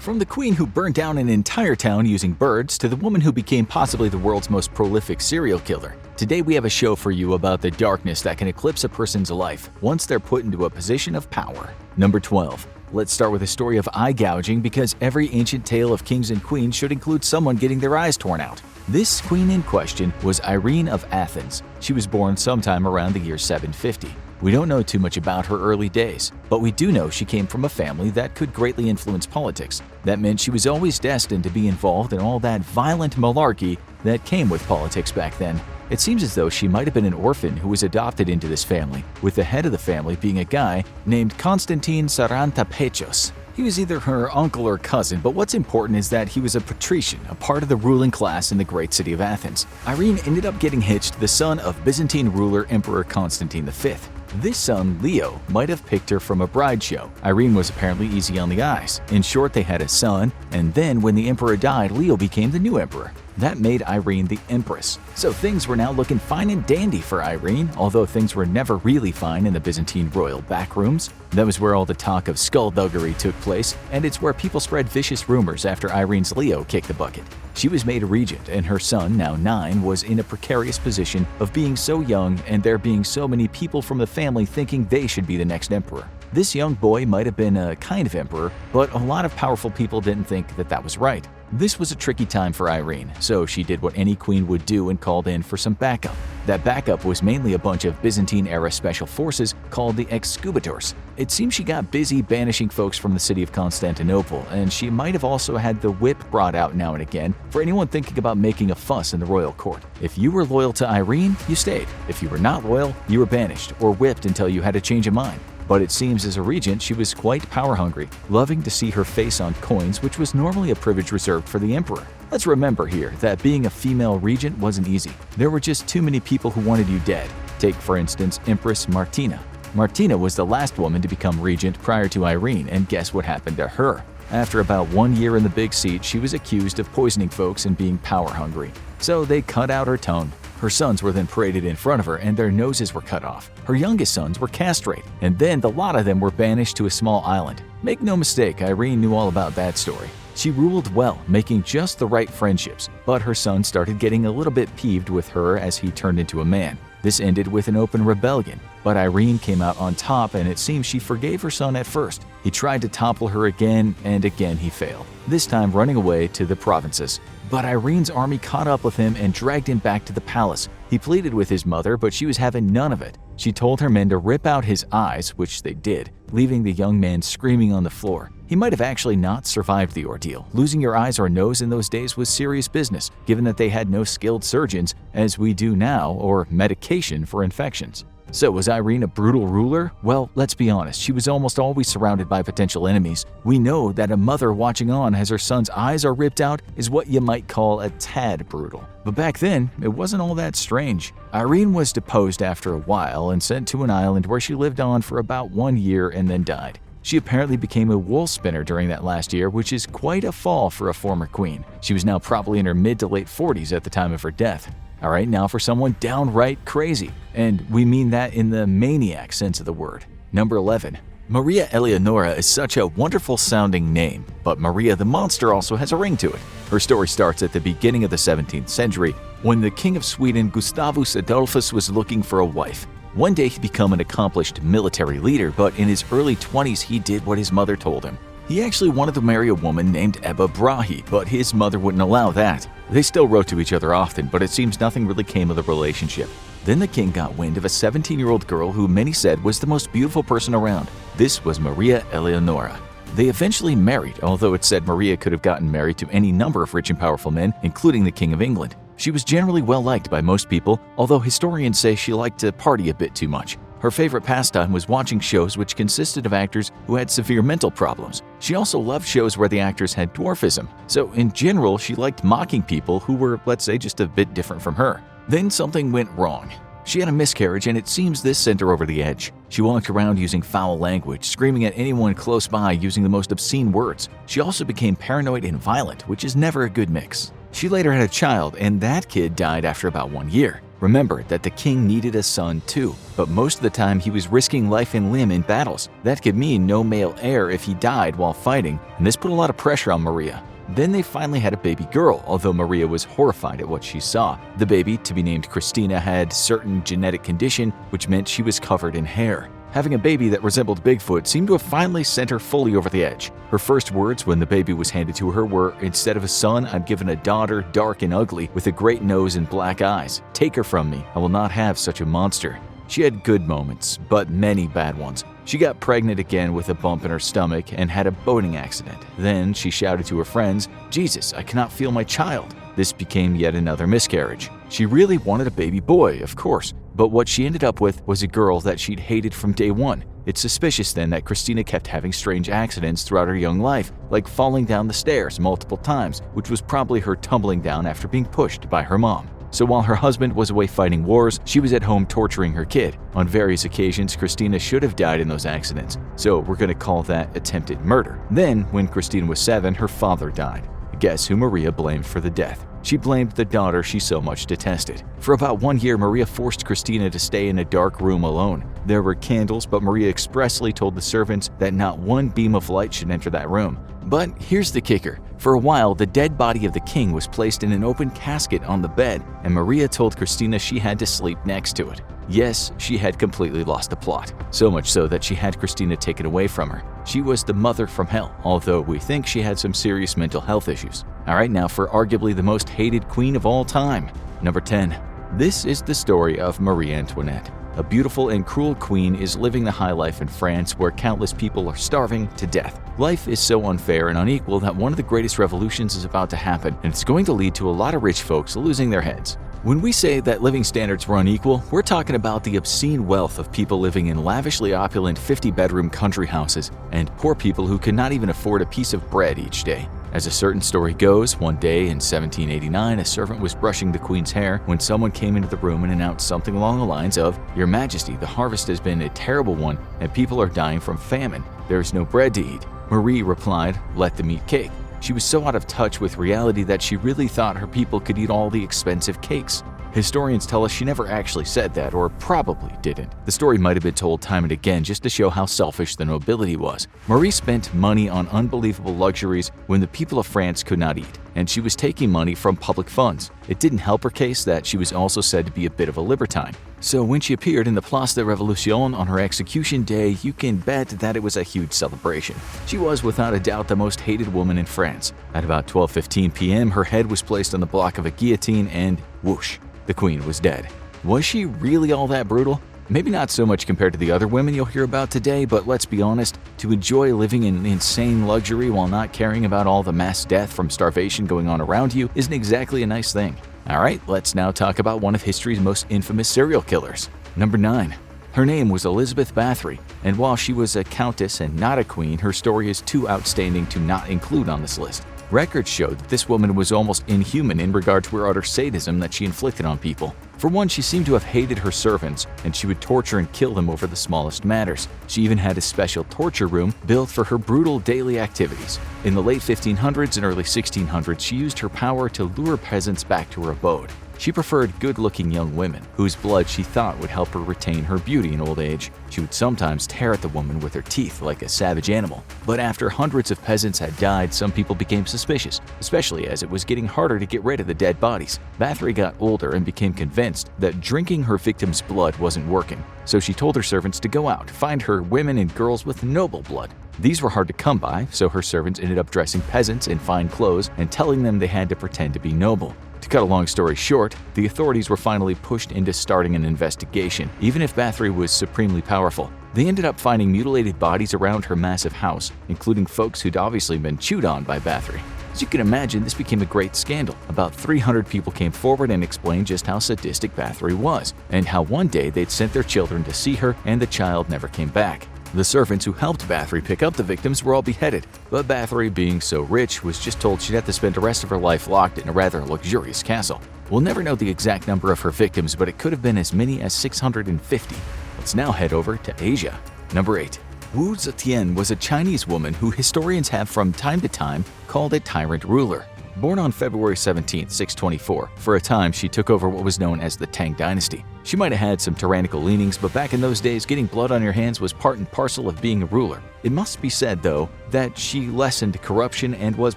From the queen who burned down an entire town using birds to the woman who became possibly the world's most prolific serial killer, today we have a show for you about the darkness that can eclipse a person's life once they're put into a position of power. Number 12. Let's start with a story of eye gouging because every ancient tale of kings and queens should include someone getting their eyes torn out. This queen in question was Irene of Athens. She was born sometime around the year 750. We don't know too much about her early days, but we do know she came from a family that could greatly influence politics. That meant she was always destined to be involved in all that violent malarkey that came with politics back then. It seems as though she might have been an orphan who was adopted into this family, with the head of the family being a guy named Constantine Sarantapechos. He was either her uncle or cousin, but what's important is that he was a patrician, a part of the ruling class in the great city of Athens. Irene ended up getting hitched the son of Byzantine ruler Emperor Constantine V. This son, Leo, might have picked her from a bride show. Irene was apparently easy on the eyes. In short, they had a son, and then when the emperor died, Leo became the new emperor. That made Irene the empress. So things were now looking fine and dandy for Irene, although things were never really fine in the Byzantine royal backrooms. That was where all the talk of skullduggery took place, and it's where people spread vicious rumors after Irene's Leo kicked the bucket. She was made regent, and her son, now 9, was in a precarious position of being so young and there being so many people from the family thinking they should be the next emperor. This young boy might have been a kind of emperor, but a lot of powerful people didn't think that that was right. This was a tricky time for Irene, so she did what any queen would do and called in for some backup. That backup was mainly a bunch of Byzantine-era special forces called the Excubators. It seems she got busy banishing folks from the city of Constantinople, and she might have also had the whip brought out now and again for anyone thinking about making a fuss in the royal court. If you were loyal to Irene, you stayed. If you were not loyal, you were banished or whipped until you had a change of mind. But it seems as a regent she was quite power-hungry, loving to see her face on coins, which was normally a privilege reserved for the emperor. Let's remember here that being a female regent wasn't easy. There were just too many people who wanted you dead. Take, for instance, Empress Martina. Martina was the last woman to become regent prior to Irene, and guess what happened to her? After about 1 year in the big seat, she was accused of poisoning folks and being power-hungry. So they cut out her tongue. Her sons were then paraded in front of her and their noses were cut off. Her youngest sons were castrated, and then the lot of them were banished to a small island. Make no mistake, Irene knew all about that story. She ruled well, making just the right friendships, but her son started getting a little bit peeved with her as he turned into a man. This ended with an open rebellion, but Irene came out on top and it seems she forgave her son at first. He tried to topple her again, and again he failed, this time running away to the provinces. But Irene's army caught up with him and dragged him back to the palace. He pleaded with his mother, but she was having none of it. She told her men to rip out his eyes, which they did, leaving the young man screaming on the floor. He might have actually not survived the ordeal. Losing your eyes or nose in those days was serious business, given that they had no skilled surgeons, as we do now, or medication for infections. So was Irene a brutal ruler? Well, let's be honest, she was almost always surrounded by potential enemies. We know that a mother watching on as her son's eyes are ripped out is what you might call a tad brutal. But back then, it wasn't all that strange. Irene was deposed after a while and sent to an island where she lived on for about 1 year and then died. She apparently became a wool spinner during that last year, which is quite a fall for a former queen. She was now probably in her mid to late 40s at the time of her death. Alright, now for someone downright crazy. And we mean that in the maniac sense of the word. Number 11. Maria Eleonora is such a wonderful sounding name, but Maria the monster also has a ring to it. Her story starts at the beginning of the 17th century, when the King of Sweden Gustavus Adolphus was looking for a wife. One day he became an accomplished military leader, but in his early 20s he did what his mother told him. He actually wanted to marry a woman named Ebba Brahe, but his mother wouldn't allow that. They still wrote to each other often, but it seems nothing really came of the relationship. Then the king got wind of a 17-year-old girl who many said was the most beautiful person around. This was Maria Eleonora. They eventually married, although it said Maria could have gotten married to any number of rich and powerful men, including the King of England. She was generally well liked by most people, although historians say she liked to party a bit too much. Her favorite pastime was watching shows which consisted of actors who had severe mental problems. She also loved shows where the actors had dwarfism, so in general she liked mocking people who were, let's say, just a bit different from her. Then something went wrong. She had a miscarriage and it seems this sent her over the edge. She walked around using foul language, screaming at anyone close by using the most obscene words. She also became paranoid and violent, which is never a good mix. She later had a child and that kid died after about 1 year. Remember that the king needed a son too, but most of the time he was risking life and limb in battles. That could mean no male heir if he died while fighting, and this put a lot of pressure on Maria. Then they finally had a baby girl, although Maria was horrified at what she saw. The baby, to be named Christina, had certain genetic condition, which meant she was covered in hair. Having a baby that resembled Bigfoot seemed to have finally sent her fully over the edge. Her first words when the baby was handed to her were, "Instead of a son, I'm given a daughter, dark and ugly, with a great nose and black eyes. Take her from me. I will not have such a monster." She had good moments, but many bad ones. She got pregnant again with a bump in her stomach and had a boating accident. Then she shouted to her friends, "Jesus, I cannot feel my child." This became yet another miscarriage. She really wanted a baby boy, of course, but what she ended up with was a girl that she'd hated from day one. It's suspicious then that Christina kept having strange accidents throughout her young life, like falling down the stairs multiple times, which was probably her tumbling down after being pushed by her mom. So while her husband was away fighting wars, she was at home torturing her kid. On various occasions, Christina should have died in those accidents, so we're going to call that attempted murder. Then, when Christina was 7, her father died. Guess who Maria blamed for the death? She blamed the daughter she so much detested. For about 1 year, Maria forced Christina to stay in a dark room alone. There were candles, but Maria expressly told the servants that not one beam of light should enter that room. But here's the kicker. For a while, the dead body of the king was placed in an open casket on the bed, and Maria told Christina she had to sleep next to it. Yes, she had completely lost the plot, so much so that she had Christina taken away from her. She was the mother from hell, although we think she had some serious mental health issues. Alright, now for arguably the most hated queen of all time. Number 10. This is the story of Marie Antoinette. A beautiful and cruel queen is living the high life in France where countless people are starving to death. Life is so unfair and unequal that one of the greatest revolutions is about to happen, and it's going to lead to a lot of rich folks losing their heads. When we say that living standards were unequal, we're talking about the obscene wealth of people living in lavishly opulent 50-bedroom country houses and poor people who could not even afford a piece of bread each day. As a certain story goes, one day in 1789, a servant was brushing the queen's hair when someone came into the room and announced something along the lines of, "Your Majesty, the harvest has been a terrible one and people are dying from famine. There is no bread to eat." Marie replied, "Let them eat cake." She was so out of touch with reality that she really thought her people could eat all the expensive cakes. Historians tell us she never actually said that, or probably didn't. The story might have been told time and again just to show how selfish the nobility was. Marie spent money on unbelievable luxuries when the people of France could not eat, and she was taking money from public funds. It didn't help her case that she was also said to be a bit of a libertine. So when she appeared in the Place de Révolution on her execution day, you can bet that it was a huge celebration. She was without a doubt the most hated woman in France. At about 12:15 p.m., her head was placed on the block of a guillotine and whoosh, the queen was dead. Was she really all that brutal? Maybe not so much compared to the other women you'll hear about today, but let's be honest, to enjoy living in insane luxury while not caring about all the mass death from starvation going on around you isn't exactly a nice thing. Alright, let's now talk about one of history's most infamous serial killers. Number 9. Her name was Elizabeth Bathory, and while she was a countess and not a queen, her story is too outstanding to not include on this list. Records showed that this woman was almost inhuman in regard to her utter sadism that she inflicted on people. For one, she seemed to have hated her servants, and she would torture and kill them over the smallest matters. She even had a special torture room built for her brutal daily activities. In the late 1500s and early 1600s, she used her power to lure peasants back to her abode. She preferred good-looking young women, whose blood she thought would help her retain her beauty in old age. She would sometimes tear at the woman with her teeth like a savage animal. But after hundreds of peasants had died, some people became suspicious, especially as it was getting harder to get rid of the dead bodies. Bathory got older and became convinced that drinking her victims' blood wasn't working. So she told her servants to go out, find her women and girls with noble blood. These were hard to come by, so her servants ended up dressing peasants in fine clothes and telling them they had to pretend to be noble. To cut a long story short, the authorities were finally pushed into starting an investigation, even if Bathory was supremely powerful. They ended up finding mutilated bodies around her massive house, including folks who'd obviously been chewed on by Bathory. As you can imagine, this became a great scandal. About 300 people came forward and explained just how sadistic Bathory was, and how one day they'd sent their children to see her and the child never came back. The servants who helped Bathory pick up the victims were all beheaded, but Bathory, being so rich, was just told she'd have to spend the rest of her life locked in a rather luxurious castle. We'll never know the exact number of her victims, but it could have been as many as 650. Let's now head over to Asia. Number 8. Wu Zetian was a Chinese woman who historians have from time to time called a tyrant ruler. Born on February 17, 624, for a time she took over what was known as the Tang dynasty. She might have had some tyrannical leanings, but back in those days, getting blood on your hands was part and parcel of being a ruler. It must be said, though, that she lessened corruption and was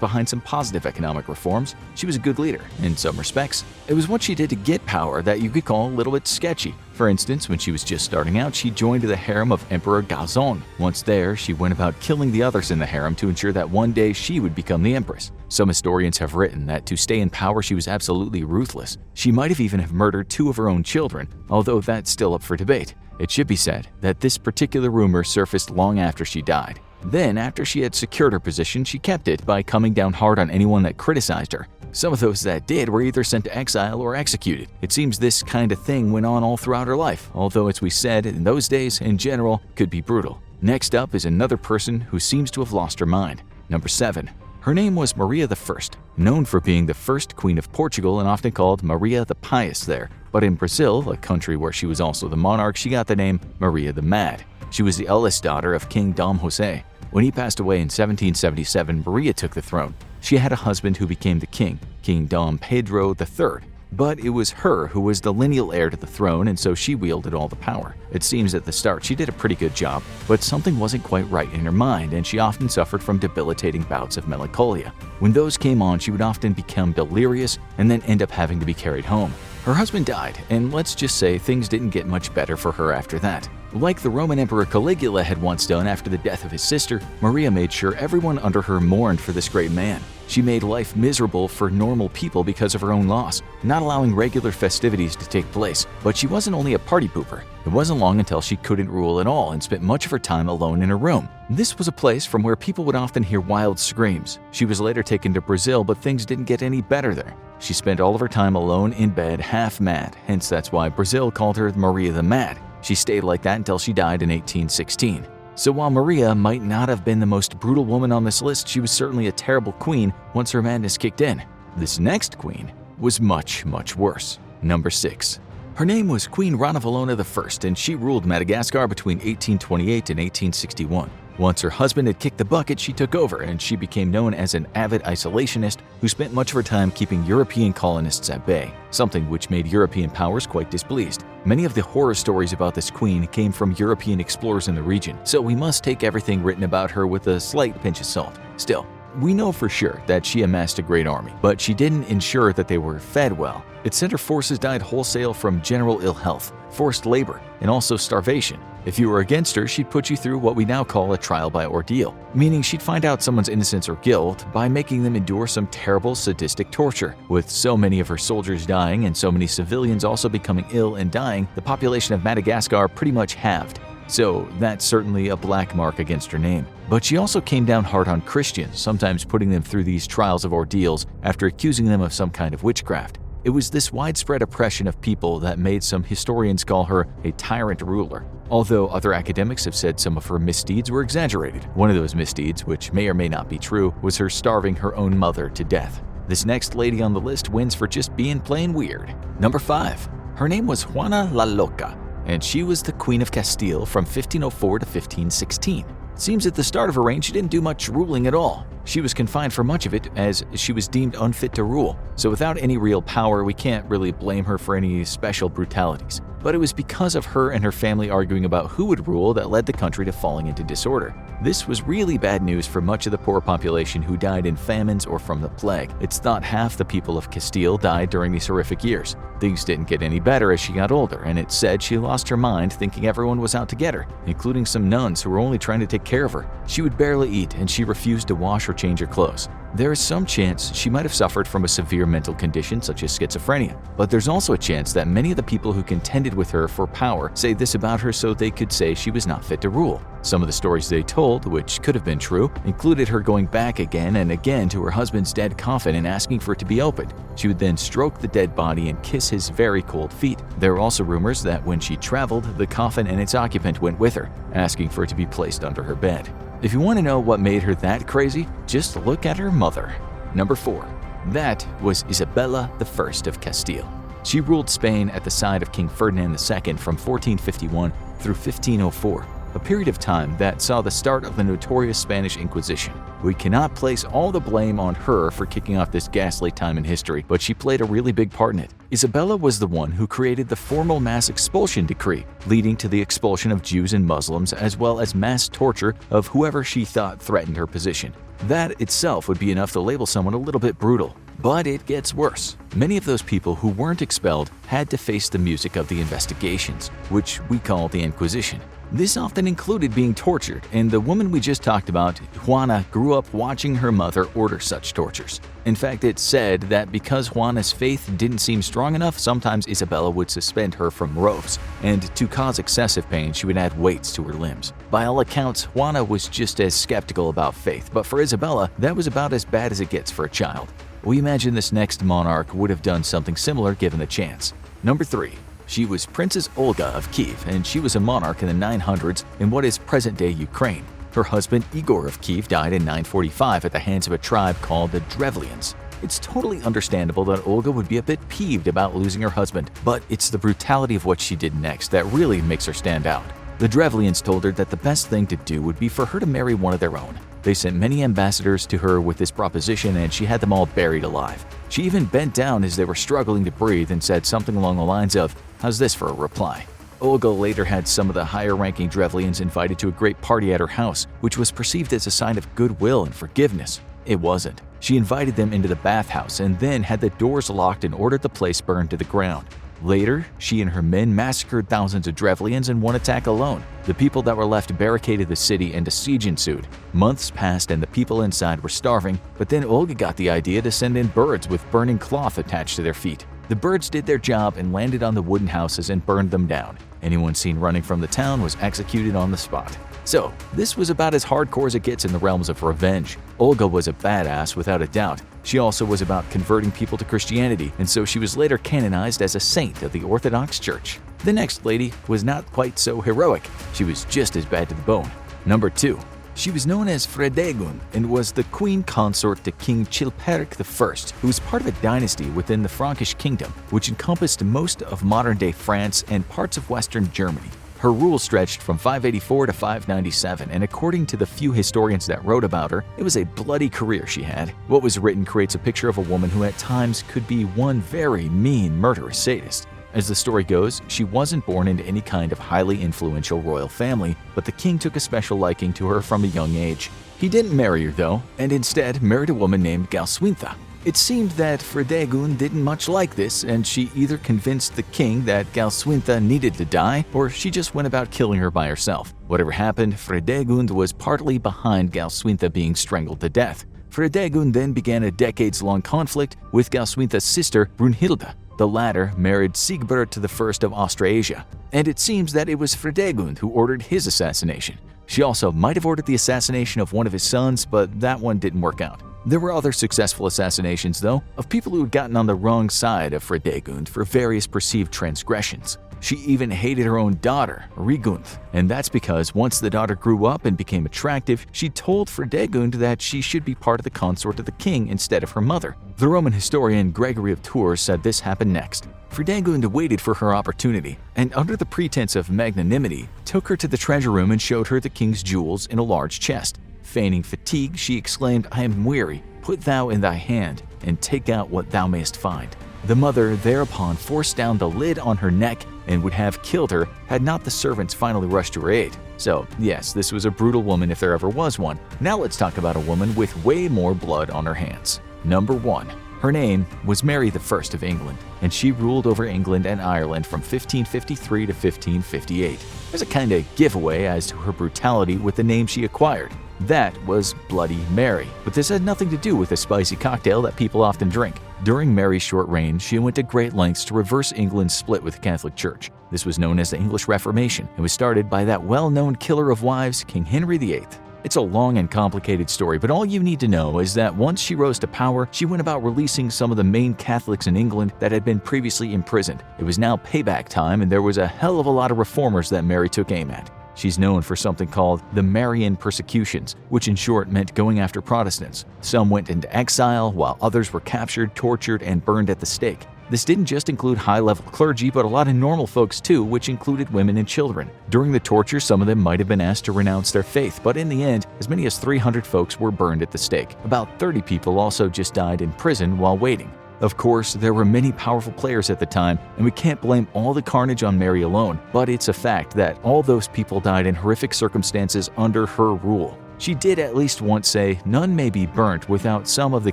behind some positive economic reforms. She was a good leader, in some respects. It was what she did to get power that you could call a little bit sketchy. For instance, when she was just starting out, she joined the harem of Emperor Gaozong. Once there, she went about killing the others in the harem to ensure that one day she would become the empress. Some historians have written that to stay in power, she was absolutely ruthless. She might have even murdered 2 of her own children, although that's still up for debate. It should be said that this particular rumor surfaced long after she died. Then, after she had secured her position, she kept it by coming down hard on anyone that criticized her. Some of those that did were either sent to exile or executed. It seems this kind of thing went on all throughout her life, although as we said, in those days, in general, could be brutal. Next up is another person who seems to have lost her mind. Number 7. Her name was Maria I, known for being the first queen of Portugal and often called Maria the Pious there. But in Brazil, a country where she was also the monarch, she got the name Maria the Mad. She was the eldest daughter of King Dom José. When he passed away in 1777, Maria took the throne. She had a husband who became the king, King Dom Pedro III. But it was her who was the lineal heir to the throne, and so she wielded all the power. It seems at the start she did a pretty good job, but something wasn't quite right in her mind, and she often suffered from debilitating bouts of melancholia. When those came on, she would often become delirious and then end up having to be carried home. Her husband died, and let's just say things didn't get much better for her after that. Like the Roman Emperor Caligula had once done after the death of his sister, Maria made sure everyone under her mourned for this great man. She made life miserable for normal people because of her own loss, not allowing regular festivities to take place. But she wasn't only a party pooper. It wasn't long until she couldn't rule at all and spent much of her time alone in her room. This was a place from where people would often hear wild screams. She was later taken to Brazil, but things didn't get any better there. She spent all of her time alone in bed, half mad, hence that's why Brazil called her Maria the Mad. She stayed like that until she died in 1816. So while Maria might not have been the most brutal woman on this list, she was certainly a terrible queen once her madness kicked in. This next queen was much, much worse. Number 6. Her name was Queen Ranavalona I, and she ruled Madagascar between 1828 and 1861. Once her husband had kicked the bucket, she took over, and she became known as an avid isolationist who spent much of her time keeping European colonists at bay, something which made European powers quite displeased. Many of the horror stories about this queen came from European explorers in the region, so we must take everything written about her with a slight pinch of salt. Still, we know for sure that she amassed a great army, but she didn't ensure that they were fed well. Its center forces died wholesale from general ill health, forced labor, and also starvation. If you were against her, she'd put you through what we now call a trial by ordeal, meaning she'd find out someone's innocence or guilt by making them endure some terrible sadistic torture. With so many of her soldiers dying and so many civilians also becoming ill and dying, the population of Madagascar pretty much halved. So that's certainly a black mark against her name. But she also came down hard on Christians, sometimes putting them through these trials of ordeals after accusing them of some kind of witchcraft. It was this widespread oppression of people that made some historians call her a tyrant ruler, although other academics have said some of her misdeeds were exaggerated. One of those misdeeds, which may or may not be true, was her starving her own mother to death. This next lady on the list wins for just being plain weird. Number 5. Her name was Juana la Loca, and she was the Queen of Castile from 1504 to 1516. It seems at the start of her reign she didn't do much ruling at all. She was confined for much of it as she was deemed unfit to rule, so without any real power we can't really blame her for any special brutalities. But it was because of her and her family arguing about who would rule that led the country to falling into disorder. This was really bad news for much of the poor population who died in famines or from the plague. It's thought half the people of Castile died during these horrific years. Things didn't get any better as she got older, and it's said she lost her mind thinking everyone was out to get her, including some nuns who were only trying to take care of her. She would barely eat, and she refused to wash or change her clothes. There is some chance she might have suffered from a severe mental condition such as schizophrenia, but there's also a chance that many of the people who contended with her for power say this about her so they could say she was not fit to rule. Some of the stories they told, which could have been true, included her going back again and again to her husband's dead coffin and asking for it to be opened. She would then stroke the dead body and kiss his very cold feet. There are also rumors that when she traveled, the coffin and its occupant went with her, asking for it to be placed under her bed. If you want to know what made her that crazy, just look at her mother. Number 4. That was Isabella I of Castile. She ruled Spain at the side of King Ferdinand II from 1451 through 1504. a period of time that saw the start of the notorious Spanish Inquisition. We cannot place all the blame on her for kicking off this ghastly time in history, but she played a really big part in it. Isabella was the one who created the formal mass expulsion decree, leading to the expulsion of Jews and Muslims as well as mass torture of whoever she thought threatened her position. That itself would be enough to label someone a little bit brutal. But it gets worse. Many of those people who weren't expelled had to face the music of the investigations, which we call the Inquisition. This often included being tortured, and the woman we just talked about, Juana, grew up watching her mother order such tortures. In fact, it's said that because Juana's faith didn't seem strong enough, sometimes Isabella would suspend her from ropes, and to cause excessive pain, she would add weights to her limbs. By all accounts, Juana was just as skeptical about faith, but for Isabella, that was about as bad as it gets for a child. We imagine this next monarch would have done something similar given the chance. Number 3. She was Princess Olga of Kiev, and she was a monarch in the 900s in what is present-day Ukraine. Her husband Igor of Kiev died in 945 at the hands of a tribe called the Drevlians. It's totally understandable that Olga would be a bit peeved about losing her husband, but it's the brutality of what she did next that really makes her stand out. The Drevlians told her that the best thing to do would be for her to marry one of their own. They sent many ambassadors to her with this proposition, and she had them all buried alive. She even bent down as they were struggling to breathe and said something along the lines of, "How's this for a reply?" Olga later had some of the higher-ranking Drevlians invited to a great party at her house, which was perceived as a sign of goodwill and forgiveness. It wasn't. She invited them into the bathhouse and then had the doors locked and ordered the place burned to the ground. Later, she and her men massacred thousands of Drevlians in one attack alone. The people that were left barricaded the city and a siege ensued. Months passed and the people inside were starving, but then Olga got the idea to send in birds with burning cloth attached to their feet. The birds did their job and landed on the wooden houses and burned them down. Anyone seen running from the town was executed on the spot. So, this was about as hardcore as it gets in the realms of revenge. Olga was a badass without a doubt. She also was about converting people to Christianity, and so she was later canonized as a saint of the Orthodox Church. The next lady was not quite so heroic. She was just as bad to the bone. Number 2. She was known as Fredegund and was the queen consort to King Chilperic I, who was part of a dynasty within the Frankish kingdom, which encompassed most of modern-day France and parts of western Germany. Her rule stretched from 584 to 597, and according to the few historians that wrote about her, it was a bloody career she had. What was written creates a picture of a woman who at times could be one very mean, murderous sadist. As the story goes, she wasn't born into any kind of highly influential royal family, but the king took a special liking to her from a young age. He didn't marry her though, and instead married a woman named Galswintha. It seemed that Fredegund didn't much like this, and she either convinced the king that Galswintha needed to die, or she just went about killing her by herself. Whatever happened, Fredegund was partly behind Galswintha being strangled to death. Fredegund then began a decades-long conflict with Galswintha's sister Brunhilde. The latter married Sigebert I of Austrasia, and it seems that it was Fredegund who ordered his assassination. She also might have ordered the assassination of one of his sons, but that one didn't work out. There were other successful assassinations, though, of people who had gotten on the wrong side of Fredegund for various perceived transgressions. She even hated her own daughter, Rigunth, and that's because once the daughter grew up and became attractive, she told Fredegund that she should be part of the consort of the king instead of her mother. The Roman historian Gregory of Tours said this happened next. Fredegund waited for her opportunity, and under the pretense of magnanimity, took her to the treasure room and showed her the king's jewels in a large chest. Feigning fatigue, she exclaimed, "I am weary. Put thou in thy hand, and take out what thou mayest find." The mother thereupon forced down the lid on her neck and would have killed her had not the servants finally rushed to her aid. So yes, this was a brutal woman if there ever was one. Now let's talk about a woman with way more blood on her hands. Number 1. Her name was Mary I of England, and she ruled over England and Ireland from 1553 to 1558. There's a kind of giveaway as to her brutality with the name she acquired. That was Bloody Mary, but this had nothing to do with a spicy cocktail that people often drink. During Mary's short reign, she went to great lengths to reverse England's split with the Catholic Church. This was known as the English Reformation and was started by that well-known killer of wives, King Henry VIII. It's a long and complicated story, but all you need to know is that once she rose to power, she went about releasing some of the main Catholics in England that had been previously imprisoned. It was now payback time, and there was a hell of a lot of reformers that Mary took aim at. She's known for something called the Marian persecutions, which in short meant going after Protestants. Some went into exile, while others were captured, tortured, and burned at the stake. This didn't just include high-level clergy, but a lot of normal folks too, which included women and children. During the torture, some of them might have been asked to renounce their faith, but in the end, as many as 300 folks were burned at the stake. About 30 people also just died in prison while waiting. Of course, there were many powerful players at the time, and we can't blame all the carnage on Mary alone, but it's a fact that all those people died in horrific circumstances under her rule. She did at least once say, "None may be burnt without some of the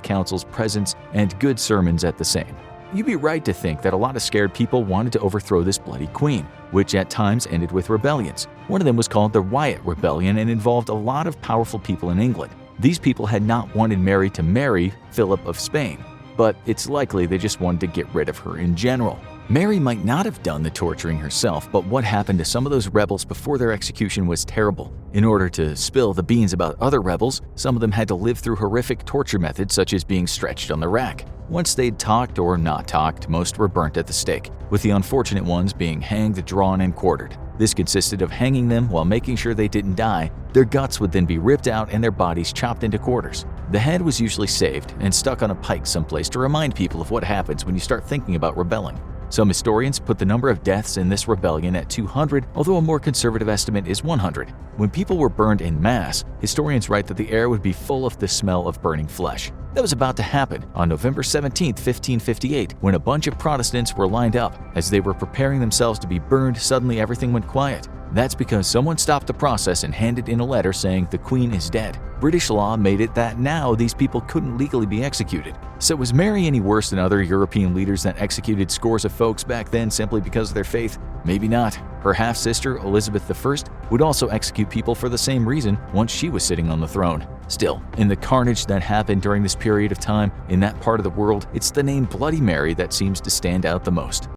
council's presence and good sermons at the same." You'd be right to think that a lot of scared people wanted to overthrow this bloody queen, which at times ended with rebellions. One of them was called the Riot Rebellion and involved a lot of powerful people in England. These people had not wanted Mary to marry Philip of Spain, but it's likely they just wanted to get rid of her in general. Mary might not have done the torturing herself, but what happened to some of those rebels before their execution was terrible. In order to spill the beans about other rebels, some of them had to live through horrific torture methods such as being stretched on the rack. Once they'd talked or not talked, most were burnt at the stake, with the unfortunate ones being hanged, drawn, and quartered. This consisted of hanging them while making sure they didn't die. Their guts would then be ripped out and their bodies chopped into quarters. The head was usually saved and stuck on a pike someplace to remind people of what happens when you start thinking about rebelling. Some historians put the number of deaths in this rebellion at 200, although a more conservative estimate is 100. When people were burned en masse, historians write that the air would be full of the smell of burning flesh. That was about to happen on November 17, 1558, when a bunch of Protestants were lined up. As they were preparing themselves to be burned, suddenly everything went quiet. That's because someone stopped the process and handed in a letter saying the Queen is dead. British law made it that now these people couldn't legally be executed. So was Mary any worse than other European leaders that executed scores of folks back then simply because of their faith? Maybe not. Her half-sister, Elizabeth I, would also execute people for the same reason once she was sitting on the throne. Still, in the carnage that happened during this period of time in that part of the world, it's the name Bloody Mary that seems to stand out the most.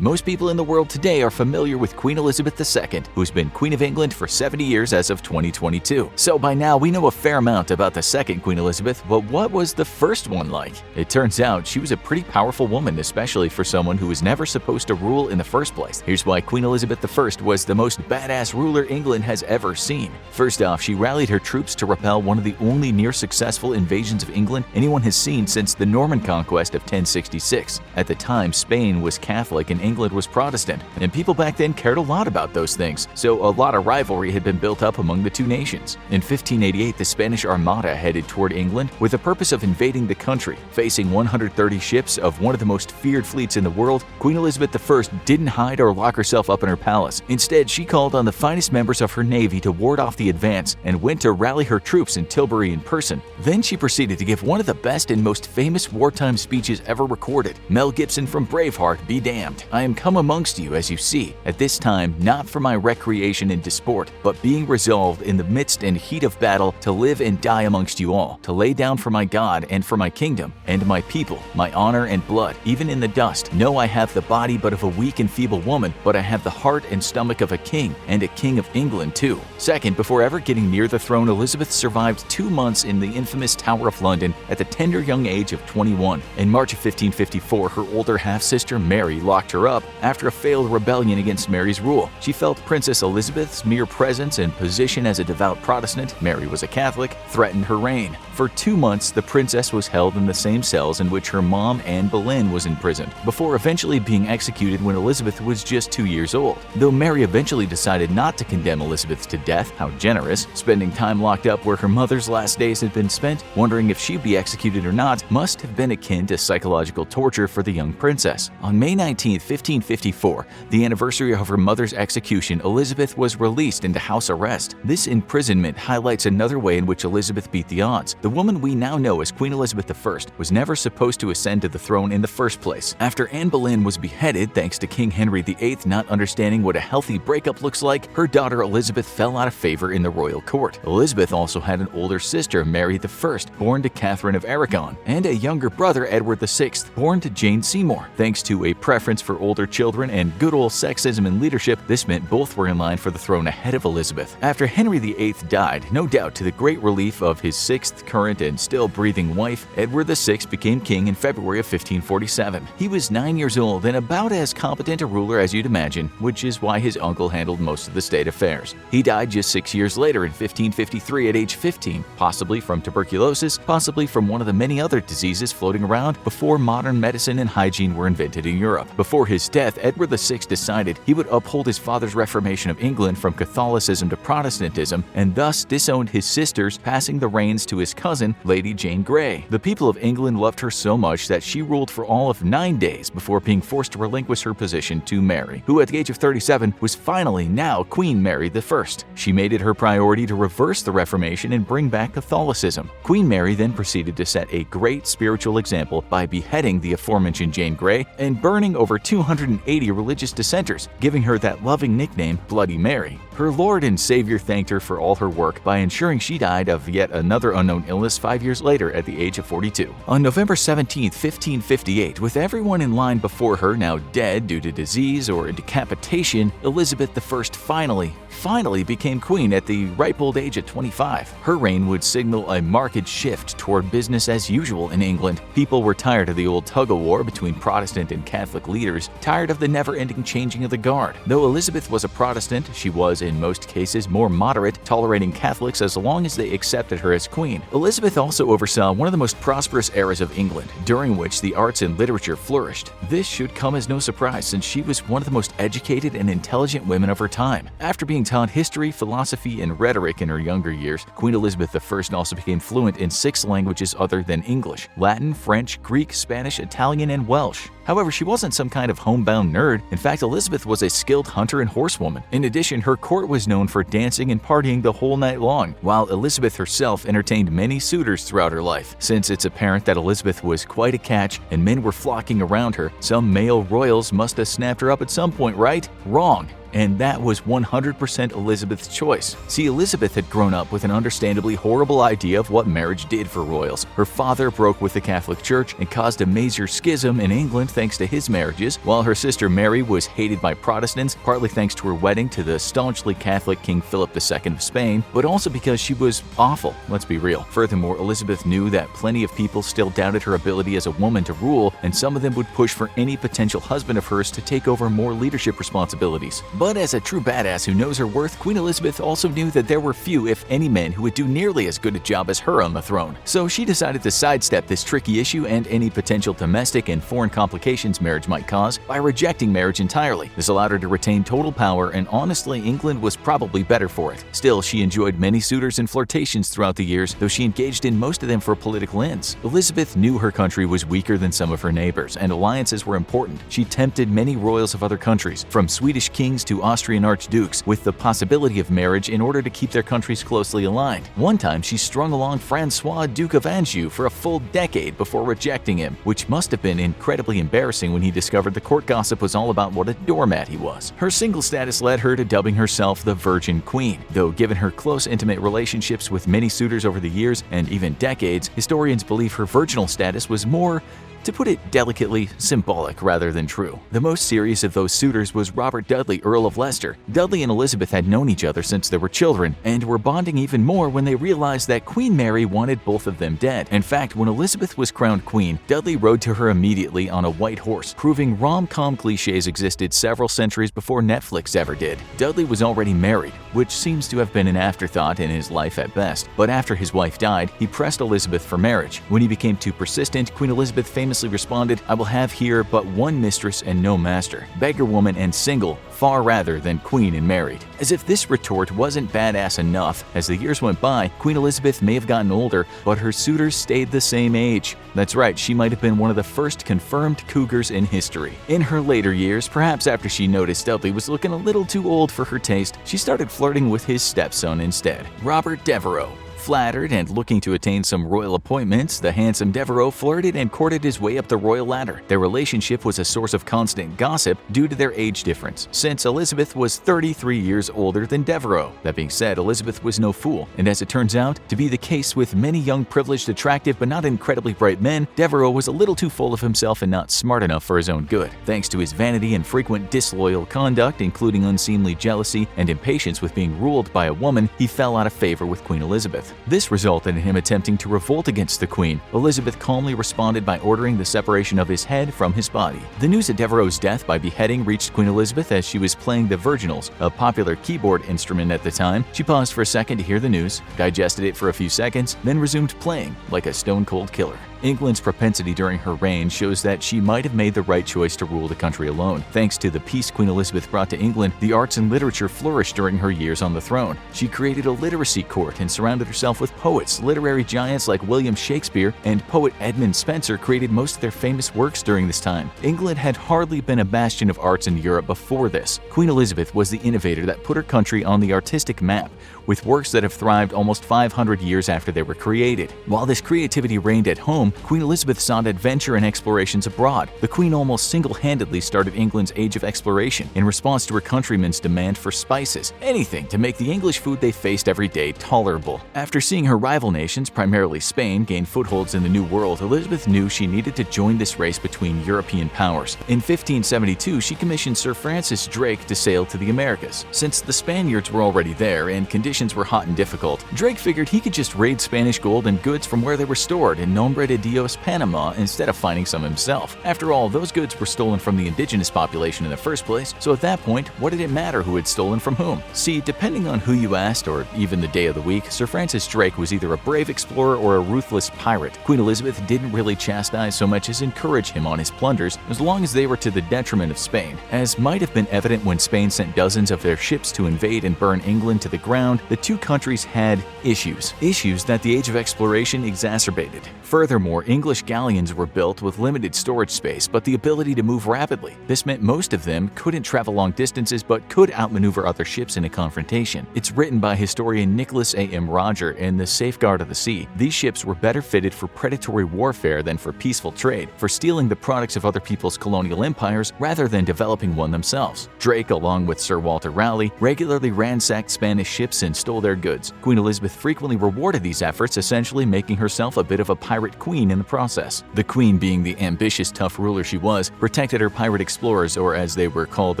Most people in the world today are familiar with Queen Elizabeth II, who's been Queen of England for 70 years as of 2022. So by now we know a fair amount about the second Queen Elizabeth, but what was the first one like? It turns out she was a pretty powerful woman, especially for someone who was never supposed to rule in the first place. Here's why Queen Elizabeth I was the most badass ruler England has ever seen. First off, she rallied her troops to repel one of the only near-successful invasions of England anyone has seen since the Norman conquest of 1066. At the time, Spain was Catholic and England was Protestant, and people back then cared a lot about those things, so a lot of rivalry had been built up among the two nations. In 1588, the Spanish Armada headed toward England with the purpose of invading the country. Facing 130 ships of one of the most feared fleets in the world, Queen Elizabeth I didn't hide or lock herself up in her palace. Instead, she called on the finest members of her navy to ward off the advance and went to rally her troops in Tilbury in person. Then she proceeded to give one of the best and most famous wartime speeches ever recorded. Mel Gibson from Braveheart be damned. I am come amongst you, as you see, at this time not for my recreation and disport, but being resolved in the midst and heat of battle to live and die amongst you all, to lay down for my God and for my kingdom, and my people, my honor and blood, even in the dust. No, I have the body but of a weak and feeble woman, but I have the heart and stomach of a king, and a king of England too. Second, before ever getting near the throne, Elizabeth survived 2 months in the infamous Tower of London at the tender young age of 21. In March of 1554, her older half-sister Mary locked her up after a failed rebellion against Mary's rule. She felt Princess Elizabeth's mere presence and position as a devout Protestant, Mary was a Catholic, threatened her reign. For 2 months, the princess was held in the same cells in which her mom, Anne Boleyn, was imprisoned, before eventually being executed when Elizabeth was just 2 years old. Though Mary eventually decided not to condemn Elizabeth to death, how generous, spending time locked up where her mother's last days had been spent, wondering if she'd be executed or not, must have been akin to psychological torture for the young princess. On May 19, 1554, the anniversary of her mother's execution, Elizabeth was released into house arrest. This imprisonment highlights another way in which Elizabeth beat the odds. The woman we now know as Queen Elizabeth I was never supposed to ascend to the throne in the first place. After Anne Boleyn was beheaded thanks to King Henry VIII not understanding what a healthy breakup looks like, her daughter Elizabeth fell out of favor in the royal court. Elizabeth also had an older sister, Mary I, born to Catherine of Aragon, and a younger brother, Edward VI, born to Jane Seymour. Thanks to a preference for older children, and good old sexism in leadership, this meant both were in line for the throne ahead of Elizabeth. After Henry VIII died, no doubt to the great relief of his sixth current and still breathing wife, Edward VI became king in February of 1547. He was 9 years old and about as competent a ruler as you'd imagine, which is why his uncle handled most of the state affairs. He died just 6 years later in 1553 at age 15, possibly from tuberculosis, possibly from one of the many other diseases floating around before modern medicine and hygiene were invented in Europe. Before his death, Edward VI decided he would uphold his father's reformation of England from Catholicism to Protestantism and thus disowned his sisters, passing the reins to his cousin, Lady Jane Grey. The people of England loved her so much that she ruled for all of 9 days before being forced to relinquish her position to Mary, who at the age of 37 was finally now Queen Mary I. She made it her priority to reverse the Reformation and bring back Catholicism. Queen Mary then proceeded to set a great spiritual example by beheading the aforementioned Jane Grey and burning over 280 religious dissenters, giving her that loving nickname Bloody Mary. Her Lord and Savior thanked her for all her work by ensuring she died of yet another unknown illness 5 years later at the age of 42. On November 17, 1558, with everyone in line before her now dead due to disease or decapitation, Elizabeth I finally became queen at the ripe old age of 25. Her reign would signal a marked shift toward business as usual in England. People were tired of the old tug-of-war between Protestant and Catholic leaders, tired of the never-ending changing of the guard. Though Elizabeth was a Protestant, she was in most cases more moderate, tolerating Catholics as long as they accepted her as queen. Elizabeth also oversaw one of the most prosperous eras of England, during which the arts and literature flourished. This should come as no surprise since she was one of the most educated and intelligent women of her time. After being taught history, philosophy, and rhetoric in her younger years, Queen Elizabeth I also became fluent in 6 languages other than English: Latin, French, Greek, Spanish, Italian, and Welsh. However, she wasn't some kind of homebound nerd. In fact, Elizabeth was a skilled hunter and horsewoman. In addition, her court was known for dancing and partying the whole night long, while Elizabeth herself entertained many suitors throughout her life. Since it's apparent that Elizabeth was quite a catch and men were flocking around her, some male royals must have snapped her up at some point, right? Wrong. And that was 100% Elizabeth's choice. See, Elizabeth had grown up with an understandably horrible idea of what marriage did for royals. Her father broke with the Catholic Church and caused a major schism in England thanks to his marriages, while her sister Mary was hated by Protestants, partly thanks to her wedding to the staunchly Catholic King Philip II of Spain, but also because she was awful, let's be real. Furthermore, Elizabeth knew that plenty of people still doubted her ability as a woman to rule, and some of them would push for any potential husband of hers to take over more leadership responsibilities. But as a true badass who knows her worth, Queen Elizabeth also knew that there were few, if any, men who would do nearly as good a job as her on the throne. So she decided to sidestep this tricky issue and any potential domestic and foreign complications marriage might cause by rejecting marriage entirely. This allowed her to retain total power, and honestly, England was probably better for it. Still, she enjoyed many suitors and flirtations throughout the years, though she engaged in most of them for political ends. Elizabeth knew her country was weaker than some of her neighbors, and alliances were important. She tempted many royals of other countries, from Swedish kings to Austrian archdukes, with the possibility of marriage in order to keep their countries closely aligned. One time, she strung along Francois, Duke of Anjou, for a full decade before rejecting him, which must have been incredibly embarrassing when he discovered the court gossip was all about what a doormat he was. Her single status led her to dubbing herself the Virgin Queen, though given her close intimate relationships with many suitors over the years and even decades, historians believe her virginal status was more, to put it delicately, symbolic rather than true. The most serious of those suitors was Robert Dudley, Earl of Leicester. Dudley and Elizabeth had known each other since they were children, and were bonding even more when they realized that Queen Mary wanted both of them dead. In fact, when Elizabeth was crowned queen, Dudley rode to her immediately on a white horse, proving rom-com cliches existed several centuries before Netflix ever did. Dudley was already married, which seems to have been an afterthought in his life at best, but after his wife died, he pressed Elizabeth for marriage. When he became too persistent, Queen Elizabeth famously responded, "I will have here but one mistress and no master, beggar woman and single, far rather than queen and married." As if this retort wasn't badass enough, as the years went by, Queen Elizabeth may have gotten older, but her suitors stayed the same age. That's right, she might have been one of the first confirmed cougars in history. In her later years, perhaps after she noticed Dudley was looking a little too old for her taste, she started flirting with his stepson instead, Robert Devereux. Flattered and looking to attain some royal appointments, the handsome Devereux flirted and courted his way up the royal ladder. Their relationship was a source of constant gossip due to their age difference, since Elizabeth was 33 years older than Devereux. That being said, Elizabeth was no fool, and as it turns out to be the case with many young, privileged, attractive, but not incredibly bright men, Devereux was a little too full of himself and not smart enough for his own good. Thanks to his vanity and frequent disloyal conduct, including unseemly jealousy and impatience with being ruled by a woman, he fell out of favor with Queen Elizabeth. This resulted in him attempting to revolt against the Queen. Elizabeth calmly responded by ordering the separation of his head from his body. The news of Devereux's death by beheading reached Queen Elizabeth as she was playing the virginals, a popular keyboard instrument at the time. She paused for a second to hear the news, digested it for a few seconds, then resumed playing like a stone-cold killer. England's propensity during her reign shows that she might have made the right choice to rule the country alone. Thanks to the peace Queen Elizabeth brought to England, the arts and literature flourished during her years on the throne. She created a literacy court and surrounded herself with poets. Literary giants like William Shakespeare and poet Edmund Spenser created most of their famous works during this time. England had hardly been a bastion of arts in Europe before this. Queen Elizabeth was the innovator that put her country on the artistic map, with works that have thrived almost 500 years after they were created. While this creativity reigned at home, Queen Elizabeth sought adventure and explorations abroad. The Queen almost single-handedly started England's age of exploration in response to her countrymen's demand for spices, anything to make the English food they faced every day tolerable. After seeing her rival nations, primarily Spain, gain footholds in the New World, Elizabeth knew she needed to join this race between European powers. In 1572, she commissioned Sir Francis Drake to sail to the Americas. Since the Spaniards were already there and conditions were hot and difficult, Drake figured he could just raid Spanish gold and goods from where they were stored in Nombre de Dios, Panama, instead of finding some himself. After all, those goods were stolen from the indigenous population in the first place, so at that point, what did it matter who had stolen from whom? See, depending on who you asked, or even the day of the week, Sir Francis Drake was either a brave explorer or a ruthless pirate. Queen Elizabeth didn't really chastise so much as encourage him on his plunders, as long as they were to the detriment of Spain. As might have been evident when Spain sent dozens of their ships to invade and burn England to the ground, the two countries had issues that the age of exploration exacerbated. Furthermore, English galleons were built with limited storage space but the ability to move rapidly. This meant most of them couldn't travel long distances but could outmaneuver other ships in a confrontation. It's written by historian Nicholas A.M. Roger in The Safeguard of the Sea. These ships were better fitted for predatory warfare than for peaceful trade, for stealing the products of other people's colonial empires rather than developing one themselves. Drake, along with Sir Walter Raleigh, regularly ransacked Spanish ships and stole their goods. Queen Elizabeth frequently rewarded these efforts, essentially making herself a bit of a pirate queen in the process. The Queen, being the ambitious, tough ruler she was, protected her pirate explorers, or as they were called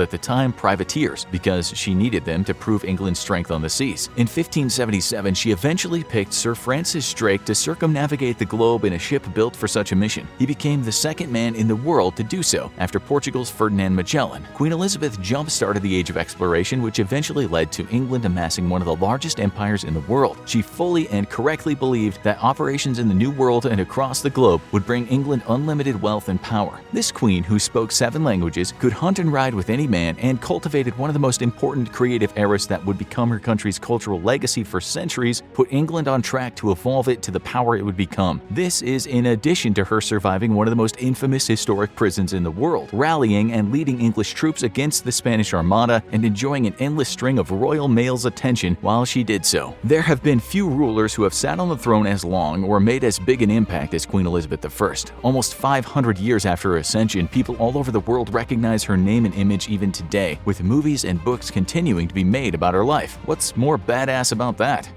at the time, privateers, because she needed them to prove England's strength on the seas. In 1577, she eventually picked Sir Francis Drake to circumnavigate the globe in a ship built for such a mission. He became the second man in the world to do so, after Portugal's Ferdinand Magellan. Queen Elizabeth jump-started the age of exploration, which eventually led to England amassing one of the largest empires in the world. She fully and correctly believed that operations in the New World and across the globe would bring England unlimited wealth and power. This queen, who spoke 7 languages, could hunt and ride with any man, and cultivated one of the most important creative eras that would become her country's cultural legacy for centuries, put England on track to evolve it to the power it would become. This is in addition to her surviving one of the most infamous historic prisons in the world, rallying and leading English troops against the Spanish Armada, and enjoying an endless string of royal mail's attention while she did so. There have been few rulers who have sat on the throne as long or made as big an impact as Queen Elizabeth I. Almost 500 years after her ascension, people all over the world recognize her name and image even today, with movies and books continuing to be made about her life. What's more badass about that?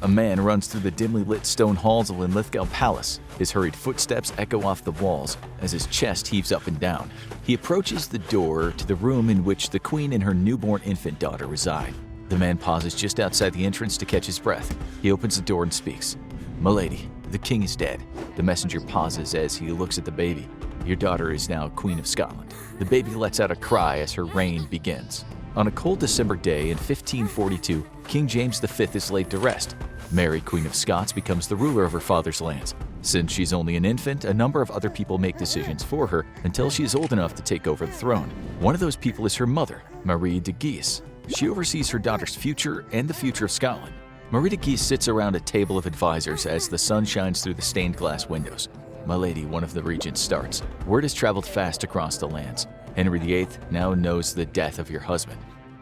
A man runs through the dimly lit stone halls of Linlithgow Palace. His hurried footsteps echo off the walls as his chest heaves up and down. He approaches the door to the room in which the Queen and her newborn infant daughter reside. The man pauses just outside the entrance to catch his breath. He opens the door and speaks. "Milady, the king is dead." The messenger pauses as he looks at the baby. "Your daughter is now Queen of Scotland." The baby lets out a cry as her reign begins. On a cold December day in 1542, King James V is laid to rest. Mary, Queen of Scots, becomes the ruler of her father's lands. Since she's only an infant, a number of other people make decisions for her until she is old enough to take over the throne. One of those people is her mother, Marie de Guise. She oversees her daughter's future and the future of Scotland. Marie de Guise sits around a table of advisors as the sun shines through the stained glass windows. "My lady," one of the regents starts, "word has traveled fast across the lands. Henry VIII now knows the death of your husband.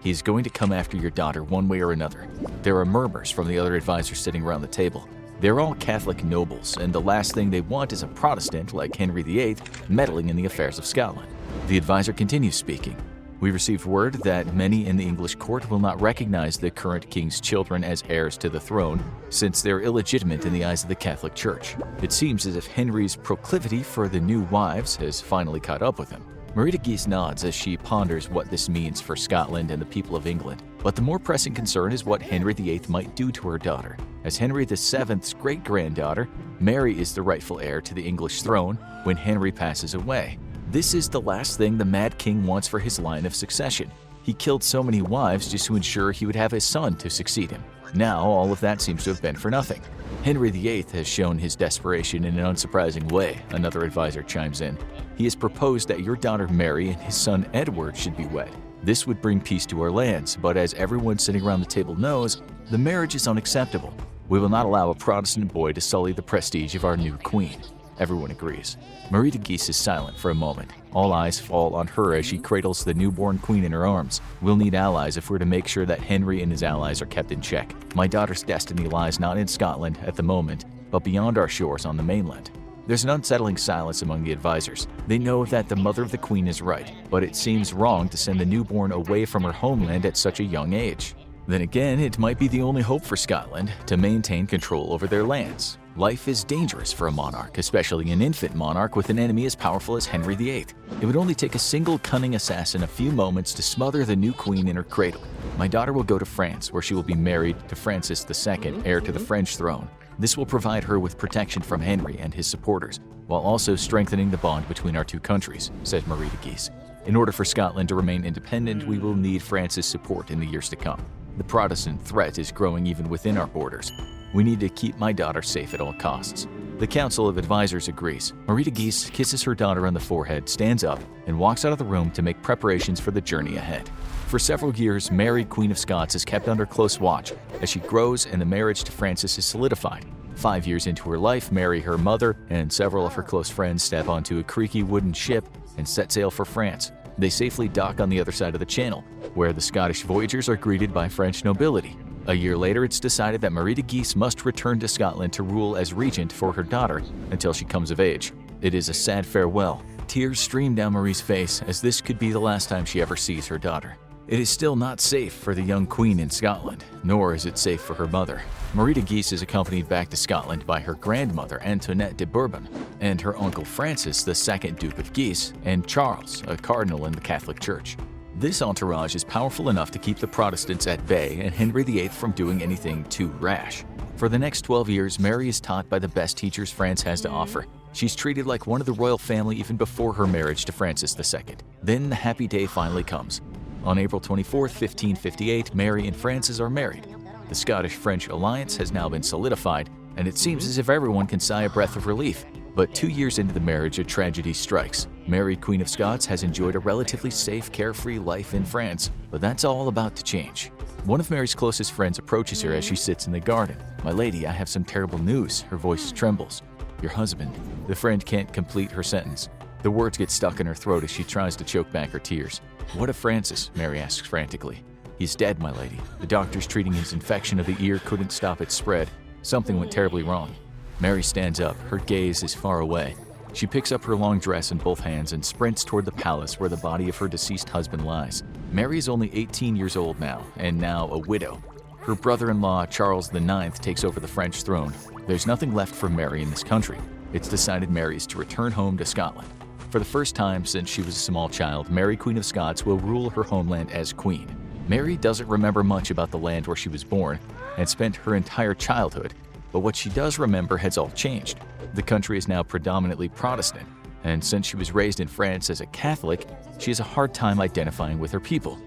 He's going to come after your daughter one way or another. There are murmurs from the other advisors sitting around the table. They're all Catholic nobles, and the last thing they want is a Protestant like Henry VIII meddling in the affairs of Scotland. The advisor continues speaking. We received word that many in the English court will not recognize the current king's children as heirs to the throne, since they're illegitimate in the eyes of the Catholic Church. It seems as if Henry's proclivity for the new wives has finally caught up with him. Marie de Guise nods as she ponders what this means for Scotland and the people of England. But the more pressing concern is what Henry VIII might do to her daughter. As Henry VII's great-granddaughter, Mary is the rightful heir to the English throne when Henry passes away. This is the last thing the Mad King wants for his line of succession. He killed so many wives just to ensure he would have his son to succeed him. Now, all of that seems to have been for nothing. Henry VIII has shown his desperation in an unsurprising way, another advisor chimes in. He has proposed that your daughter Mary and his son Edward should be wed. This would bring peace to our lands, but as everyone sitting around the table knows, the marriage is unacceptable. We will not allow a Protestant boy to sully the prestige of our new queen. Everyone agrees. Marie de Guise is silent for a moment. All eyes fall on her as she cradles the newborn queen in her arms. We'll need allies if we're to make sure that Henry and his allies are kept in check. My daughter's destiny lies not in Scotland at the moment, but beyond our shores on the mainland. There's an unsettling silence among the advisors. They know that the mother of the queen is right, but it seems wrong to send the newborn away from her homeland at such a young age. Then again, it might be the only hope for Scotland to maintain control over their lands. Life is dangerous for a monarch, especially an infant monarch with an enemy as powerful as Henry VIII. It would only take a single cunning assassin a few moments to smother the new queen in her cradle. My daughter will go to France, where she will be married to Francis II, heir to the French throne. This will provide her with protection from Henry and his supporters, while also strengthening the bond between our two countries, said Marie de Guise. In order for Scotland to remain independent, we will need France's support in the years to come. The Protestant threat is growing even within our borders. We need to keep my daughter safe at all costs. The Council of Advisors agrees. Marie de Guise kisses her daughter on the forehead, stands up, and walks out of the room to make preparations for the journey ahead. For several years, Mary, Queen of Scots, is kept under close watch as she grows and the marriage to Francis is solidified. 5 years into her life, Mary, her mother, and several of her close friends step onto a creaky wooden ship and set sail for France. They safely dock on the other side of the channel, where the Scottish voyagers are greeted by French nobility. A year later, it's decided that Marie de Guise must return to Scotland to rule as regent for her daughter until she comes of age. It is a sad farewell. Tears stream down Marie's face as this could be the last time she ever sees her daughter. It is still not safe for the young queen in Scotland, nor is it safe for her mother. Marie de Guise is accompanied back to Scotland by her grandmother Antoinette de Bourbon and her uncle Francis, the second Duke of Guise, and Charles, a cardinal in the Catholic Church. This entourage is powerful enough to keep the Protestants at bay and Henry VIII from doing anything too rash. For the next 12 years, Mary is taught by the best teachers France has to offer. She's treated like one of the royal family even before her marriage to Francis II. Then the happy day finally comes. On April 24, 1558, Mary and Francis are married. The Scottish-French alliance has now been solidified, and it seems as if everyone can sigh a breath of relief. But 2 years into the marriage, a tragedy strikes. Mary, Queen of Scots, has enjoyed a relatively safe, carefree life in France, but that's all about to change. One of Mary's closest friends approaches her as she sits in the garden. "My lady, I have some terrible news." Her voice trembles. "Your husband." The friend can't complete her sentence. The words get stuck in her throat as she tries to choke back her tears. "What of Francis?" Mary asks frantically. "He's dead, my lady. The doctors treating his infection of the ear couldn't stop its spread. Something went terribly wrong." Mary stands up. Her gaze is far away. She picks up her long dress in both hands and sprints toward the palace where the body of her deceased husband lies. Mary is only 18 years old now, and now a widow. Her brother-in-law, Charles IX, takes over the French throne. There's nothing left for Mary in this country. It's decided Mary is to return home to Scotland. For the first time since she was a small child, Mary, Queen of Scots, will rule her homeland as queen. Mary doesn't remember much about the land where she was born and spent her entire childhood, but what she does remember has all changed. The country is now predominantly Protestant, and since she was raised in France as a Catholic, she has a hard time identifying with her people.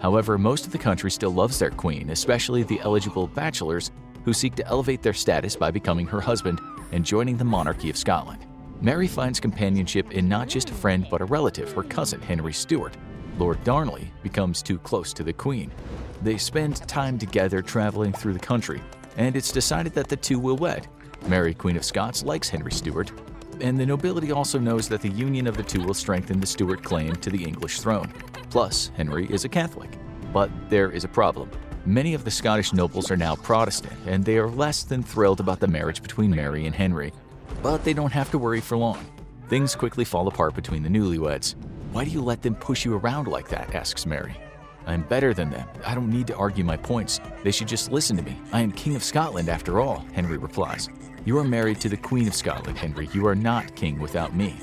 However, most of the country still loves their queen, especially the eligible bachelors who seek to elevate their status by becoming her husband and joining the monarchy of Scotland. Mary finds companionship in not just a friend but a relative, her cousin Henry Stuart. Lord Darnley becomes too close to the queen. They spend time together traveling through the country, and it's decided that the two will wed. Mary, Queen of Scots, likes Henry Stuart, and the nobility also knows that the union of the two will strengthen the Stuart claim to the English throne. Plus, Henry is a Catholic. But there is a problem. Many of the Scottish nobles are now Protestant, and they are less than thrilled about the marriage between Mary and Henry. But they don't have to worry for long. Things quickly fall apart between the newlyweds. "Why do you let them push you around like that?" asks Mary. "I'm better than them. I don't need to argue my points. They should just listen to me. I am King of Scotland after all," Henry replies. "You are married to the Queen of Scotland, Henry. You are not king without me.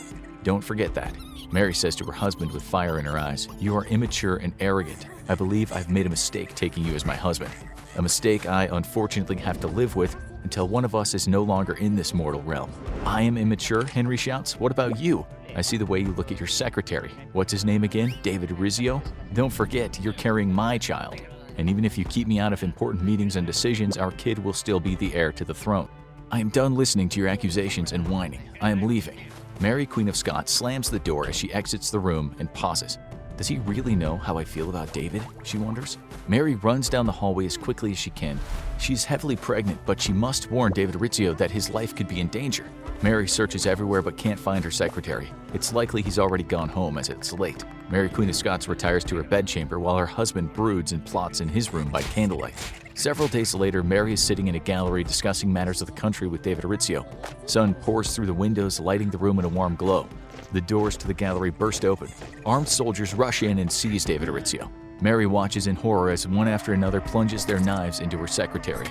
Don't forget that." Mary says to her husband with fire in her eyes, "You are immature and arrogant. I believe I've made a mistake taking you as my husband. A mistake I unfortunately have to live with until one of us is no longer in this mortal realm." "I am immature?" Henry shouts. "What about you? I see the way you look at your secretary. What's his name again? David Rizzio? Don't forget, you're carrying my child. And even if you keep me out of important meetings and decisions, our kid will still be the heir to the throne. I am done listening to your accusations and whining. I am leaving." Mary, Queen of Scots, slams the door as she exits the room and pauses. Does he really know how I feel about David? She wonders. Mary runs down the hallway as quickly as she can. She's heavily pregnant, but she must warn David Rizzio that his life could be in danger. Mary searches everywhere but can't find her secretary. It's likely he's already gone home as it's late. Mary, Queen of Scots, retires to her bedchamber while her husband broods and plots in his room by candlelight. Several days later, Mary is sitting in a gallery discussing matters of the country with David Rizzio. Sun pours through the windows, lighting the room in a warm glow. The doors to the gallery burst open. Armed soldiers rush in and seize David Rizzio. Mary watches in horror as one after another plunges their knives into her secretary.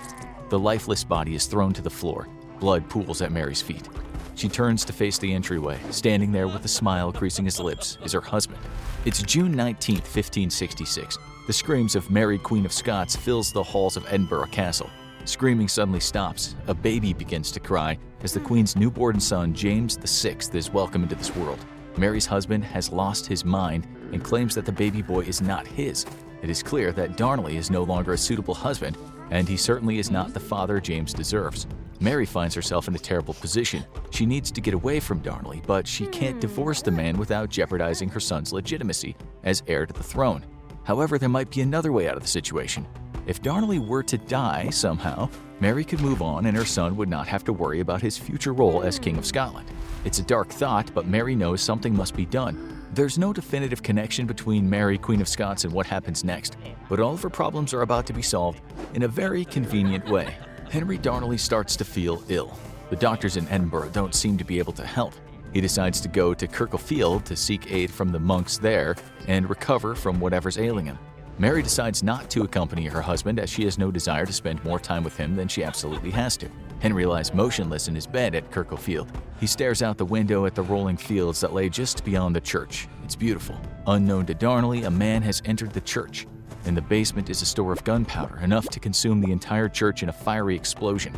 The lifeless body is thrown to the floor. Blood pools at Mary's feet. She turns to face the entryway. Standing there with a smile creasing his lips is her husband. It's June 19, 1566. The screams of Mary, Queen of Scots, fills the halls of Edinburgh Castle. Screaming suddenly stops. A baby begins to cry as the Queen's newborn son, James VI, is welcomed into this world. Mary's husband has lost his mind and claims that the baby boy is not his. It is clear that Darnley is no longer a suitable husband, and he certainly is not the father James deserves. Mary finds herself in a terrible position. She needs to get away from Darnley, but she can't divorce the man without jeopardizing her son's legitimacy as heir to the throne. However, there might be another way out of the situation. If Darnley were to die somehow, Mary could move on and her son would not have to worry about his future role as King of Scotland. It's a dark thought, but Mary knows something must be done. There's no definitive connection between Mary, Queen of Scots, and what happens next, but all of her problems are about to be solved in a very convenient way. Henry Darnley starts to feel ill. The doctors in Edinburgh don't seem to be able to help. He decides to go to Kirklefield to seek aid from the monks there and recover from whatever's ailing him. Mary decides not to accompany her husband as she has no desire to spend more time with him than she absolutely has to. Henry lies motionless in his bed at Kirklefield. He stares out the window at the rolling fields that lay just beyond the church. It's beautiful. Unknown to Darnley, a man has entered the church. In the basement is a store of gunpowder, enough to consume the entire church in a fiery explosion.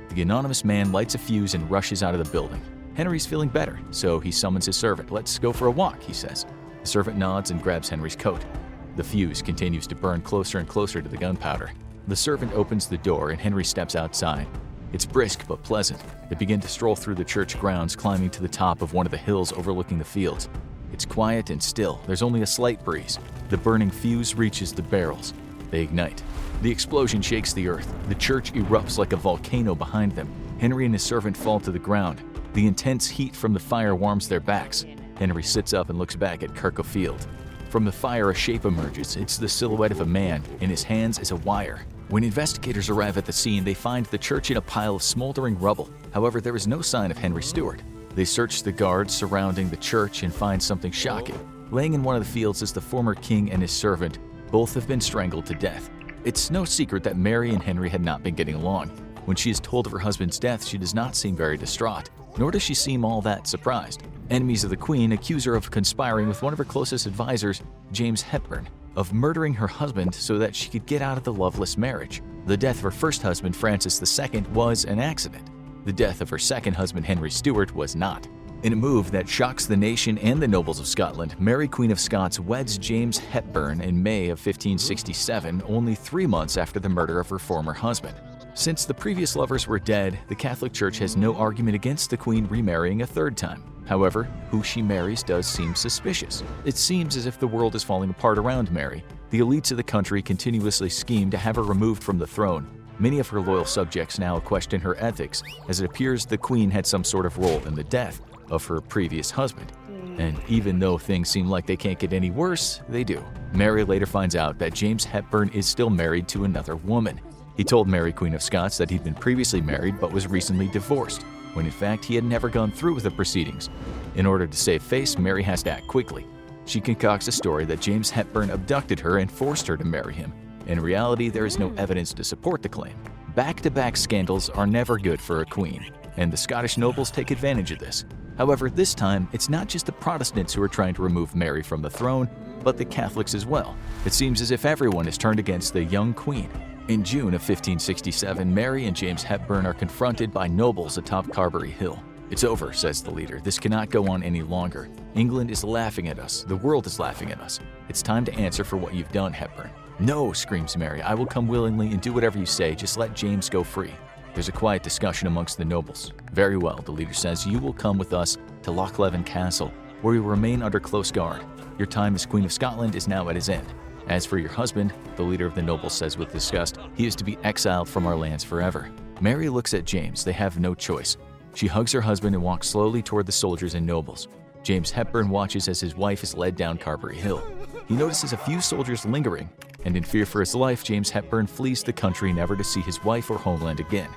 The anonymous man lights a fuse and rushes out of the building. Henry's feeling better, so he summons his servant. "Let's go for a walk," he says. The servant nods and grabs Henry's coat. The fuse continues to burn closer and closer to the gunpowder. The servant opens the door and Henry steps outside. It's brisk but pleasant. They begin to stroll through the church grounds, climbing to the top of one of the hills overlooking the fields. It's quiet and still. There's only a slight breeze. The burning fuse reaches the barrels. They ignite. The explosion shakes the earth. The church erupts like a volcano behind them. Henry and his servant fall to the ground. The intense heat from the fire warms their backs. Henry sits up and looks back at Kirklefield. From the fire, a shape emerges. It's the silhouette of a man. In his hands is a wire. When investigators arrive at the scene, they find the church in a pile of smoldering rubble. However, there is no sign of Henry Stuart. They search the guards surrounding the church and find something shocking. Laying in one of the fields is the former king and his servant. Both have been strangled to death. It's no secret that Mary and Henry had not been getting along. When she is told of her husband's death, she does not seem very distraught, nor does she seem all that surprised. Enemies of the Queen accuse her of conspiring with one of her closest advisors, James Hepburn, of murdering her husband so that she could get out of the loveless marriage. The death of her first husband, Francis II, was an accident. The death of her second husband, Henry Stuart, was not. In a move that shocks the nation and the nobles of Scotland, Mary, Queen of Scots, weds James Hepburn in May of 1567, only 3 months after the murder of her former husband. Since the previous lovers were dead, the Catholic Church has no argument against the Queen remarrying a third time. However, who she marries does seem suspicious. It seems as if the world is falling apart around Mary. The elites of the country continuously scheme to have her removed from the throne. Many of her loyal subjects now question her ethics, as it appears the Queen had some sort of role in the death of her previous husband. And even though things seem like they can't get any worse, they do. Mary later finds out that James Hepburn is still married to another woman. He told Mary, Queen of Scots, that he'd been previously married but was recently divorced, when in fact he had never gone through with the proceedings. In order to save face, Mary has to act quickly. She concocts a story that James Hepburn abducted her and forced her to marry him. In reality, there is no evidence to support the claim. Back-to-back scandals are never good for a queen, and the Scottish nobles take advantage of this. However, this time, it's not just the Protestants who are trying to remove Mary from the throne, but the Catholics as well. It seems as if everyone is turned against the young queen. In June of 1567, Mary and James Hepburn are confronted by nobles atop Carbery Hill. "It's over," says the leader. "This cannot go on any longer. England is laughing at us. The world is laughing at us. It's time to answer for what you've done, Hepburn." "No," screams Mary. "I will come willingly and do whatever you say. Just let James go free." There's a quiet discussion amongst the nobles. "Very well," the leader says. "You will come with us to Lochleven Castle, where you will remain under close guard. Your time as Queen of Scotland is now at its end. As for your husband," the leader of the nobles says with disgust, "he is to be exiled from our lands forever." Mary looks at James. They have no choice. She hugs her husband and walks slowly toward the soldiers and nobles. James Hepburn watches as his wife is led down Carbery Hill. He notices a few soldiers lingering, and in fear for his life, James Hepburn flees the country, never to see his wife or homeland again.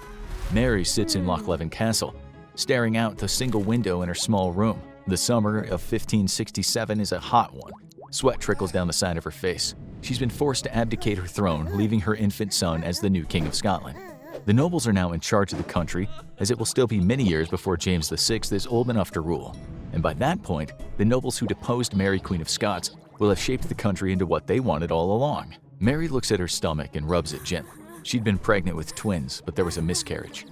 Mary sits in Lochleven Castle, staring out the single window in her small room. The summer of 1567 is a hot one. Sweat trickles down the side of her face. She's been forced to abdicate her throne, leaving her infant son as the new King of Scotland. The nobles are now in charge of the country, as it will still be many years before James VI is old enough to rule. And by that point, the nobles who deposed Mary, Queen of Scots, will have shaped the country into what they wanted all along. Mary looks at her stomach and rubs it gently. She'd been pregnant with twins, but there was a miscarriage.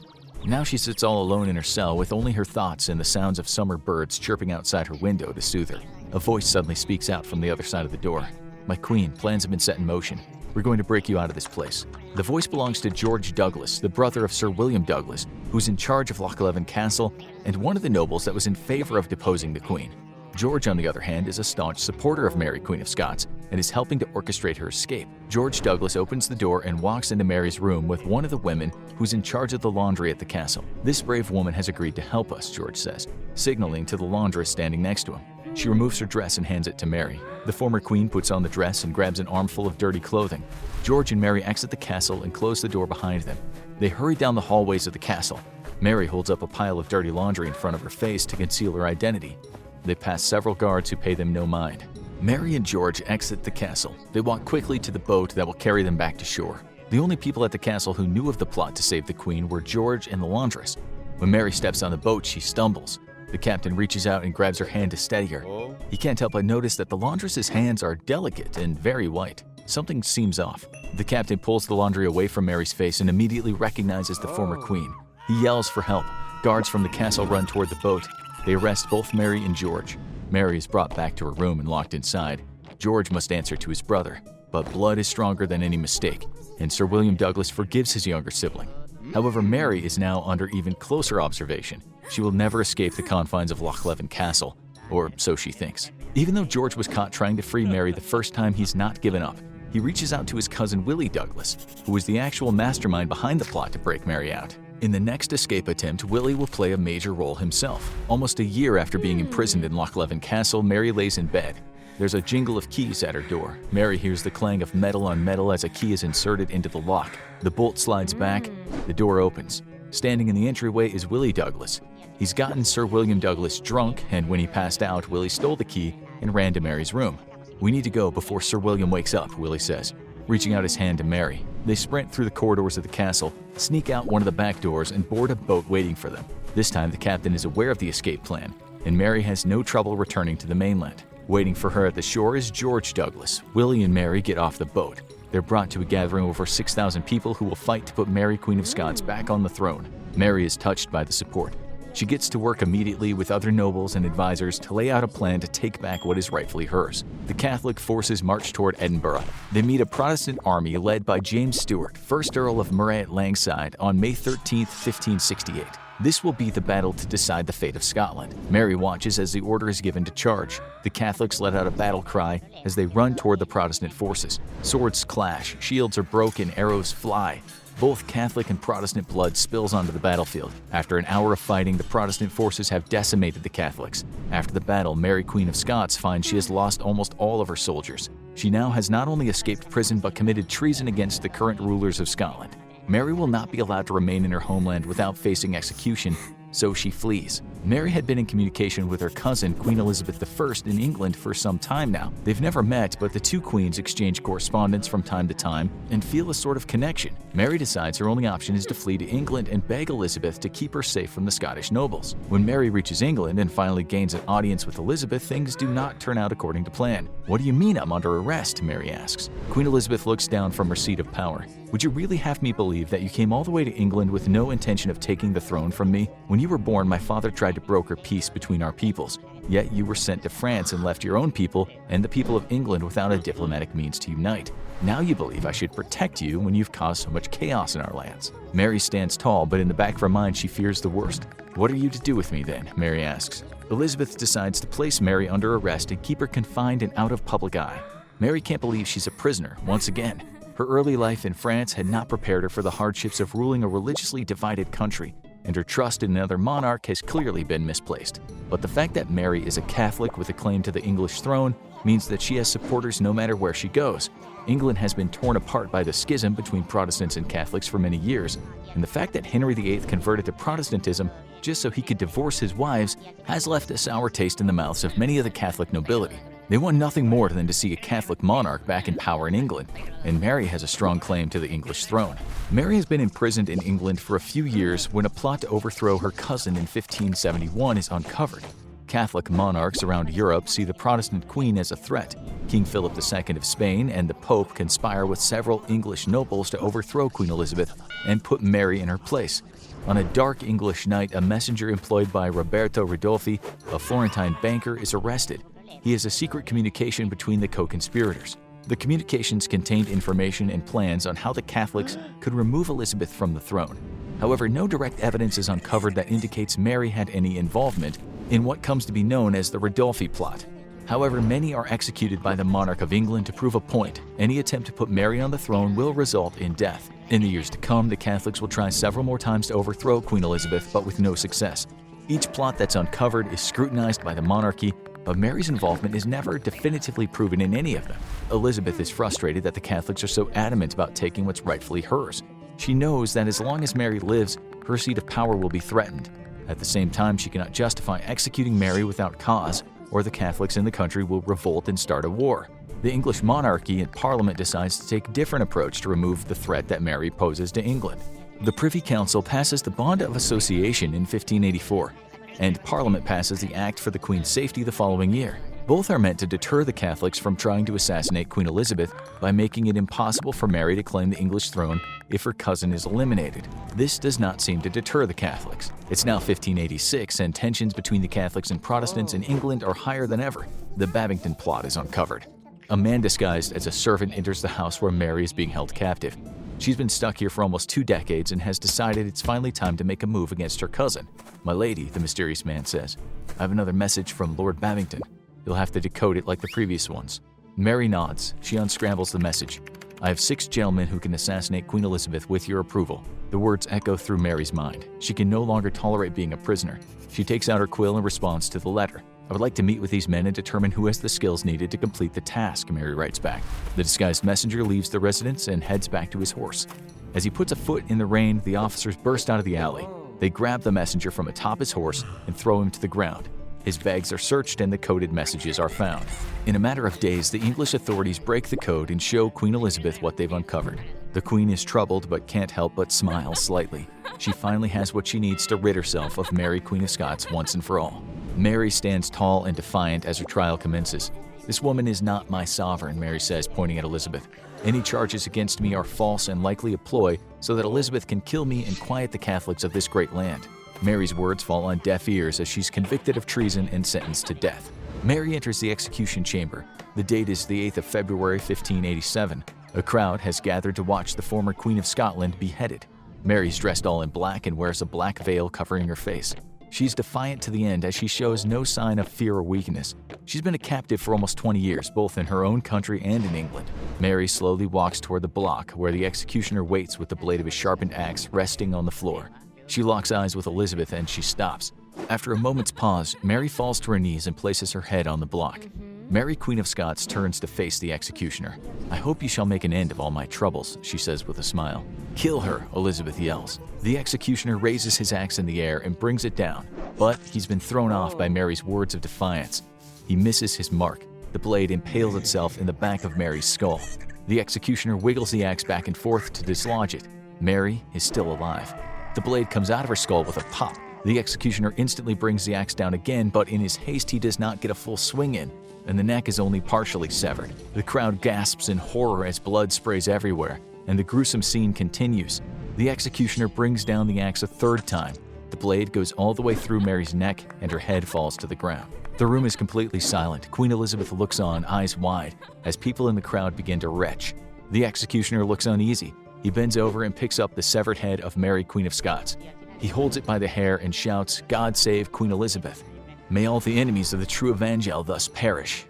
Now she sits all alone in her cell with only her thoughts and the sounds of summer birds chirping outside her window to soothe her. A voice suddenly speaks out from the other side of the door. "My queen, plans have been set in motion. We're going to break you out of this place." The voice belongs to George Douglas, the brother of Sir William Douglas, who's in charge of Lochleven Castle and one of the nobles that was in favor of deposing the queen. George, on the other hand, is a staunch supporter of Mary, Queen of Scots, and is helping to orchestrate her escape. George Douglas opens the door and walks into Mary's room with one of the women who's in charge of the laundry at the castle. "This brave woman has agreed to help us," George says, signaling to the laundress standing next to him. She removes her dress and hands it to Mary. The former queen puts on the dress and grabs an armful of dirty clothing. George and Mary exit the castle and close the door behind them. They hurry down the hallways of the castle. Mary holds up a pile of dirty laundry in front of her face to conceal her identity. They pass several guards who pay them no mind. Mary and George exit the castle. They walk quickly to the boat that will carry them back to shore. The only people at the castle who knew of the plot to save the queen were George and the laundress. When Mary steps on the boat, she stumbles. The captain reaches out and grabs her hand to steady her. He can't help but notice that the laundress's hands are delicate and very white. Something seems off. The captain pulls the laundry away from Mary's face and immediately recognizes the former queen. He yells for help. Guards from the castle run toward the boat. They arrest both Mary and George. Mary is brought back to her room and locked inside. George must answer to his brother. But blood is stronger than any mistake, and Sir William Douglas forgives his younger sibling. However, Mary is now under even closer observation. She will never escape the confines of Lochleven Castle, or so she thinks. Even though George was caught trying to free Mary the first time, he's not given up. He reaches out to his cousin Willie Douglas, who was the actual mastermind behind the plot to break Mary out. In the next escape attempt, Willie will play a major role himself. Almost a year after being imprisoned in Lochleven Castle, Mary lays in bed. There's a jingle of keys at her door. Mary hears the clang of metal on metal as a key is inserted into the lock. The bolt slides back. The door opens. Standing in the entryway is Willie Douglas. He's gotten Sir William Douglas drunk, and when he passed out, Willie stole the key and ran to Mary's room. "We need to go before Sir William wakes up," Willie says, reaching out his hand to Mary. They sprint through the corridors of the castle, sneak out one of the back doors, and board a boat waiting for them. This time, the captain is aware of the escape plan, and Mary has no trouble returning to the mainland. Waiting for her at the shore is George Douglas. Willie and Mary get off the boat. They're brought to a gathering of over 6,000 people who will fight to put Mary, Queen of Scots, back on the throne. Mary is touched by the support. She gets to work immediately with other nobles and advisors to lay out a plan to take back what is rightfully hers. The Catholic forces march toward Edinburgh. They meet a Protestant army led by James Stuart, 1st Earl of Moray at Langside, on May 13, 1568. This will be the battle to decide the fate of Scotland. Mary watches as the order is given to charge. The Catholics let out a battle cry as they run toward the Protestant forces. Swords clash, shields are broken, arrows fly. Both Catholic and Protestant blood spills onto the battlefield. After an hour of fighting, the Protestant forces have decimated the Catholics. After the battle, Mary, Queen of Scots, finds she has lost almost all of her soldiers. She now has not only escaped prison but committed treason against the current rulers of Scotland. Mary will not be allowed to remain in her homeland without facing execution, so she flees. Mary had been in communication with her cousin, Queen Elizabeth I, in England for some time now. They've never met, but the two queens exchange correspondence from time to time and feel a sort of connection. Mary decides her only option is to flee to England and beg Elizabeth to keep her safe from the Scottish nobles. When Mary reaches England and finally gains an audience with Elizabeth, things do not turn out according to plan. "What do you mean I'm under arrest?" Mary asks. Queen Elizabeth looks down from her seat of power. "Would you really have me believe that you came all the way to England with no intention of taking the throne from me? When you were born, my father tried to broker peace between our peoples. Yet you were sent to France and left your own people and the people of England without a diplomatic means to unite. Now you believe I should protect you when you've caused so much chaos in our lands." Mary stands tall, but in the back of her mind she fears the worst. "What are you to do with me then?" Mary asks. Elizabeth decides to place Mary under arrest and keep her confined and out of public eye. Mary can't believe she's a prisoner once again. Her early life in France had not prepared her for the hardships of ruling a religiously divided country, and her trust in another monarch has clearly been misplaced. But the fact that Mary is a Catholic with a claim to the English throne means that she has supporters no matter where she goes. England has been torn apart by the schism between Protestants and Catholics for many years, and the fact that Henry VIII converted to Protestantism just so he could divorce his wives has left a sour taste in the mouths of many of the Catholic nobility. They want nothing more than to see a Catholic monarch back in power in England, and Mary has a strong claim to the English throne. Mary has been imprisoned in England for a few years when a plot to overthrow her cousin in 1571 is uncovered. Catholic monarchs around Europe see the Protestant queen as a threat. King Philip II of Spain and the Pope conspire with several English nobles to overthrow Queen Elizabeth and put Mary in her place. On a dark English night, a messenger employed by Roberto Ridolfi, a Florentine banker, is arrested. He has a secret communication between the co-conspirators. The communications contained information and plans on how the Catholics could remove Elizabeth from the throne. However, no direct evidence is uncovered that indicates Mary had any involvement in what comes to be known as the Ridolfi plot. However, many are executed by the monarch of England to prove a point. Any attempt to put Mary on the throne will result in death. In the years to come, the Catholics will try several more times to overthrow Queen Elizabeth, but with no success. Each plot that's uncovered is scrutinized by the monarchy, but Mary's involvement is never definitively proven in any of them. Elizabeth is frustrated that the Catholics are so adamant about taking what's rightfully hers. She knows that as long as Mary lives, her seat of power will be threatened. At the same time, she cannot justify executing Mary without cause, or the Catholics in the country will revolt and start a war. The English monarchy and Parliament decides to take a different approach to remove the threat that Mary poses to England. The Privy Council passes the Bond of Association in 1584, and Parliament passes the Act for the Queen's safety the following year. Both are meant to deter the Catholics from trying to assassinate Queen Elizabeth by making it impossible for Mary to claim the English throne if her cousin is eliminated. This does not seem to deter the Catholics. It's now 1586, and tensions between the Catholics and Protestants in England are higher than ever. The Babington plot is uncovered. A man disguised as a servant enters the house where Mary is being held captive. She's been stuck here for almost 2 decades and has decided it's finally time to make a move against her cousin. "My lady," the mysterious man says, "I have another message from Lord Babington. You'll have to decode it like the previous ones." Mary nods. She unscrambles the message. "I have 6 gentlemen who can assassinate Queen Elizabeth with your approval." The words echo through Mary's mind. She can no longer tolerate being a prisoner. She takes out her quill in response to the letter. "I would like to meet with these men and determine who has the skills needed to complete the task," Mary writes back. The disguised messenger leaves the residence and heads back to his horse. As he puts a foot in the rain, the officers burst out of the alley. They grab the messenger from atop his horse and throw him to the ground. His bags are searched and the coded messages are found. In a matter of days, the English authorities break the code and show Queen Elizabeth what they've uncovered. The Queen is troubled but can't help but smile slightly. She finally has what she needs to rid herself of Mary, Queen of Scots, once and for all. Mary stands tall and defiant as her trial commences. "This woman is not my sovereign," Mary says, pointing at Elizabeth. "Any charges against me are false and likely a ploy so that Elizabeth can kill me and quiet the Catholics of this great land." Mary's words fall on deaf ears as she's convicted of treason and sentenced to death. Mary enters the execution chamber. The date is the 8th of February, 1587. A crowd has gathered to watch the former Queen of Scotland beheaded. Mary's dressed all in black and wears a black veil covering her face. She's defiant to the end as she shows no sign of fear or weakness. She's been a captive for almost 20 years, both in her own country and in England. Mary slowly walks toward the block where the executioner waits with the blade of his sharpened axe resting on the floor. She locks eyes with Elizabeth and she stops. After a moment's pause, Mary falls to her knees and places her head on the block. Mary, Queen of Scots, turns to face the executioner. "I hope you shall make an end of all my troubles," she says with a smile. "Kill her," Elizabeth yells. The executioner raises his axe in the air and brings it down, but he's been thrown off by Mary's words of defiance. He misses his mark. The blade impales itself in the back of Mary's skull. The executioner wiggles the axe back and forth to dislodge it. Mary is still alive. The blade comes out of her skull with a pop. The executioner instantly brings the axe down again, but in his haste he does not get a full swing in, and the neck is only partially severed. The crowd gasps in horror as blood sprays everywhere, and the gruesome scene continues. The executioner brings down the axe a third time. The blade goes all the way through Mary's neck, and her head falls to the ground. The room is completely silent. Queen Elizabeth looks on, eyes wide, as people in the crowd begin to retch. The executioner looks uneasy. He bends over and picks up the severed head of Mary, Queen of Scots. He holds it by the hair and shouts, "God save Queen Elizabeth. May all the enemies of the true Evangel thus perish."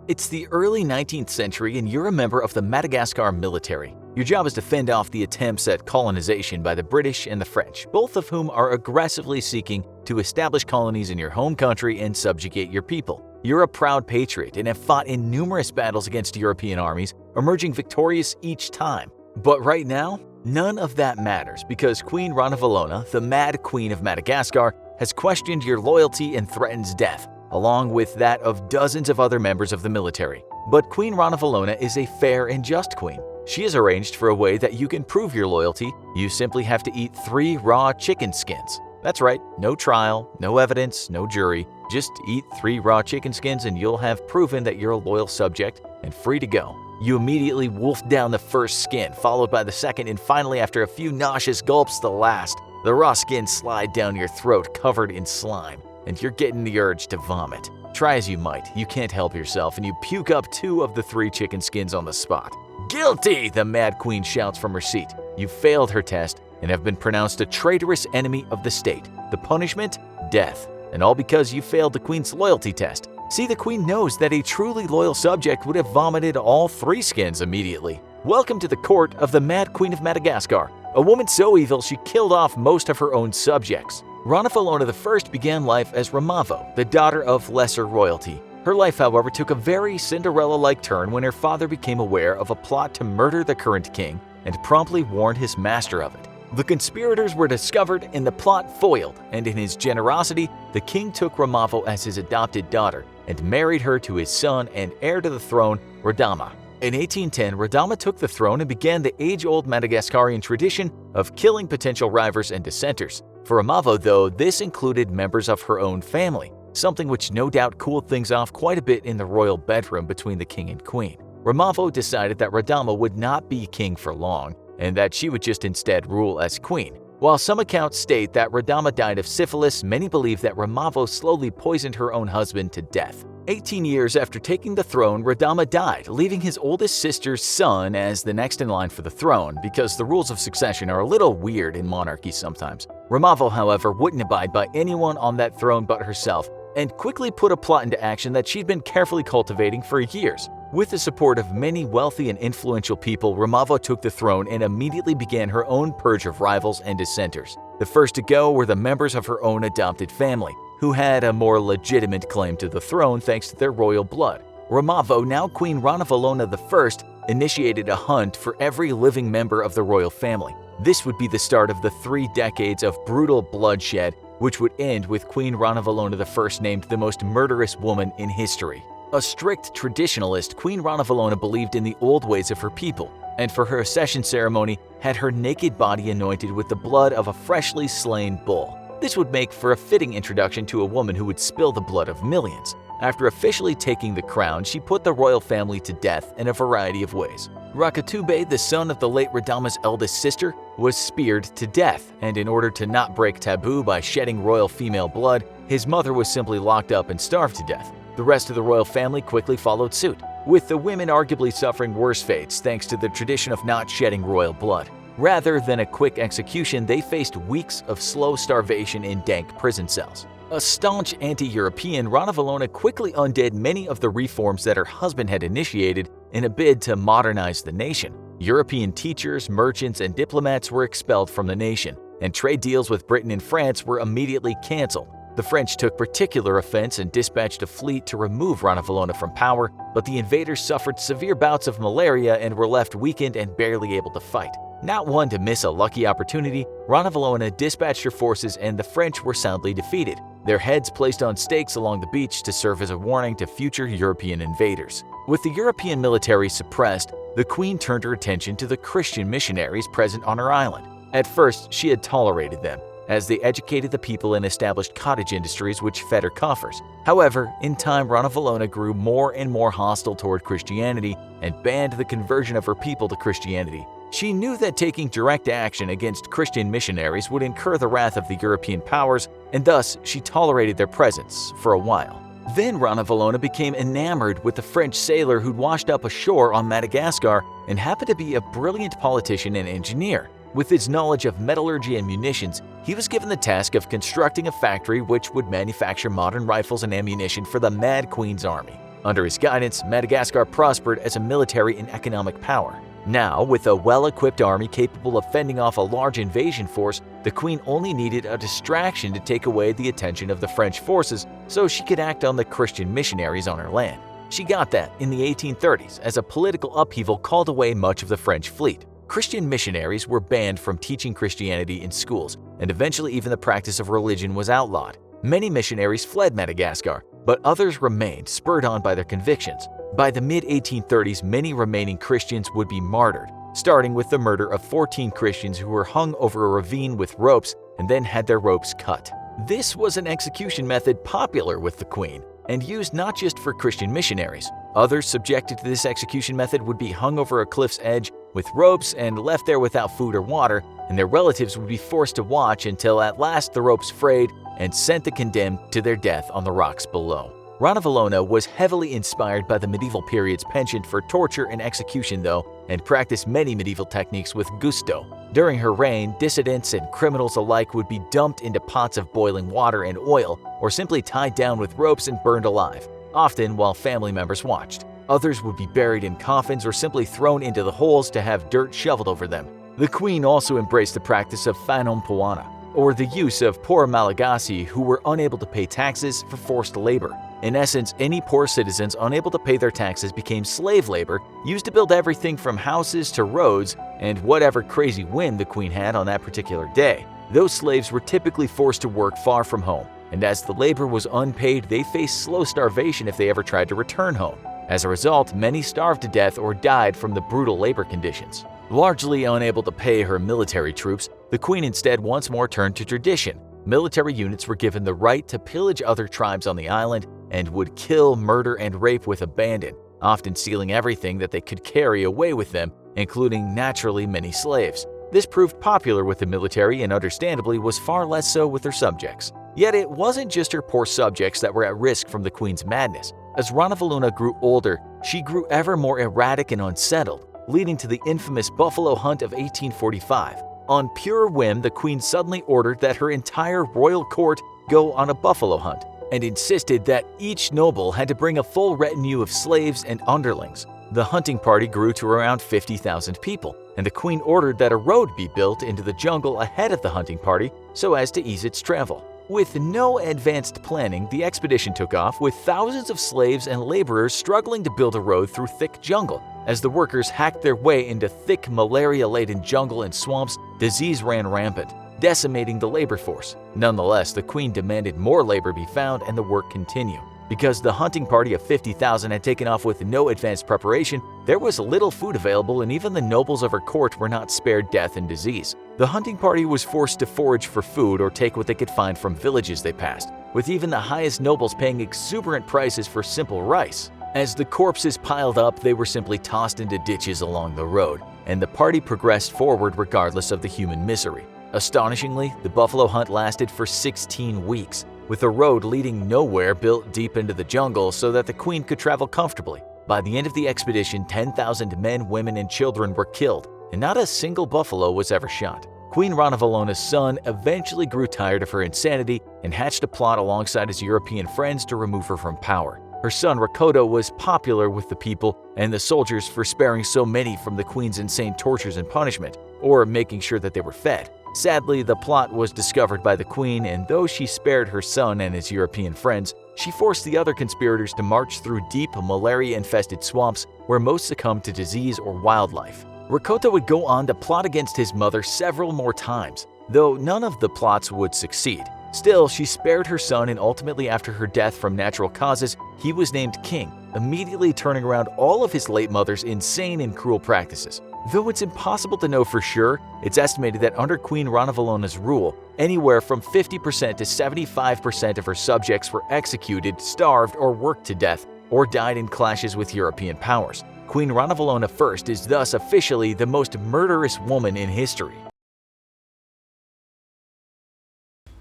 It's the early 19th century and you're a member of the Madagascar military. Your job is to fend off the attempts at colonization by the British and the French, both of whom are aggressively seeking to establish colonies in your home country and subjugate your people. You're a proud patriot and have fought in numerous battles against European armies, emerging victorious each time. But right now, none of that matters because Queen Ranavalona, the Mad Queen of Madagascar, has questioned your loyalty and threatens death, along with that of dozens of other members of the military. But Queen Ranavalona is a fair and just queen. She has arranged for a way that you can prove your loyalty. You simply have to eat 3 raw chicken skins. That's right, no trial, no evidence, no jury. Just eat 3 raw chicken skins and you'll have proven that you're a loyal subject and free to go. You immediately wolf down the first skin, followed by the second, and finally, after a few nauseous gulps, the last. The raw skins slide down your throat covered in slime, and you're getting the urge to vomit. Try as you might, you can't help yourself, and you puke up 2 of the 3 chicken skins on the spot. "Guilty!" the Mad Queen shouts from her seat. You failed her test and have been pronounced a traitorous enemy of the state. The punishment? Death. And all because you failed the Queen's loyalty test. See, the Queen knows that a truly loyal subject would have vomited all 3 skins immediately. Welcome to the court of the Mad Queen of Madagascar, a woman so evil she killed off most of her own subjects. Ranavalona I began life as Ramavo, the daughter of lesser royalty. Her life, however, took a very Cinderella-like turn when her father became aware of a plot to murder the current king and promptly warned his master of it. The conspirators were discovered and the plot foiled, and in his generosity, the king took Ramavo as his adopted daughter and married her to his son and heir to the throne, Radama. In 1810, Radama took the throne and began the age-old Madagascarian tradition of killing potential rivals and dissenters. For Ramavo, though, this included members of her own family, something which no doubt cooled things off quite a bit in the royal bedroom between the king and queen. Ramavo decided that Radama would not be king for long, and that she would just instead rule as queen. While some accounts state that Radama died of syphilis, many believe that Ramavo slowly poisoned her own husband to death. 18 years after taking the throne, Radama died, leaving his oldest sister's son as the next in line for the throne, because the rules of succession are a little weird in monarchies sometimes. Ramavo, however, wouldn't abide by anyone on that throne but herself, and quickly put a plot into action that she'd been carefully cultivating for years. With the support of many wealthy and influential people, Ramavo took the throne and immediately began her own purge of rivals and dissenters. The first to go were the members of her own adopted family, who had a more legitimate claim to the throne thanks to their royal blood. Ramavo, now Queen Ranavalona I, initiated a hunt for every living member of the royal family. This would be the start of the 3 decades of brutal bloodshed, which would end with Queen Ranavalona I named the most murderous woman in history. A strict traditionalist, Queen Ranavalona believed in the old ways of her people, and for her accession ceremony had her naked body anointed with the blood of a freshly slain bull. This would make for a fitting introduction to a woman who would spill the blood of millions. After officially taking the crown, she put the royal family to death in a variety of ways. Rakatube, the son of the late Radama's eldest sister, was speared to death, and in order to not break taboo by shedding royal female blood, his mother was simply locked up and starved to death. The rest of the royal family quickly followed suit, with the women arguably suffering worse fates thanks to the tradition of not shedding royal blood. Rather than a quick execution, they faced weeks of slow starvation in dank prison cells. A staunch anti-European, Ranavalona quickly undid many of the reforms that her husband had initiated in a bid to modernize the nation. European teachers, merchants, and diplomats were expelled from the nation, and trade deals with Britain and France were immediately cancelled. The French took particular offense and dispatched a fleet to remove Ranavalona from power, but the invaders suffered severe bouts of malaria and were left weakened and barely able to fight. Not one to miss a lucky opportunity, Ranavalona dispatched her forces and the French were soundly defeated, their heads placed on stakes along the beach to serve as a warning to future European invaders. With the European military suppressed, the Queen turned her attention to the Christian missionaries present on her island. At first, she had tolerated them, as they educated the people and established cottage industries which fed her coffers. However, in time, Ranavalona grew more and more hostile toward Christianity and banned the conversion of her people to Christianity. She knew that taking direct action against Christian missionaries would incur the wrath of the European powers, and thus she tolerated their presence for a while. Then Ranavalona became enamored with a French sailor who'd washed up ashore on Madagascar and happened to be a brilliant politician and engineer. With his knowledge of metallurgy and munitions, he was given the task of constructing a factory which would manufacture modern rifles and ammunition for the Mad Queen's army. Under his guidance, Madagascar prospered as a military and economic power. Now, with a well-equipped army capable of fending off a large invasion force, the Queen only needed a distraction to take away the attention of the French forces so she could act on the Christian missionaries on her land. She got that in the 1830s as a political upheaval called away much of the French fleet. Christian missionaries were banned from teaching Christianity in schools, and eventually even the practice of religion was outlawed. Many missionaries fled Madagascar, but others remained, spurred on by their convictions. By the mid-1830s, many remaining Christians would be martyred, starting with the murder of 14 Christians who were hung over a ravine with ropes and then had their ropes cut. This was an execution method popular with the Queen and used not just for Christian missionaries. Others subjected to this execution method would be hung over a cliff's edge with ropes and left there without food or water, and their relatives would be forced to watch until at last the ropes frayed and sent the condemned to their death on the rocks below. Ranavalona was heavily inspired by the medieval period's penchant for torture and execution though, and practiced many medieval techniques with gusto. During her reign, dissidents and criminals alike would be dumped into pots of boiling water and oil, or simply tied down with ropes and burned alive, often while family members watched. Others would be buried in coffins or simply thrown into the holes to have dirt shoveled over them. The Queen also embraced the practice of fanom poana, or the use of poor Malagasy who were unable to pay taxes for forced labor. In essence, any poor citizens unable to pay their taxes became slave labor, used to build everything from houses to roads and whatever crazy whim the Queen had on that particular day. Those slaves were typically forced to work far from home, and as the labor was unpaid, they faced slow starvation if they ever tried to return home. As a result, many starved to death or died from the brutal labor conditions. Largely unable to pay her military troops, the Queen instead once more turned to tradition. Military units were given the right to pillage other tribes on the island and would kill, murder, and rape with abandon, often stealing everything that they could carry away with them, including naturally many slaves. This proved popular with the military and understandably was far less so with their subjects. Yet it wasn't just her poor subjects that were at risk from the Queen's madness. As Ranavalona grew older, she grew ever more erratic and unsettled, leading to the infamous Buffalo Hunt of 1845. On pure whim, the Queen suddenly ordered that her entire royal court go on a buffalo hunt, and insisted that each noble had to bring a full retinue of slaves and underlings. The hunting party grew to around 50,000 people, and the Queen ordered that a road be built into the jungle ahead of the hunting party so as to ease its travel. With no advanced planning, the expedition took off with thousands of slaves and laborers struggling to build a road through thick jungle. As the workers hacked their way into thick, malaria-laden jungle and swamps, disease ran rampant, decimating the labor force. Nonetheless, the Queen demanded more labor be found and the work continue. Because the hunting party of 50,000 had taken off with no advanced preparation, there was little food available and even the nobles of her court were not spared death and disease. The hunting party was forced to forage for food or take what they could find from villages they passed, with even the highest nobles paying exuberant prices for simple rice. As the corpses piled up, they were simply tossed into ditches along the road, and the party progressed forward regardless of the human misery. Astonishingly, the buffalo hunt lasted for 16 weeks, with a road leading nowhere built deep into the jungle so that the Queen could travel comfortably. By the end of the expedition, 10,000 men, women, and children were killed, and not a single buffalo was ever shot. Queen Ranavallona's son eventually grew tired of her insanity and hatched a plot alongside his European friends to remove her from power. Her son Rakoto was popular with the people and the soldiers for sparing so many from the queen's insane tortures and punishment, or making sure that they were fed. Sadly, the plot was discovered by the queen, and though she spared her son and his European friends, she forced the other conspirators to march through deep, malaria-infested swamps where most succumbed to disease or wildlife. Rakoto would go on to plot against his mother several more times, though none of the plots would succeed. Still, she spared her son, and ultimately after her death from natural causes, he was named king, immediately turning around all of his late mother's insane and cruel practices. Though it's impossible to know for sure, it's estimated that under Queen Ranavallona's rule, anywhere from 50% to 75% of her subjects were executed, starved, or worked to death, or died in clashes with European powers. Queen Ranavallona I is thus officially the most murderous woman in history.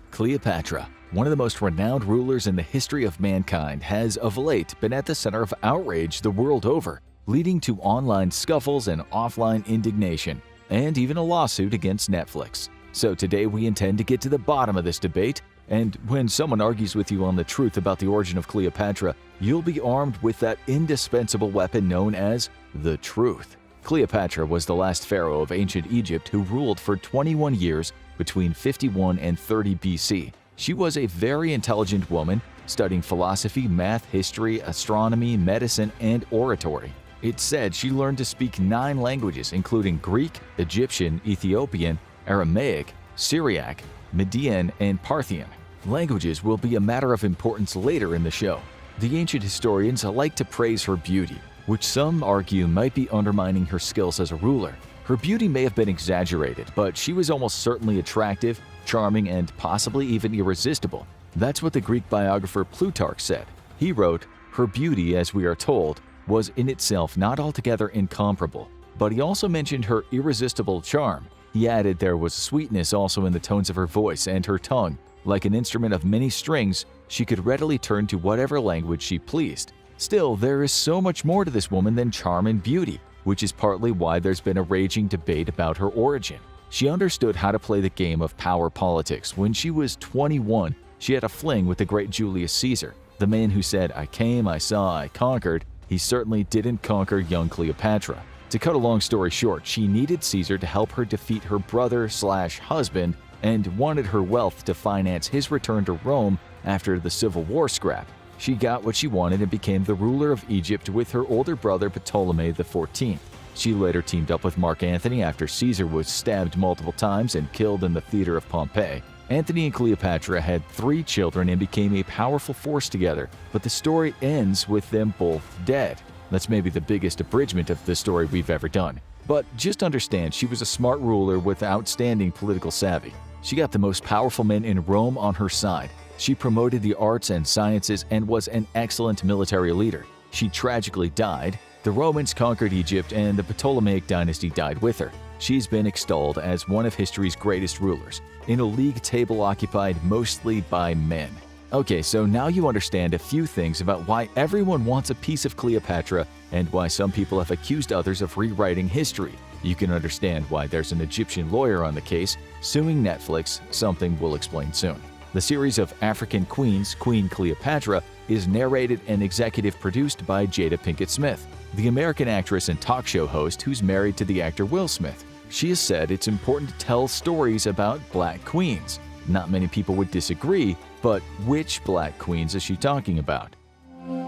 Cleopatra, one of the most renowned rulers in the history of mankind, has of late been at the center of outrage the world over, leading to online scuffles and offline indignation, and even a lawsuit against Netflix. So today we intend to get to the bottom of this debate, and when someone argues with you on the truth about the origin of Cleopatra, you'll be armed with that indispensable weapon known as the truth. Cleopatra was the last pharaoh of ancient Egypt who ruled for 21 years between 51 and 30 BC. She was a very intelligent woman, studying philosophy, math, history, astronomy, medicine, and oratory. It's said she learned to speak 9 languages, including Greek, Egyptian, Ethiopian, Aramaic, Syriac, Median, and Parthian. Languages will be a matter of importance later in the show. The ancient historians like to praise her beauty, which some argue might be undermining her skills as a ruler. Her beauty may have been exaggerated, but she was almost certainly attractive, charming, and possibly even irresistible. That's what the Greek biographer Plutarch said. He wrote, "Her beauty, as we are told, was in itself not altogether incomparable, but he also mentioned her irresistible charm. He added there was sweetness also in the tones of her voice, and her tongue, like an instrument of many strings, she could readily turn to whatever language she pleased." Still, there is so much more to this woman than charm and beauty, which is partly why there's been a raging debate about her origin. She understood how to play the game of power politics. When she was 21, she had a fling with the great Julius Caesar, the man who said, "I came, I saw, I conquered." He certainly didn't conquer young Cleopatra. To cut a long story short, she needed Caesar to help her defeat her brother/husband and wanted her wealth to finance his return to Rome after the Civil War scrap. She got what she wanted and became the ruler of Egypt with her older brother Ptolemy XIV. She later teamed up with Mark Antony after Caesar was stabbed multiple times and killed in the theater of Pompeii. Antony and Cleopatra had 3 children and became a powerful force together, but the story ends with them both dead. That's maybe the biggest abridgment of the story we've ever done. But just understand, she was a smart ruler with outstanding political savvy. She got the most powerful men in Rome on her side. She promoted the arts and sciences and was an excellent military leader. She tragically died. The Romans conquered Egypt and the Ptolemaic dynasty died with her. She's been extolled as one of history's greatest rulers, in a league table occupied mostly by men. Okay, so now you understand a few things about why everyone wants a piece of Cleopatra and why some people have accused others of rewriting history. You can understand why there's an Egyptian lawyer on the case suing Netflix, something we'll explain soon. The series of African queens, Queen Cleopatra, is narrated and executive produced by Jada Pinkett Smith, the American actress and talk show host who's married to the actor Will Smith. She has said it's important to tell stories about black queens. Not many people would disagree, but which black queens is she talking about?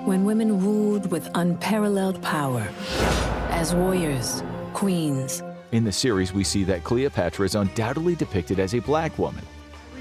When women ruled with unparalleled power, as warriors, queens. In the series, we see that Cleopatra is undoubtedly depicted as a black woman.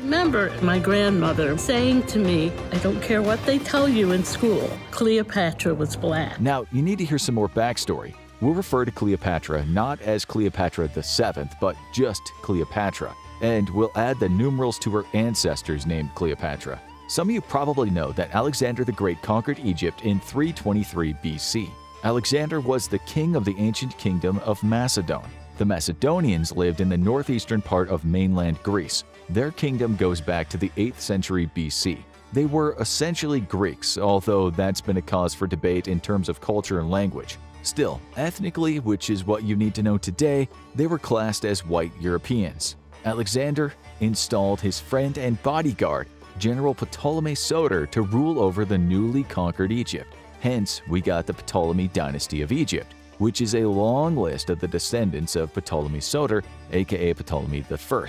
Remember my grandmother saying to me, "I don't care what they tell you in school, Cleopatra was black." Now, you need to hear some more backstory. We'll refer to Cleopatra not as Cleopatra VII, but just Cleopatra, and we'll add the numerals to her ancestors named Cleopatra. Some of you probably know that Alexander the Great conquered Egypt in 323 BC. Alexander was the king of the ancient kingdom of Macedon. The Macedonians lived in the northeastern part of mainland Greece. Their kingdom goes back to the 8th century BC. They were essentially Greeks, although that's been a cause for debate in terms of culture and language. Still, ethnically, which is what you need to know today, they were classed as white Europeans. Alexander installed his friend and bodyguard, General Ptolemy Soter, to rule over the newly conquered Egypt. Hence, we got the Ptolemy dynasty of Egypt, which is a long list of the descendants of Ptolemy Soter, aka Ptolemy I.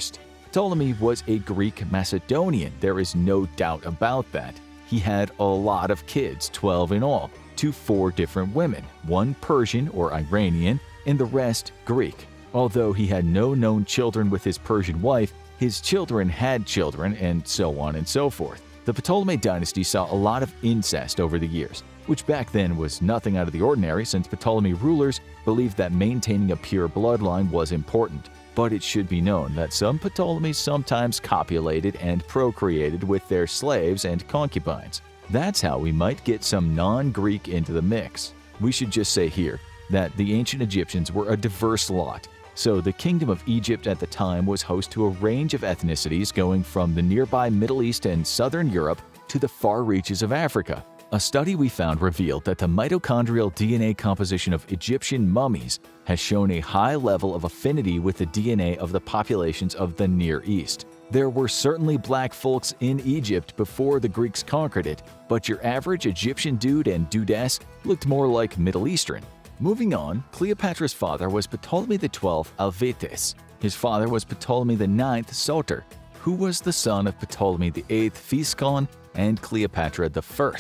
Ptolemy was a Greek Macedonian, there is no doubt about that. He had a lot of kids, 12 in all, to 4 different women, one Persian or Iranian, and the rest Greek. Although he had no known children with his Persian wife, his children had children, and so on and so forth. The Ptolemy dynasty saw a lot of incest over the years, which back then was nothing out of the ordinary since Ptolemy rulers believed that maintaining a pure bloodline was important. But it should be known that some Ptolemies sometimes copulated and procreated with their slaves and concubines. That's how we might get some non-Greek into the mix. We should just say here that the ancient Egyptians were a diverse lot. So the Kingdom of Egypt at the time was host to a range of ethnicities going from the nearby Middle East and Southern Europe to the far reaches of Africa. A study we found revealed that the mitochondrial DNA composition of Egyptian mummies has shown a high level of affinity with the DNA of the populations of the Near East. There were certainly black folks in Egypt before the Greeks conquered it, but your average Egyptian dude and dudess looked more like Middle Eastern. Moving on, Cleopatra's father was Ptolemy XII Alvetes. His father was Ptolemy IX Soter, who was the son of Ptolemy VIII Physcon and Cleopatra I,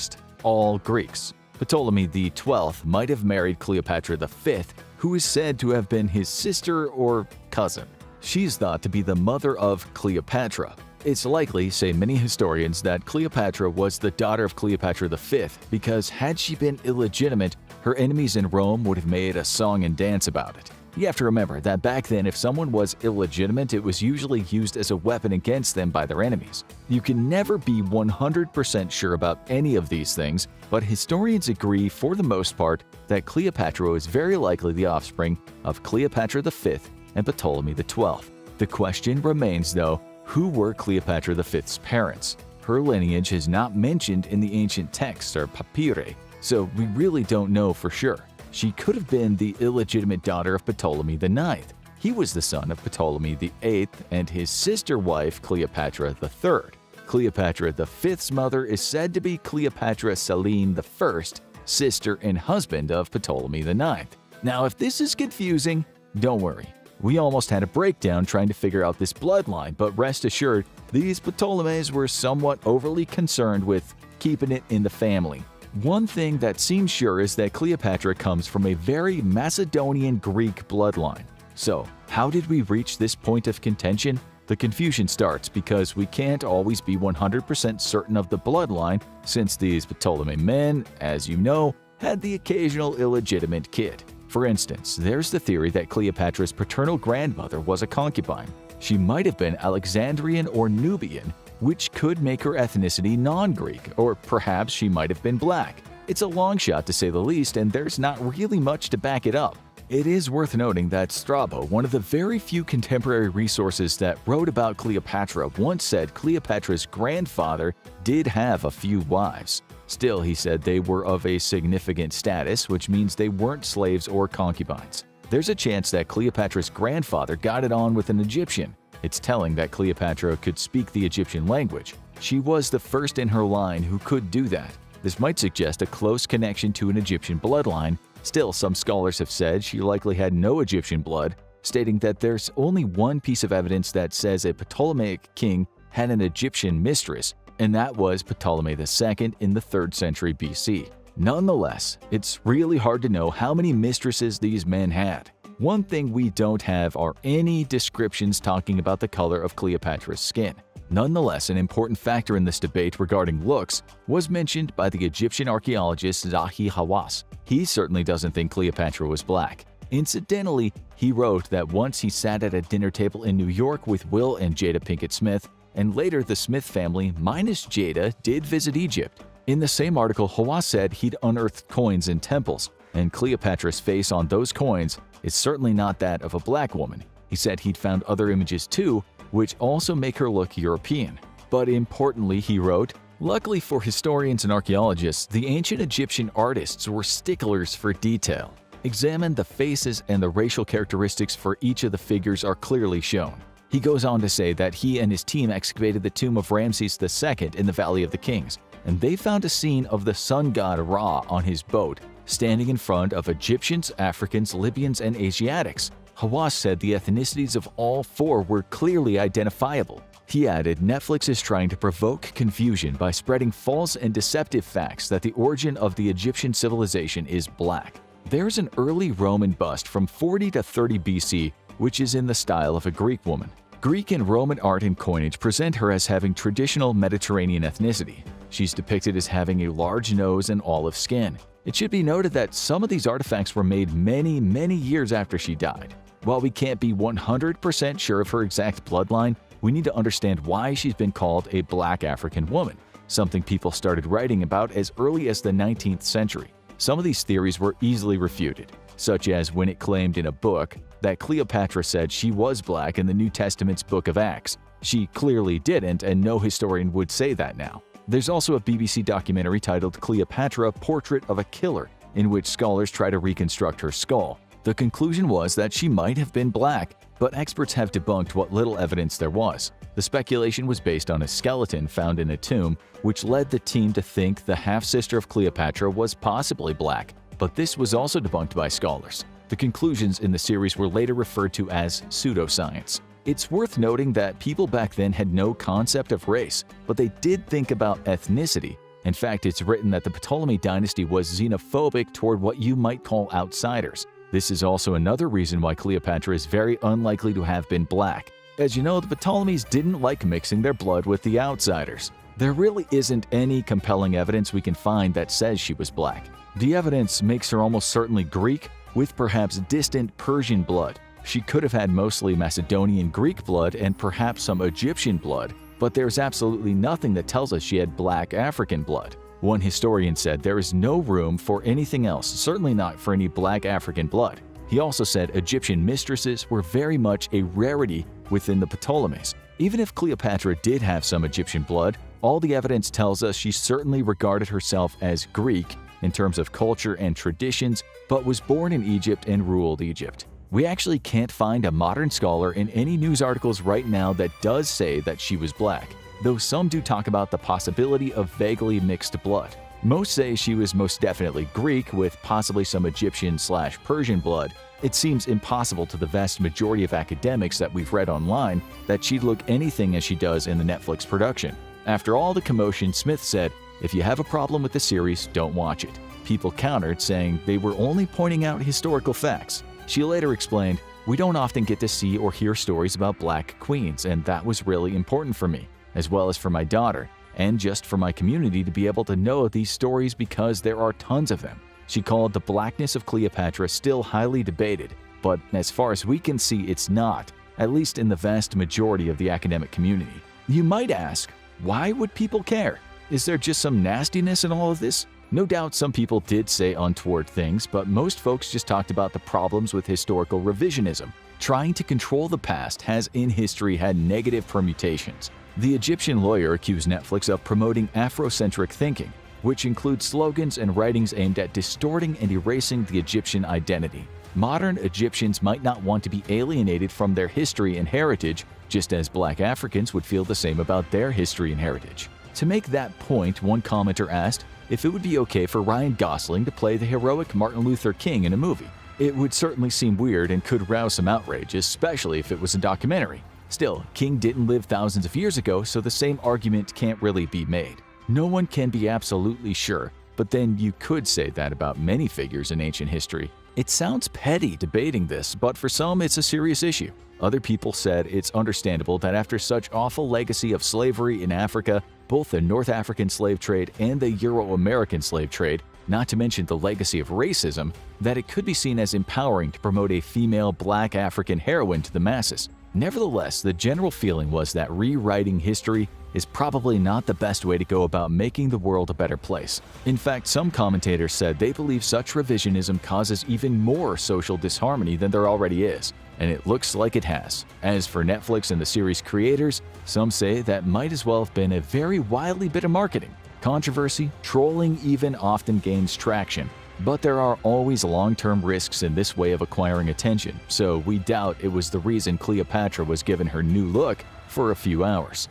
all Greeks. Ptolemy XII might have married Cleopatra V, who is said to have been his sister or cousin. She's thought to be the mother of Cleopatra. It's likely, say many historians, that Cleopatra was the daughter of Cleopatra V because had she been illegitimate, her enemies in Rome would have made a song and dance about it. You have to remember that back then if someone was illegitimate, it was usually used as a weapon against them by their enemies. You can never be 100% sure about any of these things, but historians agree for the most part that Cleopatra was very likely the offspring of Cleopatra V and Ptolemy XII. The question remains though, who were Cleopatra V's parents? Her lineage is not mentioned in the ancient texts or papyri, so we really don't know for sure. She could have been the illegitimate daughter of Ptolemy IX. He was the son of Ptolemy VIII and his sister wife Cleopatra III. Cleopatra V's mother is said to be Cleopatra Selene I, sister and husband of Ptolemy IX. Now if this is confusing, don't worry. We almost had a breakdown trying to figure out this bloodline, but rest assured, these Ptolemies were somewhat overly concerned with keeping it in the family. One thing that seems sure is that Cleopatra comes from a very Macedonian Greek bloodline. So, how did we reach this point of contention? The confusion starts because we can't always be 100% certain of the bloodline, since these Ptolemy men, as you know, had the occasional illegitimate kid. For instance, there's the theory that Cleopatra's paternal grandmother was a concubine. She might have been Alexandrian or Nubian, which could make her ethnicity non-Greek, or perhaps she might have been black. It's a long shot to say the least, and there's not really much to back it up. It is worth noting that Strabo, one of the very few contemporary resources that wrote about Cleopatra, once said Cleopatra's grandfather did have a few wives. Still, he said they were of a significant status, which means they weren't slaves or concubines. There's a chance that Cleopatra's grandfather got it on with an Egyptian. It's telling that Cleopatra could speak the Egyptian language. She was the first in her line who could do that. This might suggest a close connection to an Egyptian bloodline. Still, some scholars have said she likely had no Egyptian blood, stating that there's only one piece of evidence that says a Ptolemaic king had an Egyptian mistress, and that was Ptolemy II in the 3rd century BC. Nonetheless, it's really hard to know how many mistresses these men had. One thing we don't have are any descriptions talking about the color of Cleopatra's skin. Nonetheless, an important factor in this debate regarding looks was mentioned by the Egyptian archaeologist Zahi Hawass. He certainly doesn't think Cleopatra was black. Incidentally, he wrote that once he sat at a dinner table in New York with Will and Jada Pinkett Smith, and later the Smith family, minus Jada, did visit Egypt. In the same article, Hawass said he'd unearthed coins in temples, and Cleopatra's face on those coins is certainly not that of a black woman. He said he'd found other images too, which also make her look European. But importantly, he wrote, luckily for historians and archaeologists, the ancient Egyptian artists were sticklers for detail. Examine the faces, and the racial characteristics for each of the figures are clearly shown. He goes on to say that he and his team excavated the tomb of Ramses II in the Valley of the Kings, and they found a scene of the sun god Ra on his boat, standing in front of Egyptians, Africans, Libyans, and Asiatics. Hawass said the ethnicities of all four were clearly identifiable. He added, Netflix is trying to provoke confusion by spreading false and deceptive facts that the origin of the Egyptian civilization is black. There's an early Roman bust from 40 to 30 BC, which is in the style of a Greek woman. Greek and Roman art and coinage present her as having traditional Mediterranean ethnicity. She's depicted as having a large nose and olive skin. It should be noted that some of these artifacts were made many years after she died. While we can't be 100% sure of her exact bloodline, we need to understand why she's been called a black African woman, something people started writing about as early as the 19th century. Some of these theories were easily refuted, such as when it claimed in a book that Cleopatra said she was black in the New Testament's Book of Acts. She clearly didn't, and no historian would say that now. There's also a BBC documentary titled Cleopatra: Portrait of a Killer, in which scholars try to reconstruct her skull. The conclusion was that she might have been black, but experts have debunked what little evidence there was. The speculation was based on a skeleton found in a tomb, which led the team to think the half-sister of Cleopatra was possibly black, but this was also debunked by scholars. The conclusions in the series were later referred to as pseudoscience. It's worth noting that people back then had no concept of race, but they did think about ethnicity. In fact, it's written that the Ptolemy dynasty was xenophobic toward what you might call outsiders. This is also another reason why Cleopatra is very unlikely to have been black. As you know, the Ptolemies didn't like mixing their blood with the outsiders. There really isn't any compelling evidence we can find that says she was black. The evidence makes her almost certainly Greek, with perhaps distant Persian blood. She could have had mostly Macedonian Greek blood and perhaps some Egyptian blood, but there's absolutely nothing that tells us she had black African blood. One historian said there is no room for anything else, certainly not for any black African blood. He also said Egyptian mistresses were very much a rarity within the Ptolemies. Even if Cleopatra did have some Egyptian blood, all the evidence tells us she certainly regarded herself as Greek in terms of culture and traditions, but was born in Egypt and ruled Egypt. We actually can't find a modern scholar in any news articles right now that does say that she was black, though some do talk about the possibility of vaguely mixed blood. Most say she was most definitely Greek with possibly some Egyptian/Persian blood. It seems impossible to the vast majority of academics that we've read online that she'd look anything as she does in the Netflix production. After all the commotion, Smith said, "If you have a problem with the series, don't watch it." People countered, saying they were only pointing out historical facts. She later explained, "We don't often get to see or hear stories about black queens, and that was really important for me, as well as for my daughter, and just for my community to be able to know these stories because there are tons of them." She called the blackness of Cleopatra still highly debated, but as far as we can see, it's not, at least in the vast majority of the academic community. You might ask, why would people care? Is there just some nastiness in all of this? No doubt some people did say untoward things, but most folks just talked about the problems with historical revisionism. Trying to control the past has in history had negative permutations. The Egyptian lawyer accused Netflix of promoting Afrocentric thinking, which includes slogans and writings aimed at distorting and erasing the Egyptian identity. Modern Egyptians might not want to be alienated from their history and heritage, just as black Africans would feel the same about their history and heritage. To make that point, one commenter asked if it would be okay for Ryan Gosling to play the heroic Martin Luther King in a movie. It would certainly seem weird and could rouse some outrage, especially if it was a documentary. Still, King didn't live thousands of years ago, so the same argument can't really be made. No one can be absolutely sure, but then you could say that about many figures in ancient history. It sounds petty debating this, but for some it's a serious issue. Other people said it's understandable that after such awful legacy of slavery in Africa, both the North African slave trade and the Euro-American slave trade, not to mention the legacy of racism, that it could be seen as empowering to promote a female black African heroine to the masses. Nevertheless, the general feeling was that rewriting history is probably not the best way to go about making the world a better place. In fact, some commentators said they believe such revisionism causes even more social disharmony than there already is, and it looks like it has. As for Netflix and the series creators, some say that might as well have been a very wily bit of marketing. Controversy, trolling even often gains traction. But there are always long-term risks in this way of acquiring attention, so we doubt it was the reason Cleopatra was given her new look for a few hours.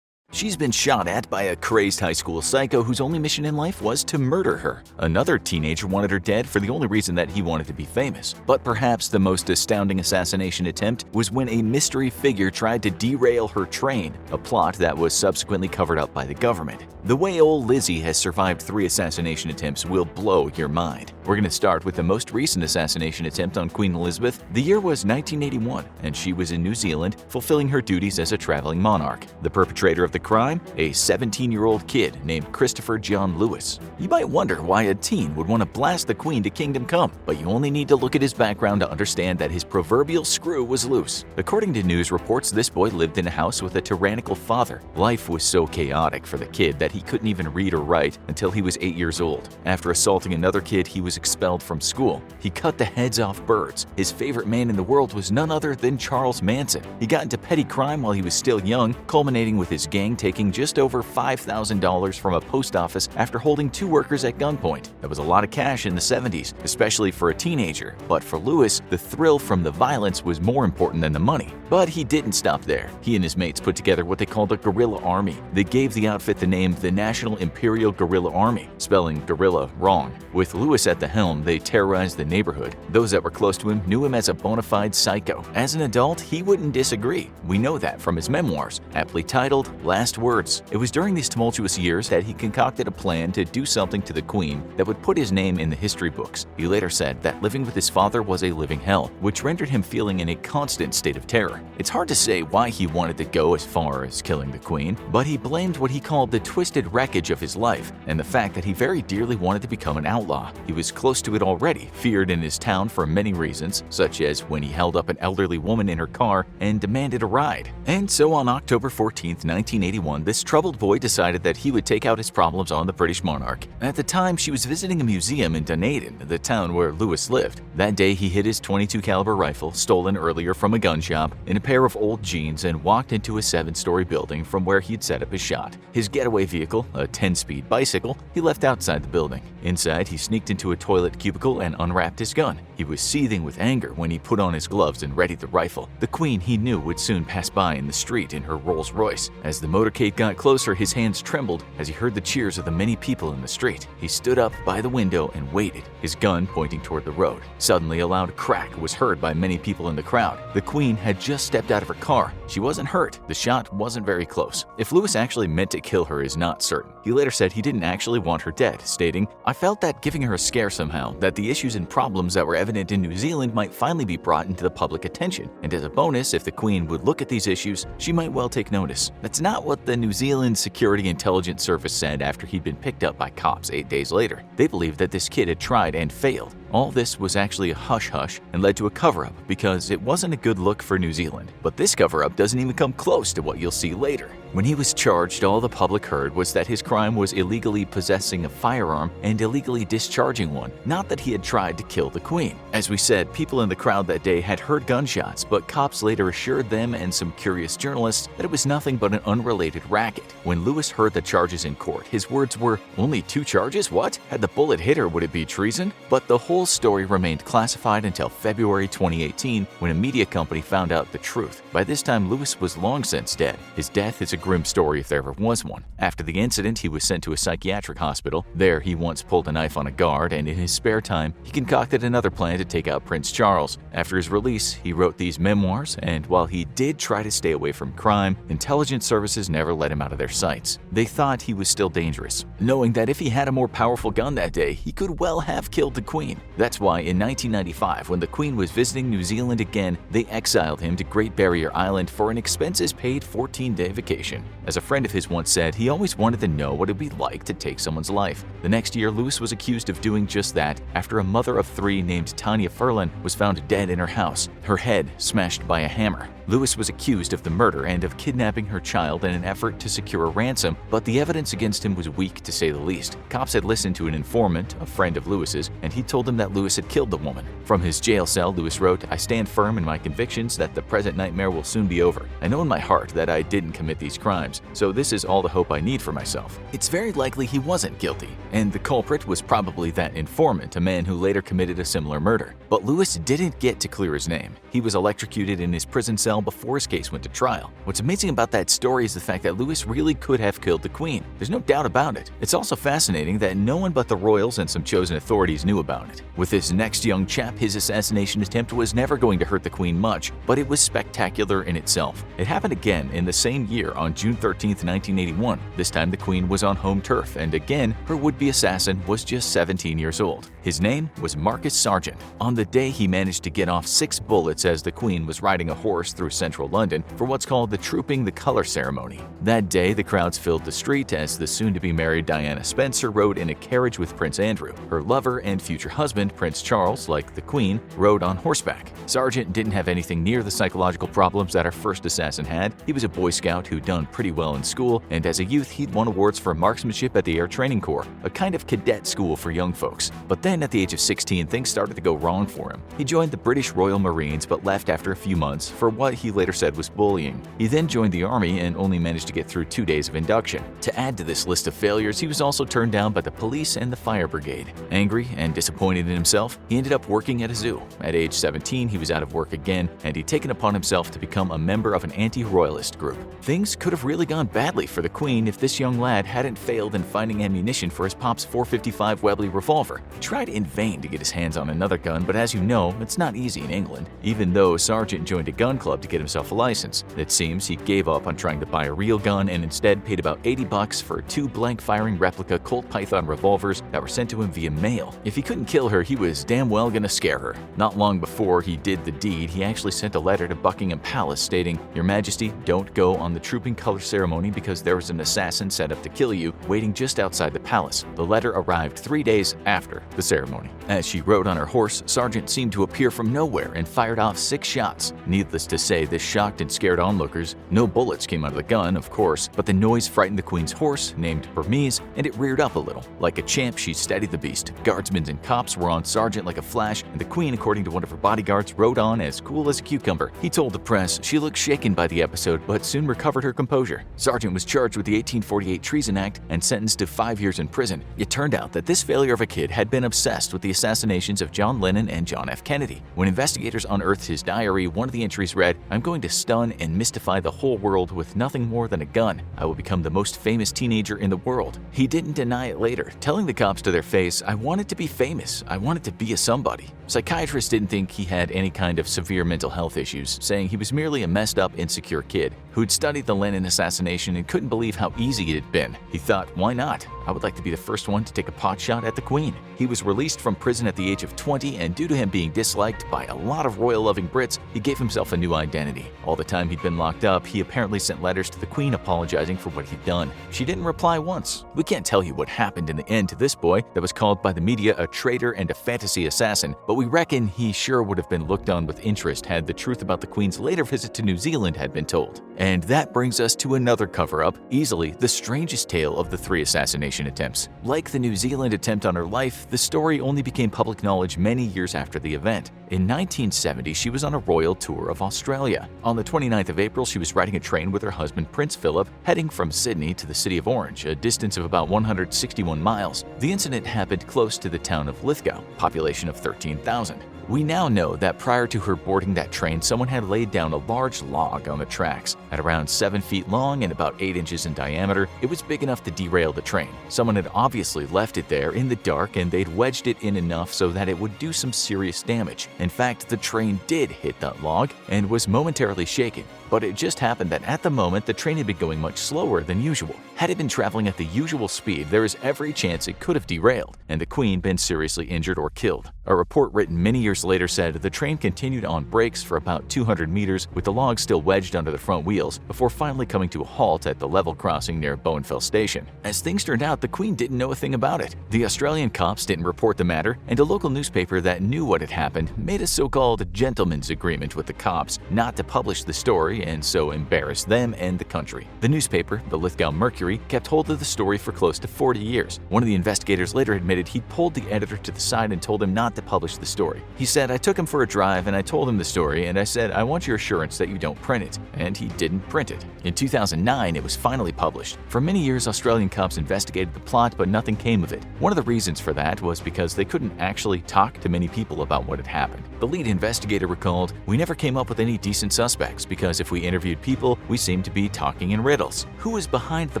She's been shot at by a crazed high school psycho whose only mission in life was to murder her. Another teenager wanted her dead for the only reason that he wanted to be famous. But perhaps the most astounding assassination attempt was when a mystery figure tried to derail her train, a plot that was subsequently covered up by the government. The way old Lizzie has survived 3 assassination attempts will blow your mind. We're going to start with the most recent assassination attempt on Queen Elizabeth. The year was 1981, and she was in New Zealand fulfilling her duties as a traveling monarch. The perpetrator of the crime, a 17-year-old kid named Christopher John Lewis. You might wonder why a teen would want to blast the Queen to kingdom come, but you only need to look at his background to understand that his proverbial screw was loose. According to news reports, this boy lived in a house with a tyrannical father. Life was so chaotic for the kid that he couldn't even read or write until he was 8 years old. After assaulting another kid, he was expelled from school. He cut the heads off birds. His favorite man in the world was none other than Charles Manson. He got into petty crime while he was still young, culminating with his gang taking just over $5,000 from a post office after holding 2 workers at gunpoint. That was a lot of cash in the 70s, especially for a teenager. But for Lewis, the thrill from the violence was more important than the money. But he didn't stop there. He and his mates put together what they called a guerrilla army. They gave the outfit the name the National Imperial Guerrilla Army, spelling guerrilla wrong. With Lewis at the helm, they terrorized the neighborhood. Those that were close to him knew him as a bona fide psycho. As an adult, he wouldn't disagree. We know that from his memoirs, aptly titled Last Words. It was during these tumultuous years that he concocted a plan to do something to the Queen that would put his name in the history books. He later said that living with his father was a living hell, which rendered him feeling in a constant state of terror. It's hard to say why he wanted to go as far as killing the Queen, but he blamed what he called the twisted wreckage of his life and the fact that he very dearly wanted to become an outlaw. He was close to it already, feared in his town for many reasons, such as when he held up an elderly woman in her car and demanded a ride. And so on October 14, 1981, this troubled boy decided that he would take out his problems on the British monarch. At the time, she was visiting a museum in Dunedin, the town where Lewis lived. That day, he hid his .22 caliber rifle, stolen earlier from a gun shop, in a pair of old jeans and walked into a 7-story building from where he'd set up his shot. His getaway vehicle, a 10-speed bicycle, he left outside the building. Inside, he sneaked into a toilet cubicle and unwrapped his gun. He was seething with anger when he put on his gloves and readied the rifle. The Queen, he knew, would soon pass by in the street in her Rolls Royce. As the motorcade got closer, his hands trembled as he heard the cheers of the many people in the street. He stood up by the window and waited, his gun pointing toward the road. Suddenly, a loud crack was heard by many people in the crowd. The Queen had just stepped out of her car. She wasn't hurt. The shot wasn't very close. If Lewis actually meant to kill her is not certain. He later said he didn't actually want her dead, stating, "I felt that giving her a scare somehow, that the issues and problems that were evident in New Zealand might finally be brought into the public attention. And as a bonus, if the Queen would look at these issues, she might well take notice." That's not what the New Zealand Security Intelligence Service said after he'd been picked up by cops 8 days later. They believed that this kid had tried and failed. All this was actually a hush-hush and led to a cover-up because it wasn't a good look for New Zealand. But this cover-up doesn't even come close to what you'll see later. When he was charged, all the public heard was that his crime was illegally possessing a firearm and illegally discharging one, not that he had tried to kill the Queen. As we said, people in the crowd that day had heard gunshots, but cops later assured them and some curious journalists that it was nothing but an unrelated racket. When Lewis heard the charges in court, his words were, "Only 2 charges? What? Had the bullet hit her, would it be treason?" But the whole story remained classified until February 2018 when a media company found out the truth. By this time, Lewis was long since dead. His death is a grim story if there ever was one. After the incident, he was sent to a psychiatric hospital. There, he once pulled a knife on a guard, and in his spare time, he concocted another plan to take out Prince Charles. After his release, he wrote these memoirs, and while he did try to stay away from crime, intelligence services never let him out of their sights. They thought he was still dangerous, knowing that if he had a more powerful gun that day, he could well have killed the Queen. That's why in 1995, when the Queen was visiting New Zealand again, they exiled him to Great Barrier Island for an expenses-paid 14-day vacation. As a friend of his once said, he always wanted to know what it would be like to take someone's life. The next year, Lewis was accused of doing just that after a mother of 3 named Tanya Furlan was found dead in her house, her head smashed by a hammer. Lewis was accused of the murder and of kidnapping her child in an effort to secure a ransom, but the evidence against him was weak to say the least. Cops had listened to an informant, a friend of Lewis's, and he told them that Lewis had killed the woman. From his jail cell, Lewis wrote, "I stand firm in my convictions that the present nightmare will soon be over. I know in my heart that I didn't commit these crimes, so this is all the hope I need for myself." It's very likely he wasn't guilty, and the culprit was probably that informant, a man who later committed a similar murder. But Lewis didn't get to clear his name. He was electrocuted in his prison cell before his case went to trial. What's amazing about that story is the fact that Lewis really could have killed the queen. There's no doubt about it. It's also fascinating that no one but the royals and some chosen authorities knew about it. With this next young chap, his assassination attempt was never going to hurt the queen much, but it was spectacular in itself. It happened again in the same year on June 13, 1981. This time the queen was on home turf, and again, her would-be assassin was just 17 years old. His name was Marcus Sargent. On the day, he managed to get off 6 bullets as the queen was riding a horse through central London for what's called the Trooping the Colour ceremony. That day, the crowds filled the street as the soon-to-be-married Diana Spencer rode in a carriage with Prince Andrew. Her lover and future husband, Prince Charles, like the queen, rode on horseback. Sargent didn't have anything near the psychological problems that our first assassin had. He was a Boy Scout who'd done pretty well in school, and as a youth, he'd won awards for marksmanship at the Air Training Corps, a kind of cadet school for young folks. But then at the age of 16, things started to go wrong for him. He joined the British Royal Marines but left after a few months for what he later said was bullying. He then joined the army and only managed to get through 2 days of induction. To add to this list of failures, he was also turned down by the police and the fire brigade. Angry and disappointed in himself, he ended up working at a zoo. At age 17, he was out of work again, and he'd taken upon himself to become a member of an anti-royalist group. Things could have really gone badly for the queen if this young lad hadn't failed in finding ammunition for his pop's .455 Webley revolver. He tried in vain to get his hands on another gun, but as you know, it's not easy in England. Even though Sargent joined a gun club to get himself a license, it seems he gave up on trying to buy a real gun and instead paid about $80 for 2 blank-firing replica Colt Python revolvers that were sent to him via mail. If he couldn't kill her, he was damn well gonna scare her. Not long before he did the deed, he actually sent a letter to Buckingham Palace stating, "Your Majesty, don't go on the Trooping Colour ceremony because there was an assassin set up to kill you waiting just outside the palace." The letter arrived 3 days after the ceremony. As she rode on her horse, Sargent seemed to appear from nowhere and fired off 6 shots. Needless to say, this shocked and scared onlookers. No bullets came out of the gun, of course, but the noise frightened the queen's horse, named Burmese, and it reared up a little. Like a champ, she steadied the beast. Guardsmen and cops were on Sargent like a flash, and the queen, according to one of her bodyguards, rode on as cool as a cucumber. He told the press she looked shaken by the episode, but soon recovered her composure. Sargent was charged with the 1848 Treason Act and sentenced to 5 years in prison. It turned out that this failure of a kid had been obsessed with the assassinations of John Lennon and John F. Kennedy. When investigators unearthed his diary, one of the entries read, "I'm going to stun and mystify the whole world with nothing more than a gun. I will become the most famous teenager in the world." He didn't deny it later, telling the cops to their face, "I wanted to be famous. I wanted to be a somebody." Psychiatrists didn't think he had any kind of severe mental health issues, saying he was merely a messed up, insecure kid who'd studied the Lennon assassination and couldn't believe how easy it had been. He thought, why not? I would like to be the first one to take a pot shot at the queen. He was released from prison at the age of 20, and due to him being disliked by a lot of royal-loving Brits, he gave himself a new identity. All the time he'd been locked up, he apparently sent letters to the queen apologizing for what he'd done. She didn't reply once. We can't tell you what happened in the end to this boy that was called by the media a traitor and a fantasy assassin, but we reckon he sure would have been looked on with interest had the truth about the queen's later visit to New Zealand had been told. And that brings us to another cover-up, easily the strangest tale of the 3 assassination attempts. Like the New Zealand attempt on her life, the story only became public knowledge many years after the event. In 1970, she was on a royal tour of Australia. On the 29th of April, she was riding a train with her husband Prince Philip, heading from Sydney to the city of Orange, a distance of about 161 miles. The incident happened close to the town of Lithgow, population of 13,000. We now know that prior to her boarding that train, someone had laid down a large log on the tracks. At around 7 feet long and about 8 inches in diameter, it was big enough to derail the train. Someone had obviously left it there in the dark, and they'd wedged it in enough so that it would do some serious damage. In fact, the train did hit that log and was momentarily shaken. But it just happened that at the moment, the train had been going much slower than usual. Had it been traveling at the usual speed, there is every chance it could have derailed, and the queen been seriously injured or killed. A report written many years Leaders later said the train continued on brakes for about 200 meters with the logs still wedged under the front wheels before finally coming to a halt at the level crossing near Bowenfell Station. As things turned out, the Queen didn't know a thing about it. The Australian cops didn't report the matter, and a local newspaper that knew what had happened made a so-called gentleman's agreement with the cops not to publish the story and so embarrass them and the country. The newspaper, the Lithgow Mercury, kept hold of the story for close to 40 years. One of the investigators later admitted he'd pulled the editor to the side and told him not to publish the story. He said, "I took him for a drive and I told him the story and I said, I want your assurance that you don't print it." And he didn't print it. In 2009, it was finally published. For many years, Australian cops investigated the plot, but nothing came of it. One of the reasons for that was because they couldn't actually talk to many people about what had happened. The lead investigator recalled, "We never came up with any decent suspects because if we interviewed people, we seemed to be talking in riddles. Who was behind the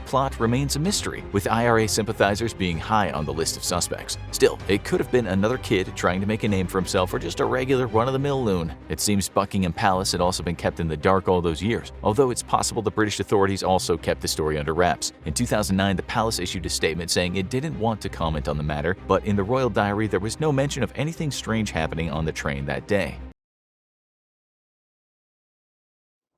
plot remains a mystery, with IRA sympathizers being high on the list of suspects. Still, it could have been another kid trying to make a name for himself or just a regular run-of-the-mill loon." It seems Buckingham Palace had also been kept in the dark all those years, although it's possible the British authorities also kept the story under wraps. In 2009, the palace issued a statement saying it didn't want to comment on the matter, but in the royal diary there was no mention of anything strange happening on the train that day.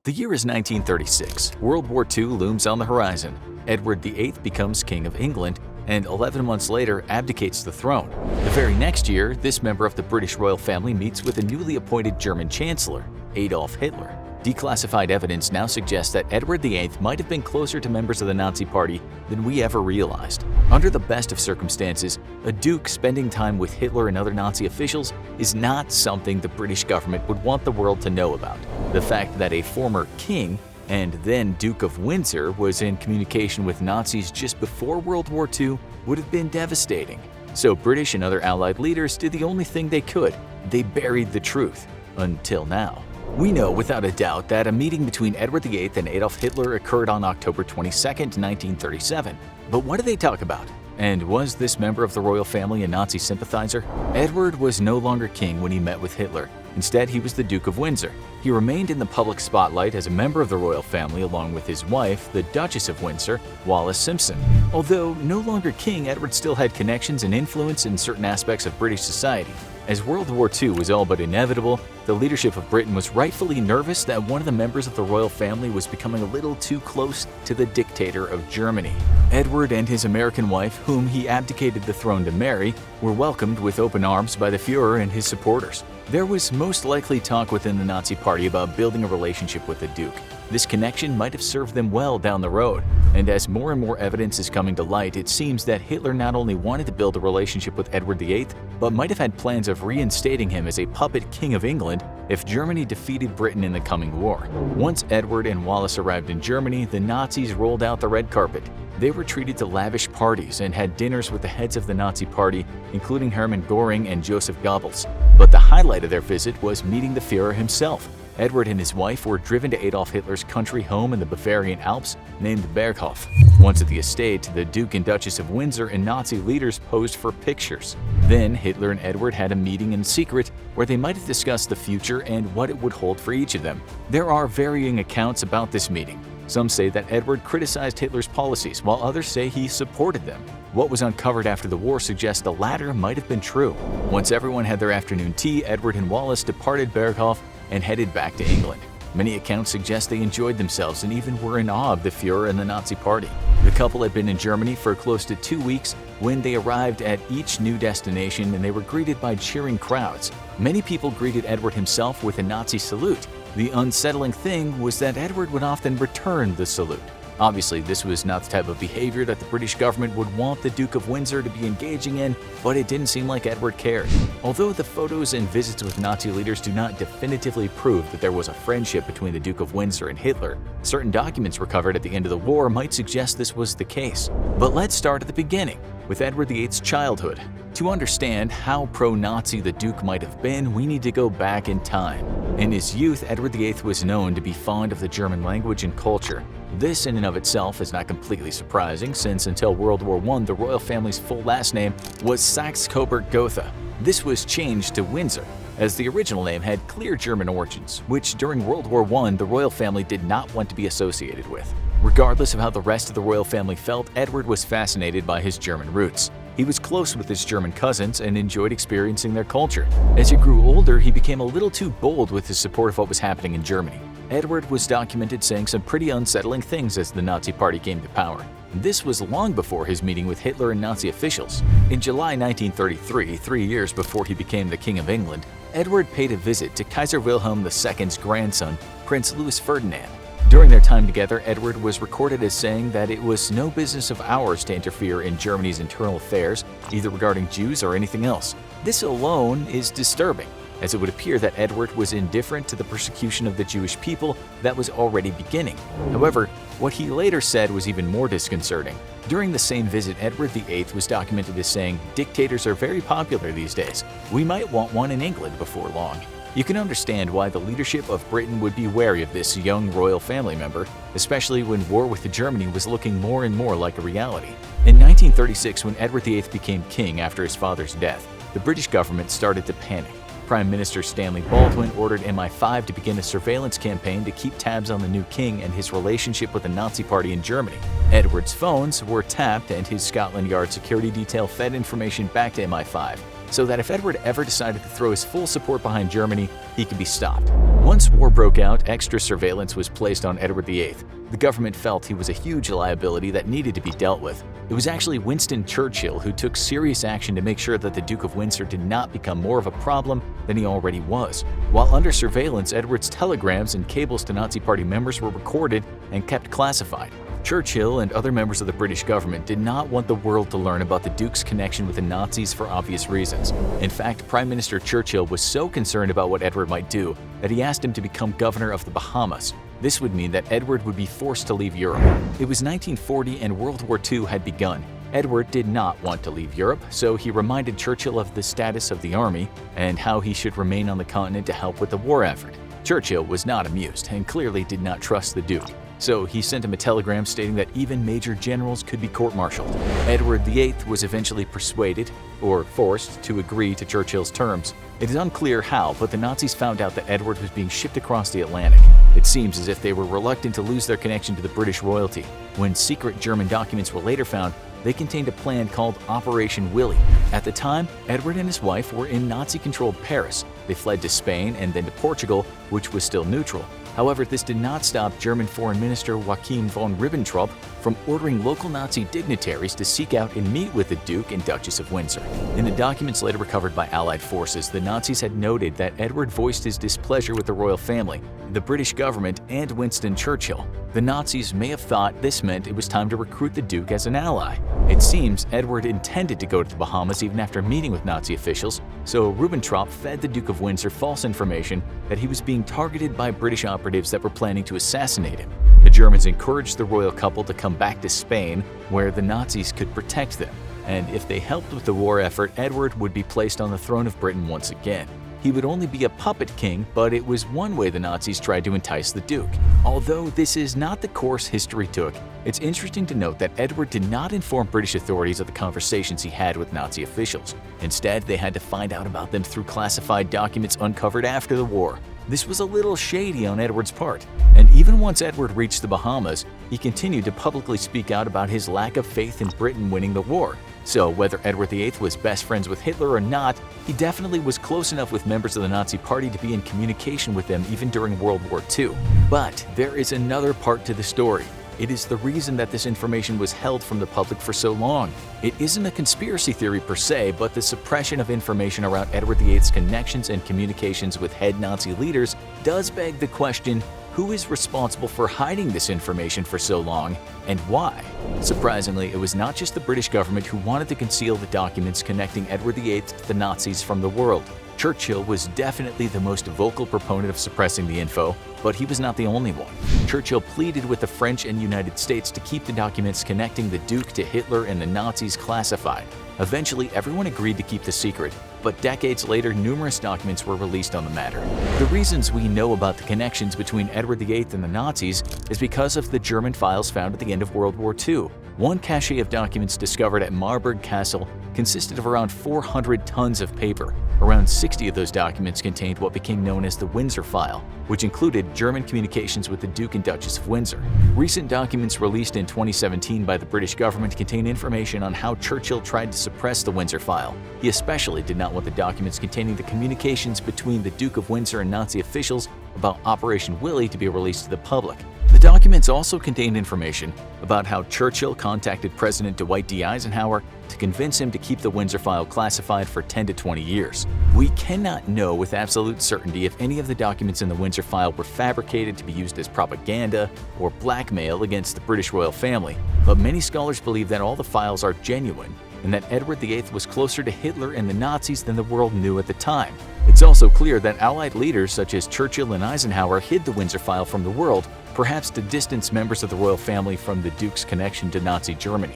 The year is 1936. World War II looms on the horizon. Edward VIII becomes King of England, and 11 months later abdicates the throne. The very next year, this member of the British royal family meets with a newly appointed German Chancellor, Adolf Hitler. Declassified evidence now suggests that Edward VIII might have been closer to members of the Nazi Party than we ever realized. Under the best of circumstances, a duke spending time with Hitler and other Nazi officials is not something the British government would want the world to know about. The fact that a former king and then Duke of Windsor was in communication with Nazis just before World War II would have been devastating. So British and other Allied leaders did the only thing they could. They buried the truth. Until now. We know without a doubt that a meeting between Edward VIII and Adolf Hitler occurred on October 22, 1937. But what did they talk about? And was this member of the royal family a Nazi sympathizer? Edward was no longer king when he met with Hitler. Instead, he was the Duke of Windsor. He remained in the public spotlight as a member of the royal family along with his wife, the Duchess of Windsor, Wallis Simpson. Although no longer king, Edward still had connections and influence in certain aspects of British society. As World War II was all but inevitable, the leadership of Britain was rightfully nervous that one of the members of the royal family was becoming a little too close to the dictator of Germany. Edward and his American wife, whom he abdicated the throne to marry, were welcomed with open arms by the Führer and his supporters. There was most likely talk within the Nazi Party about building a relationship with the Duke. This connection might have served them well down the road, and as more and more evidence is coming to light, it seems that Hitler not only wanted to build a relationship with Edward VIII, but might have had plans of reinstating him as a puppet king of England if Germany defeated Britain in the coming war. Once Edward and Wallis arrived in Germany, the Nazis rolled out the red carpet. They were treated to lavish parties and had dinners with the heads of the Nazi Party, including Hermann Göring and Joseph Goebbels. But the highlight of their visit was meeting the Führer himself. Edward and his wife were driven to Adolf Hitler's country home in the Bavarian Alps named Berghof. Once at the estate, the Duke and Duchess of Windsor and Nazi leaders posed for pictures. Then Hitler and Edward had a meeting in secret where they might have discussed the future and what it would hold for each of them. There are varying accounts about this meeting. Some say that Edward criticized Hitler's policies, while others say he supported them. What was uncovered after the war suggests the latter might have been true. Once everyone had their afternoon tea, Edward and Wallis departed Berghof and headed back to England. Many accounts suggest they enjoyed themselves and even were in awe of the Führer and the Nazi Party. The couple had been in Germany for close to 2 weeks when they arrived at each new destination, and they were greeted by cheering crowds. Many people greeted Edward himself with a Nazi salute. The unsettling thing was that Edward would often return the salute. Obviously, this was not the type of behavior that the British government would want the Duke of Windsor to be engaging in, but it didn't seem like Edward cared. Although the photos and visits with Nazi leaders do not definitively prove that there was a friendship between the Duke of Windsor and Hitler, certain documents recovered at the end of the war might suggest this was the case. But let's start at the beginning, with Edward VIII's childhood. To understand how pro-Nazi the Duke might have been, we need to go back in time. In his youth, Edward VIII was known to be fond of the German language and culture. This in and of itself is not completely surprising, since until World War I, the royal family's full last name was Saxe-Coburg-Gotha. This was changed to Windsor, as the original name had clear German origins, which during World War I the royal family did not want to be associated with. Regardless of how the rest of the royal family felt, Edward was fascinated by his German roots. He was close with his German cousins and enjoyed experiencing their culture. As he grew older, he became a little too bold with his support of what was happening in Germany. Edward was documented saying some pretty unsettling things as the Nazi Party came to power. This was long before his meeting with Hitler and Nazi officials. In July 1933, 3 years before he became the King of England, Edward paid a visit to Kaiser Wilhelm II's grandson, Prince Louis Ferdinand. During their time together, Edward was recorded as saying that it was no business of ours to interfere in Germany's internal affairs, either regarding Jews or anything else. This alone is disturbing, as it would appear that Edward was indifferent to the persecution of the Jewish people that was already beginning. However, what he later said was even more disconcerting. During the same visit, Edward VIII was documented as saying, "Dictators are very popular these days. We might want one in England before long." You can understand why the leadership of Britain would be wary of this young royal family member, especially when war with Germany was looking more and more like a reality. In 1936, when Edward VIII became king after his father's death, the British government started to panic. Prime Minister Stanley Baldwin ordered MI5 to begin a surveillance campaign to keep tabs on the new king and his relationship with the Nazi Party in Germany. Edward's phones were tapped and his Scotland Yard security detail fed information back to MI5, so that if Edward ever decided to throw his full support behind Germany, he could be stopped. Once war broke out, extra surveillance was placed on Edward VIII. The government felt he was a huge liability that needed to be dealt with. It was actually Winston Churchill who took serious action to make sure that the Duke of Windsor did not become more of a problem than he already was. While under surveillance, Edward's telegrams and cables to Nazi Party members were recorded and kept classified. Churchill and other members of the British government did not want the world to learn about the Duke's connection with the Nazis for obvious reasons. In fact, Prime Minister Churchill was so concerned about what Edward might do that he asked him to become governor of the Bahamas. This would mean that Edward would be forced to leave Europe. It was 1940 and World War II had begun. Edward did not want to leave Europe, so he reminded Churchill of the status of the army and how he should remain on the continent to help with the war effort. Churchill was not amused and clearly did not trust the Duke. So he sent him a telegram stating that even major generals could be court-martialed. Edward VIII was eventually persuaded, or forced, to agree to Churchill's terms. It is unclear how, but the Nazis found out that Edward was being shipped across the Atlantic. It seems as if they were reluctant to lose their connection to the British royalty. When secret German documents were later found, they contained a plan called Operation Willy. At the time, Edward and his wife were in Nazi-controlled Paris. They fled to Spain and then to Portugal, which was still neutral. However, this did not stop German Foreign Minister Joachim von Ribbentrop from ordering local Nazi dignitaries to seek out and meet with the Duke and Duchess of Windsor. In the documents later recovered by Allied forces, the Nazis had noted that Edward voiced his displeasure with the royal family, the British government, and Winston Churchill. The Nazis may have thought this meant it was time to recruit the Duke as an ally. It seems Edward intended to go to the Bahamas even after meeting with Nazi officials, so Ribbentrop fed the Duke of Windsor false information that he was being targeted by British operatives that were planning to assassinate him. The Germans encouraged the royal couple to come back to Spain, where the Nazis could protect them, and if they helped with the war effort, Edward would be placed on the throne of Britain once again. He would only be a puppet king, but it was one way the Nazis tried to entice the Duke. Although this is not the course history took, it's interesting to note that Edward did not inform British authorities of the conversations he had with Nazi officials. Instead, they had to find out about them through classified documents uncovered after the war. This was a little shady on Edward's part, and even once Edward reached the Bahamas, he continued to publicly speak out about his lack of faith in Britain winning the war. So whether Edward VIII was best friends with Hitler or not, he definitely was close enough with members of the Nazi Party to be in communication with them even during World War II. But there is another part to the story. It is the reason that this information was held from the public for so long. It isn't a conspiracy theory per se, but the suppression of information around Edward VIII's connections and communications with head Nazi leaders does beg the question, who is responsible for hiding this information for so long, and why? Surprisingly, it was not just the British government who wanted to conceal the documents connecting Edward VIII to the Nazis from the world. Churchill was definitely the most vocal proponent of suppressing the info, but he was not the only one. Churchill pleaded with the French and United States to keep the documents connecting the Duke to Hitler and the Nazis classified. Eventually, everyone agreed to keep the secret, but decades later, numerous documents were released on the matter. The reasons we know about the connections between Edward VIII and the Nazis is because of the German files found at the end of World War II. One cache of documents discovered at Marburg Castle consisted of around 400 tons of paper. Around 60 of those documents contained what became known as the Windsor File, which included German communications with the Duke and Duchess of Windsor. Recent documents released in 2017 by the British government contain information on how Churchill tried to suppress the Windsor File. He especially did not want the documents containing the communications between the Duke of Windsor and Nazi officials about Operation Willy to be released to the public. The documents also contained information about how Churchill contacted President Dwight D. Eisenhower to convince him to keep the Windsor File classified for 10 to 20 years. We cannot know with absolute certainty if any of the documents in the Windsor File were fabricated to be used as propaganda or blackmail against the British royal family, but many scholars believe that all the files are genuine and that Edward VIII was closer to Hitler and the Nazis than the world knew at the time. It's also clear that Allied leaders such as Churchill and Eisenhower hid the Windsor File from the world, perhaps to distance members of the royal family from the Duke's connection to Nazi Germany.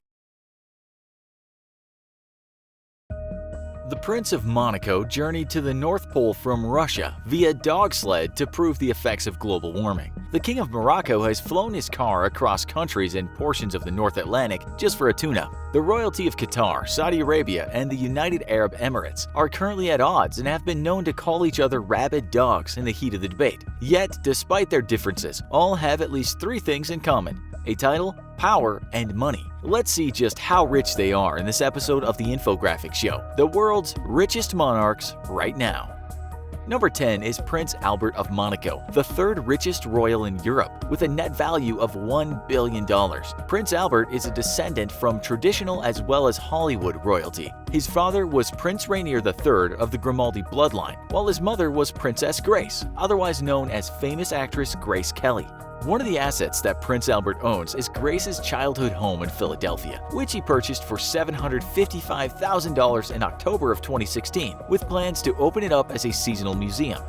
The Prince of Monaco journeyed to the North Pole from Russia via dog sled to prove the effects of global warming. The King of Morocco has flown his car across countries and portions of the North Atlantic just for a tune-up. The royalty of Qatar, Saudi Arabia, and the United Arab Emirates are currently at odds and have been known to call each other rabid dogs in the heat of the debate. Yet, despite their differences, all have at least three things in common: a title, power, and money. Let's see just how rich they are in this episode of the Infographics Show, the world's richest monarchs right now. Number 10 is Prince Albert of Monaco, the third richest royal in Europe, with a net value of $1 billion. Prince Albert is a descendant from traditional as well as Hollywood royalty. His father was Prince Rainier III of the Grimaldi bloodline, while his mother was Princess Grace, otherwise known as famous actress Grace Kelly. One of the assets that Prince Albert owns is Grace's childhood home in Philadelphia, which he purchased for $755,000 in October of 2016, with plans to open it up as a seasonal museum.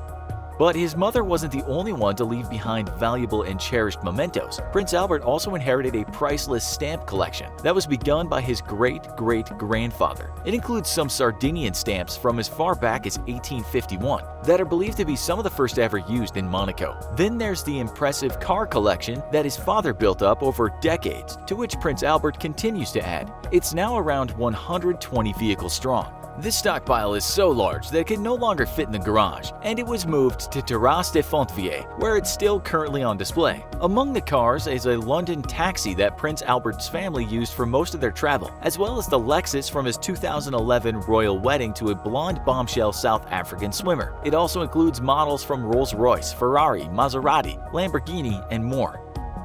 But his mother wasn't the only one to leave behind valuable and cherished mementos. Prince Albert also inherited a priceless stamp collection that was begun by his great-great-grandfather. It includes some Sardinian stamps from as far back as 1851 that are believed to be some of the first ever used in Monaco. Then there's the impressive car collection that his father built up over decades, to which Prince Albert continues to add. It's now around 120 vehicles strong. This stockpile is so large that it can no longer fit in the garage, and it was moved to Terrasse de Fontvieille, where it's still currently on display. Among the cars is a London taxi that Prince Albert's family used for most of their travel, as well as the Lexus from his 2011 royal wedding to a blonde bombshell South African swimmer. It also includes models from Rolls-Royce, Ferrari, Maserati, Lamborghini, and more.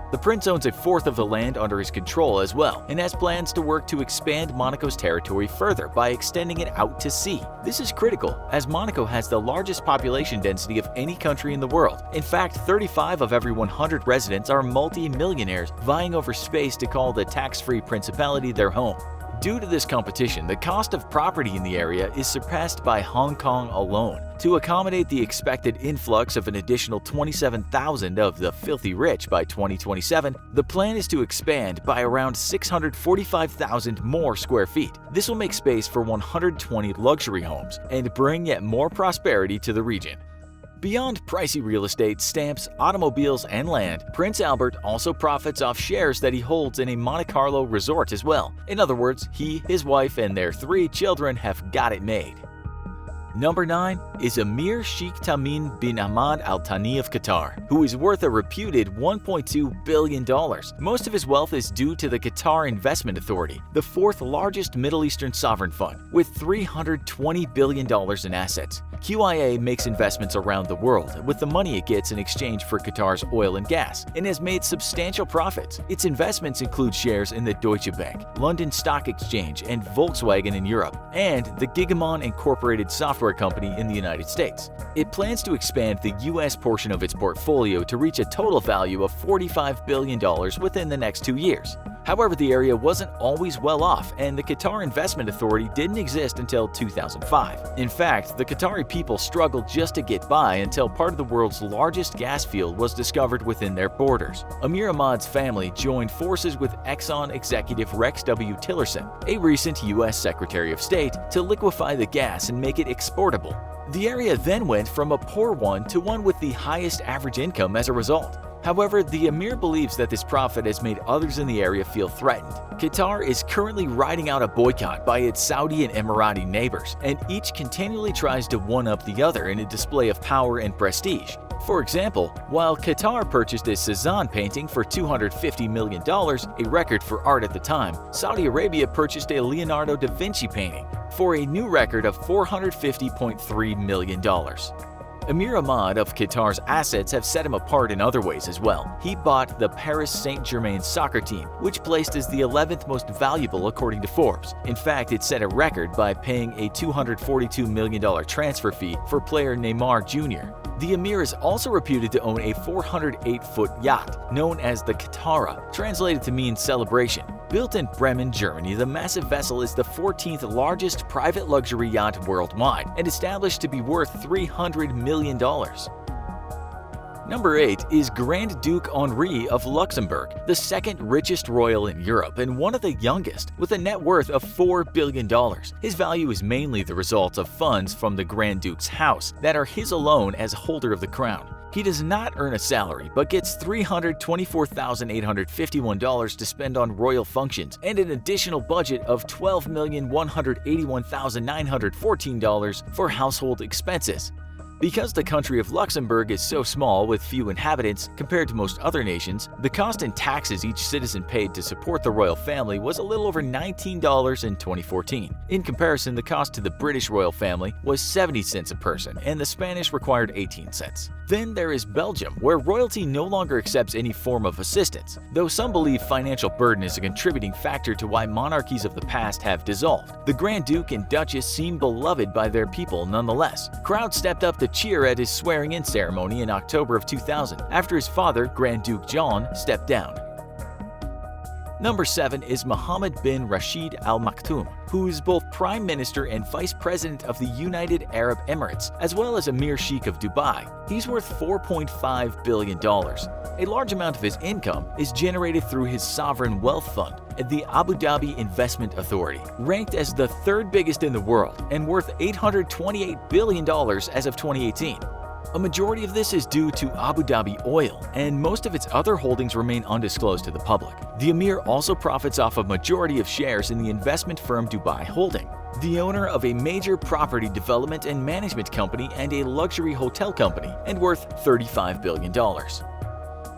The prince owns a fourth of the land under his control as well, and has plans to work to expand Monaco's territory further by extending it out to sea. This is critical, as Monaco has the largest population density of any country in the world. In fact, 35 of every 100 residents are multi-millionaires vying over space to call the tax-free principality their home. Due to this competition, the cost of property in the area is surpassed by Hong Kong alone. To accommodate the expected influx of an additional 27,000 of the filthy rich by 2027, the plan is to expand by around 645,000 more square feet. This will make space for 120 luxury homes and bring yet more prosperity to the region. Beyond pricey real estate, stamps, automobiles, and land, Prince Albert also profits off shares that he holds in a Monte Carlo resort as well. In other words, he, his wife, and their 3 children have got it made. Number 9 is Emir Sheikh Tamim bin Hamad Al Thani of Qatar, who is worth a reputed $1.2 billion. Most of his wealth is due to the Qatar Investment Authority, the 4th largest Middle Eastern sovereign fund, with $320 billion in assets. QIA makes investments around the world with the money it gets in exchange for Qatar's oil and gas, and has made substantial profits. Its investments include shares in the Deutsche Bank, London Stock Exchange, and Volkswagen in Europe, and the Gigamon Incorporated software company in the United States. It plans to expand the U.S. portion of its portfolio to reach a total value of $45 billion within the next 2 years. However, the area wasn't always well off, and the Qatar Investment Authority didn't exist until 2005. In fact, the Qatari people struggled just to get by until part of the world's largest gas field was discovered within their borders. Emir Ahmad's family joined forces with Exxon executive Rex W. Tillerson, a recent U.S. Secretary of State, to liquefy the gas and make it exportable. The area then went from a poor one to one with the highest average income as a result. However, the emir believes that this profit has made others in the area feel threatened. Qatar is currently riding out a boycott by its Saudi and Emirati neighbors, and each continually tries to one-up the other in a display of power and prestige. For example, while Qatar purchased a Cezanne painting for $250 million, a record for art at the time, Saudi Arabia purchased a Leonardo da Vinci painting for a new record of $450.3 million. Emir Ahmad of Qatar's assets have set him apart in other ways as well. He bought the Paris Saint-Germain soccer team, which placed as the 11th most valuable according to Forbes. In fact, it set a record by paying a $242 million transfer fee for player Neymar Jr. The emir is also reputed to own a 408-foot yacht known as the Qatara, translated to mean celebration. Built in Bremen, Germany, the massive vessel is the 14th largest private luxury yacht worldwide and established to be worth $300 million. Number 8 is Grand Duke Henri of Luxembourg, the second richest royal in Europe and one of the youngest, with a net worth of $4 billion. His value is mainly the result of funds from the Grand Duke's house that are his alone as holder of the crown. He does not earn a salary, but gets $324,851 to spend on royal functions and an additional budget of $12,181,914 for household expenses. Because the country of Luxembourg is so small with few inhabitants compared to most other nations, the cost in taxes each citizen paid to support the royal family was a little over $19 in 2014. In comparison, the cost to the British royal family was 70 cents a person and the Spanish required 18 cents. Then there is Belgium, where royalty no longer accepts any form of assistance, though some believe financial burden is a contributing factor to why monarchies of the past have dissolved. The Grand Duke and Duchess seem beloved by their people nonetheless. Crowds stepped up to cheer at his swearing-in ceremony in October of 2000 after his father, Grand Duke John, stepped down. Number 7 is Mohammed bin Rashid Al Maktoum, who is both Prime Minister and Vice President of the United Arab Emirates, as well as Emir Sheikh of Dubai. He's worth $4.5 billion. A large amount of his income is generated through his sovereign wealth fund at the Abu Dhabi Investment Authority, ranked as the third biggest in the world and worth $828 billion as of 2018. A majority of this is due to Abu Dhabi Oil, and most of its other holdings remain undisclosed to the public. The emir also profits off a majority of shares in the investment firm Dubai Holding, the owner of a major property development and management company and a luxury hotel company, and worth $35 billion.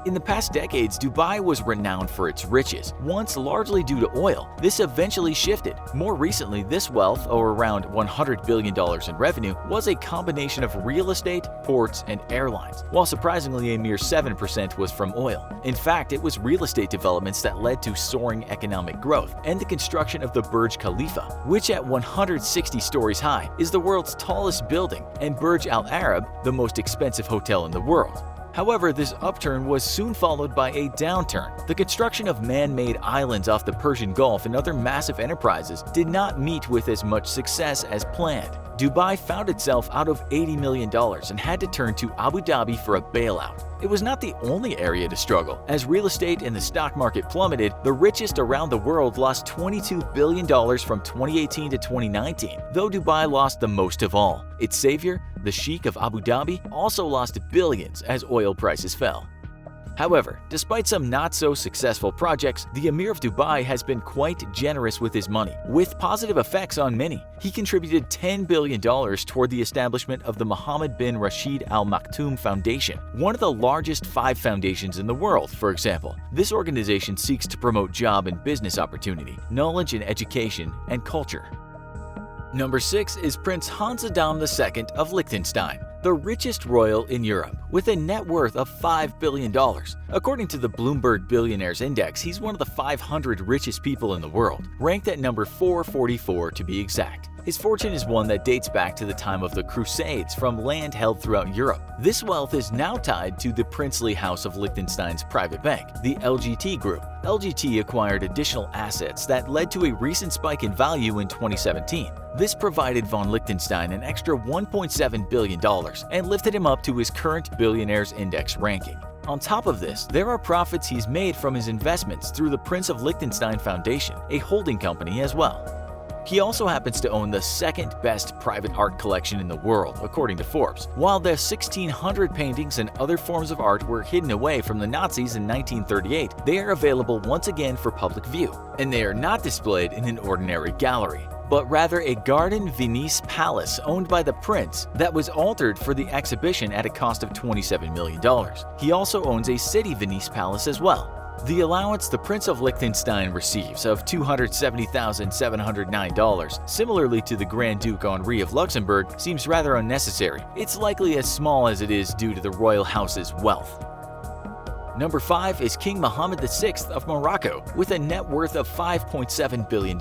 In the past decades, Dubai was renowned for its riches, once largely due to oil. This eventually shifted. More recently, this wealth, or around $100 billion in revenue, was a combination of real estate, ports, and airlines, while surprisingly a mere 7% was from oil. In fact, it was real estate developments that led to soaring economic growth and the construction of the Burj Khalifa, which at 160 stories high is the world's tallest building, and Burj Al Arab, the most expensive hotel in the world. However, this upturn was soon followed by a downturn. The construction of man-made islands off the Persian Gulf and other massive enterprises did not meet with as much success as planned. Dubai found itself out of $80 million and had to turn to Abu Dhabi for a bailout. It was not the only area to struggle. As real estate and the stock market plummeted, the richest around the world lost $22 billion from 2018 to 2019, though Dubai lost the most of all. Its savior, the Sheikh of Abu Dhabi, also lost billions as oil prices fell. However, despite some not-so-successful projects, the Emir of Dubai has been quite generous with his money, with positive effects on many. He contributed $10 billion toward the establishment of the Mohammed bin Rashid Al Maktoum Foundation, one of the largest 5 foundations in the world, for example. This organization seeks to promote job and business opportunity, knowledge and education, and culture. Number 6 is Prince Hans Adam II of Liechtenstein, the richest royal in Europe, with a net worth of $5 billion. According to the Bloomberg Billionaires Index, he's one of the 500 richest people in the world, ranked at number 444 to be exact. His fortune is one that dates back to the time of the Crusades from land held throughout Europe. This wealth is now tied to the princely house of Liechtenstein's private bank, the LGT Group. LGT acquired additional assets that led to a recent spike in value in 2017. This provided von Liechtenstein an extra $1.7 billion and lifted him up to his current Billionaires Index ranking. On top of this, there are profits he's made from his investments through the Prince of Liechtenstein Foundation, a holding company as well. He also happens to own the second best private art collection in the world, according to Forbes. While the 1,600 paintings and other forms of art were hidden away from the Nazis in 1938, they are available once again for public view, and they are not displayed in an ordinary gallery, but rather a Garden Venise palace owned by the prince that was altered for the exhibition at a cost of $27 million. He also owns a City Venise palace as well. The allowance the Prince of Liechtenstein receives of $270,709, similarly to the Grand Duke Henri of Luxembourg, seems rather unnecessary. It's likely as small as it is due to the royal house's wealth. Number 5 is King Mohammed VI of Morocco, with a net worth of $5.7 billion.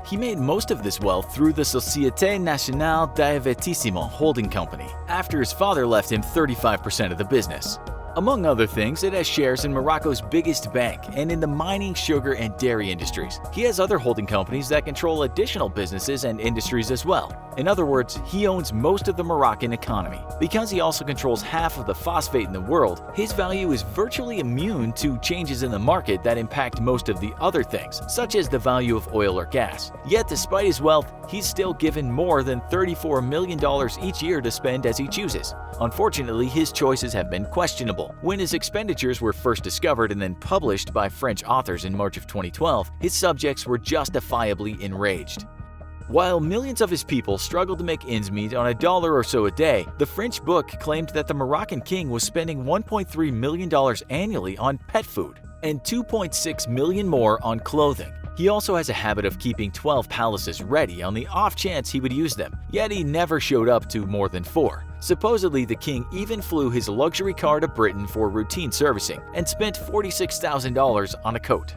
He made most of this wealth through the Société Nationale d'Investissement holding company, after his father left him 35% of the business. Among other things, it has shares in Morocco's biggest bank and in the mining, sugar, and dairy industries. He has other holding companies that control additional businesses and industries as well. In other words, he owns most of the Moroccan economy. Because he also controls half of the phosphate in the world, his value is virtually immune to changes in the market that impact most of the other things, such as the value of oil or gas. Yet despite his wealth, he's still given more than $34 million each year to spend as he chooses. Unfortunately, his choices have been questionable. When his expenditures were first discovered and then published by French authors in March of 2012, his subjects were justifiably enraged. While millions of his people struggled to make ends meet on $1 or so a day, the French book claimed that the Moroccan king was spending $1.3 million annually on pet food and $2.6 million more on clothing. He also has a habit of keeping 12 palaces ready on the off chance he would use them, yet he never showed up to more than 4. Supposedly, the king even flew his luxury car to Britain for routine servicing and spent $46,000 on a coat.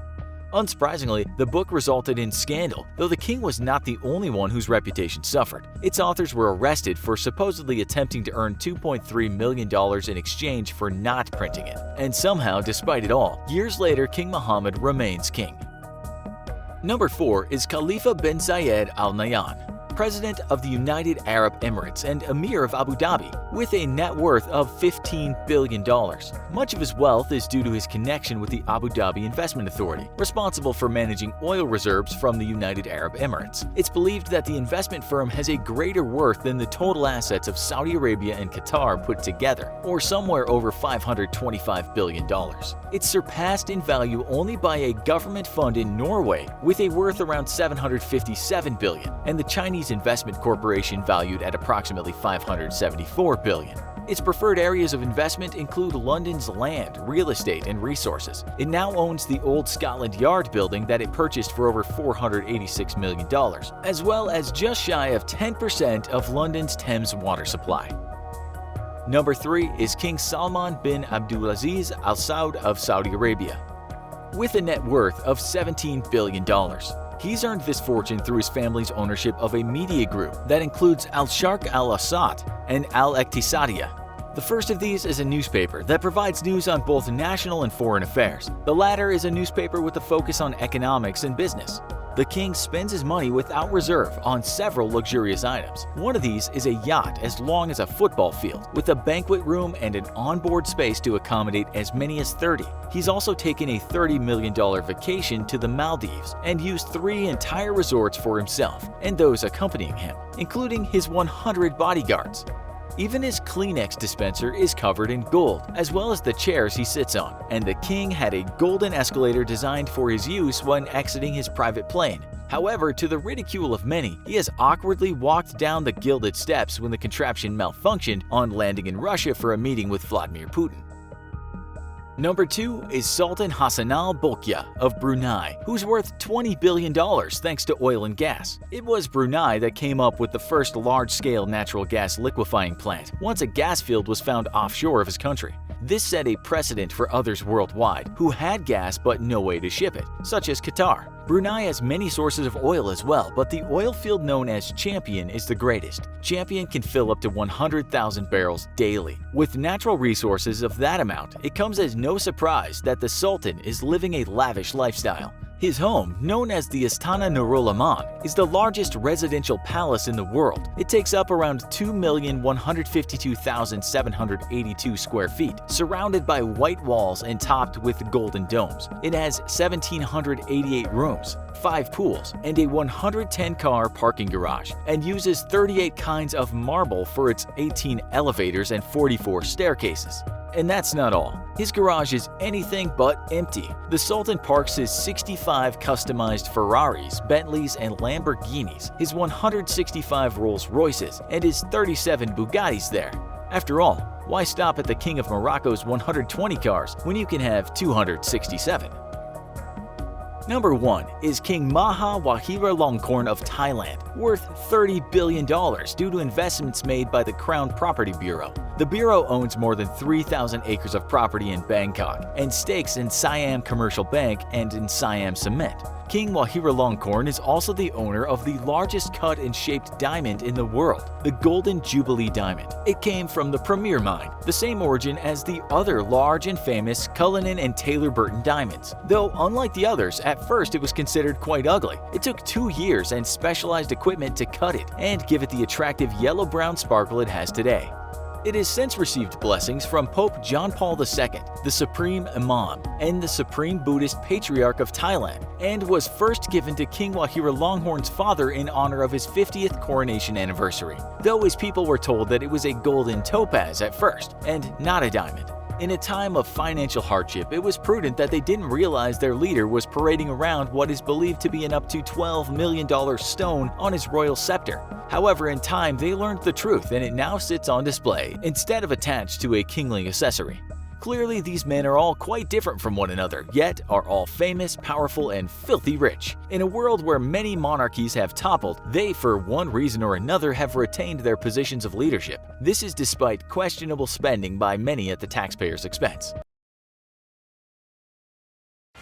Unsurprisingly, the book resulted in scandal, though the king was not the only one whose reputation suffered. Its authors were arrested for supposedly attempting to earn $2.3 million in exchange for not printing it. And somehow, despite it all, years later King Mohammed remains king. Number 4 is Khalifa bin Zayed Al Nahyan, President of the United Arab Emirates and Emir of Abu Dhabi, with a net worth of $15 billion. Much of his wealth is due to his connection with the Abu Dhabi Investment Authority, responsible for managing oil reserves from the United Arab Emirates. It's believed that the investment firm has a greater worth than the total assets of Saudi Arabia and Qatar put together, or somewhere over $525 billion. It's surpassed in value only by a government fund in Norway, with a worth around $757 billion, and the Chinese Investment Corporation valued at approximately $574 billion. Its preferred areas of investment include London's land, real estate, and resources. It now owns the old Scotland Yard building that it purchased for over $486 million, as well as just shy of 10% of London's Thames water supply. Number 3 is King Salman bin Abdulaziz Al Saud of Saudi Arabia, with a net worth of $17 billion. He's earned this fortune through his family's ownership of a media group that includes Al-Sharq Al-Awsat and Al-Iqtisadiyya. The first of these is a newspaper that provides news on both national and foreign affairs. The latter is a newspaper with a focus on economics and business. The king spends his money without reserve on several luxurious items. One of these is a yacht as long as a football field, with a banquet room and an onboard space to accommodate as many as 30. He's also taken a $30 million vacation to the Maldives and used 3 entire resorts for himself and those accompanying him, including his 100 bodyguards. Even his Kleenex dispenser is covered in gold, as well as the chairs he sits on, and the king had a golden escalator designed for his use when exiting his private plane. However, to the ridicule of many, he has awkwardly walked down the gilded steps when the contraption malfunctioned on landing in Russia for a meeting with Vladimir Putin. Number 2 is Sultan Hassan al-Bolkiah of Brunei, who's worth $20 billion thanks to oil and gas. It was Brunei that came up with the first large-scale natural gas liquefying plant once a gas field was found offshore of his country. This set a precedent for others worldwide who had gas but no way to ship it, such as Qatar. Brunei has many sources of oil as well, but the oil field known as Champion is the greatest. Champion can fill up to 100,000 barrels daily. With natural resources of that amount, it comes as no surprise that the Sultan is living a lavish lifestyle. His home, known as the Istana Nurul Aman, is the largest residential palace in the world. It takes up around 2,152,782 square feet, surrounded by white walls and topped with golden domes. It has 1,788 rooms, 5 pools, and a 110-car parking garage, and uses 38 kinds of marble for its 18 elevators and 44 staircases. And that's not all. His garage is anything but empty. The Sultan parks his 65 customized Ferraris, Bentleys, and Lamborghinis, his 165 Rolls-Royces, and his 37 Bugattis there. After all, why stop at the King of Morocco's 120 cars when you can have 267? Number 1 is King Maha Vajiralongkorn of Thailand, worth $30 billion due to investments made by the Crown Property Bureau. The Bureau owns more than 3,000 acres of property in Bangkok and stakes in Siam Commercial Bank and in Siam Cement. King Vajiralongkorn is also the owner of the largest cut and shaped diamond in the world, the Golden Jubilee Diamond. It came from the Premier Mine, the same origin as the other large and famous Cullinan and Taylor-Burton diamonds. Though unlike the others, at first it was considered quite ugly. It took 2 years and specialized equipment to cut it and give it the attractive yellow-brown sparkle it has today. It has since received blessings from Pope John Paul II, the Supreme Imam, and the Supreme Buddhist Patriarch of Thailand, and was first given to King Vajiralongkorn's father in honor of his 50th coronation anniversary, though his people were told that it was a golden topaz at first, and not a diamond. In a time of financial hardship, it was prudent that they didn't realize their leader was parading around what is believed to be an up to $12 million stone on his royal scepter. However, in time, they learned the truth and it now sits on display instead of attached to a kingly accessory. Clearly, these men are all quite different from one another, yet are all famous, powerful, and filthy rich. In a world where many monarchies have toppled, they, for one reason or another, have retained their positions of leadership. This is despite questionable spending by many at the taxpayers' expense.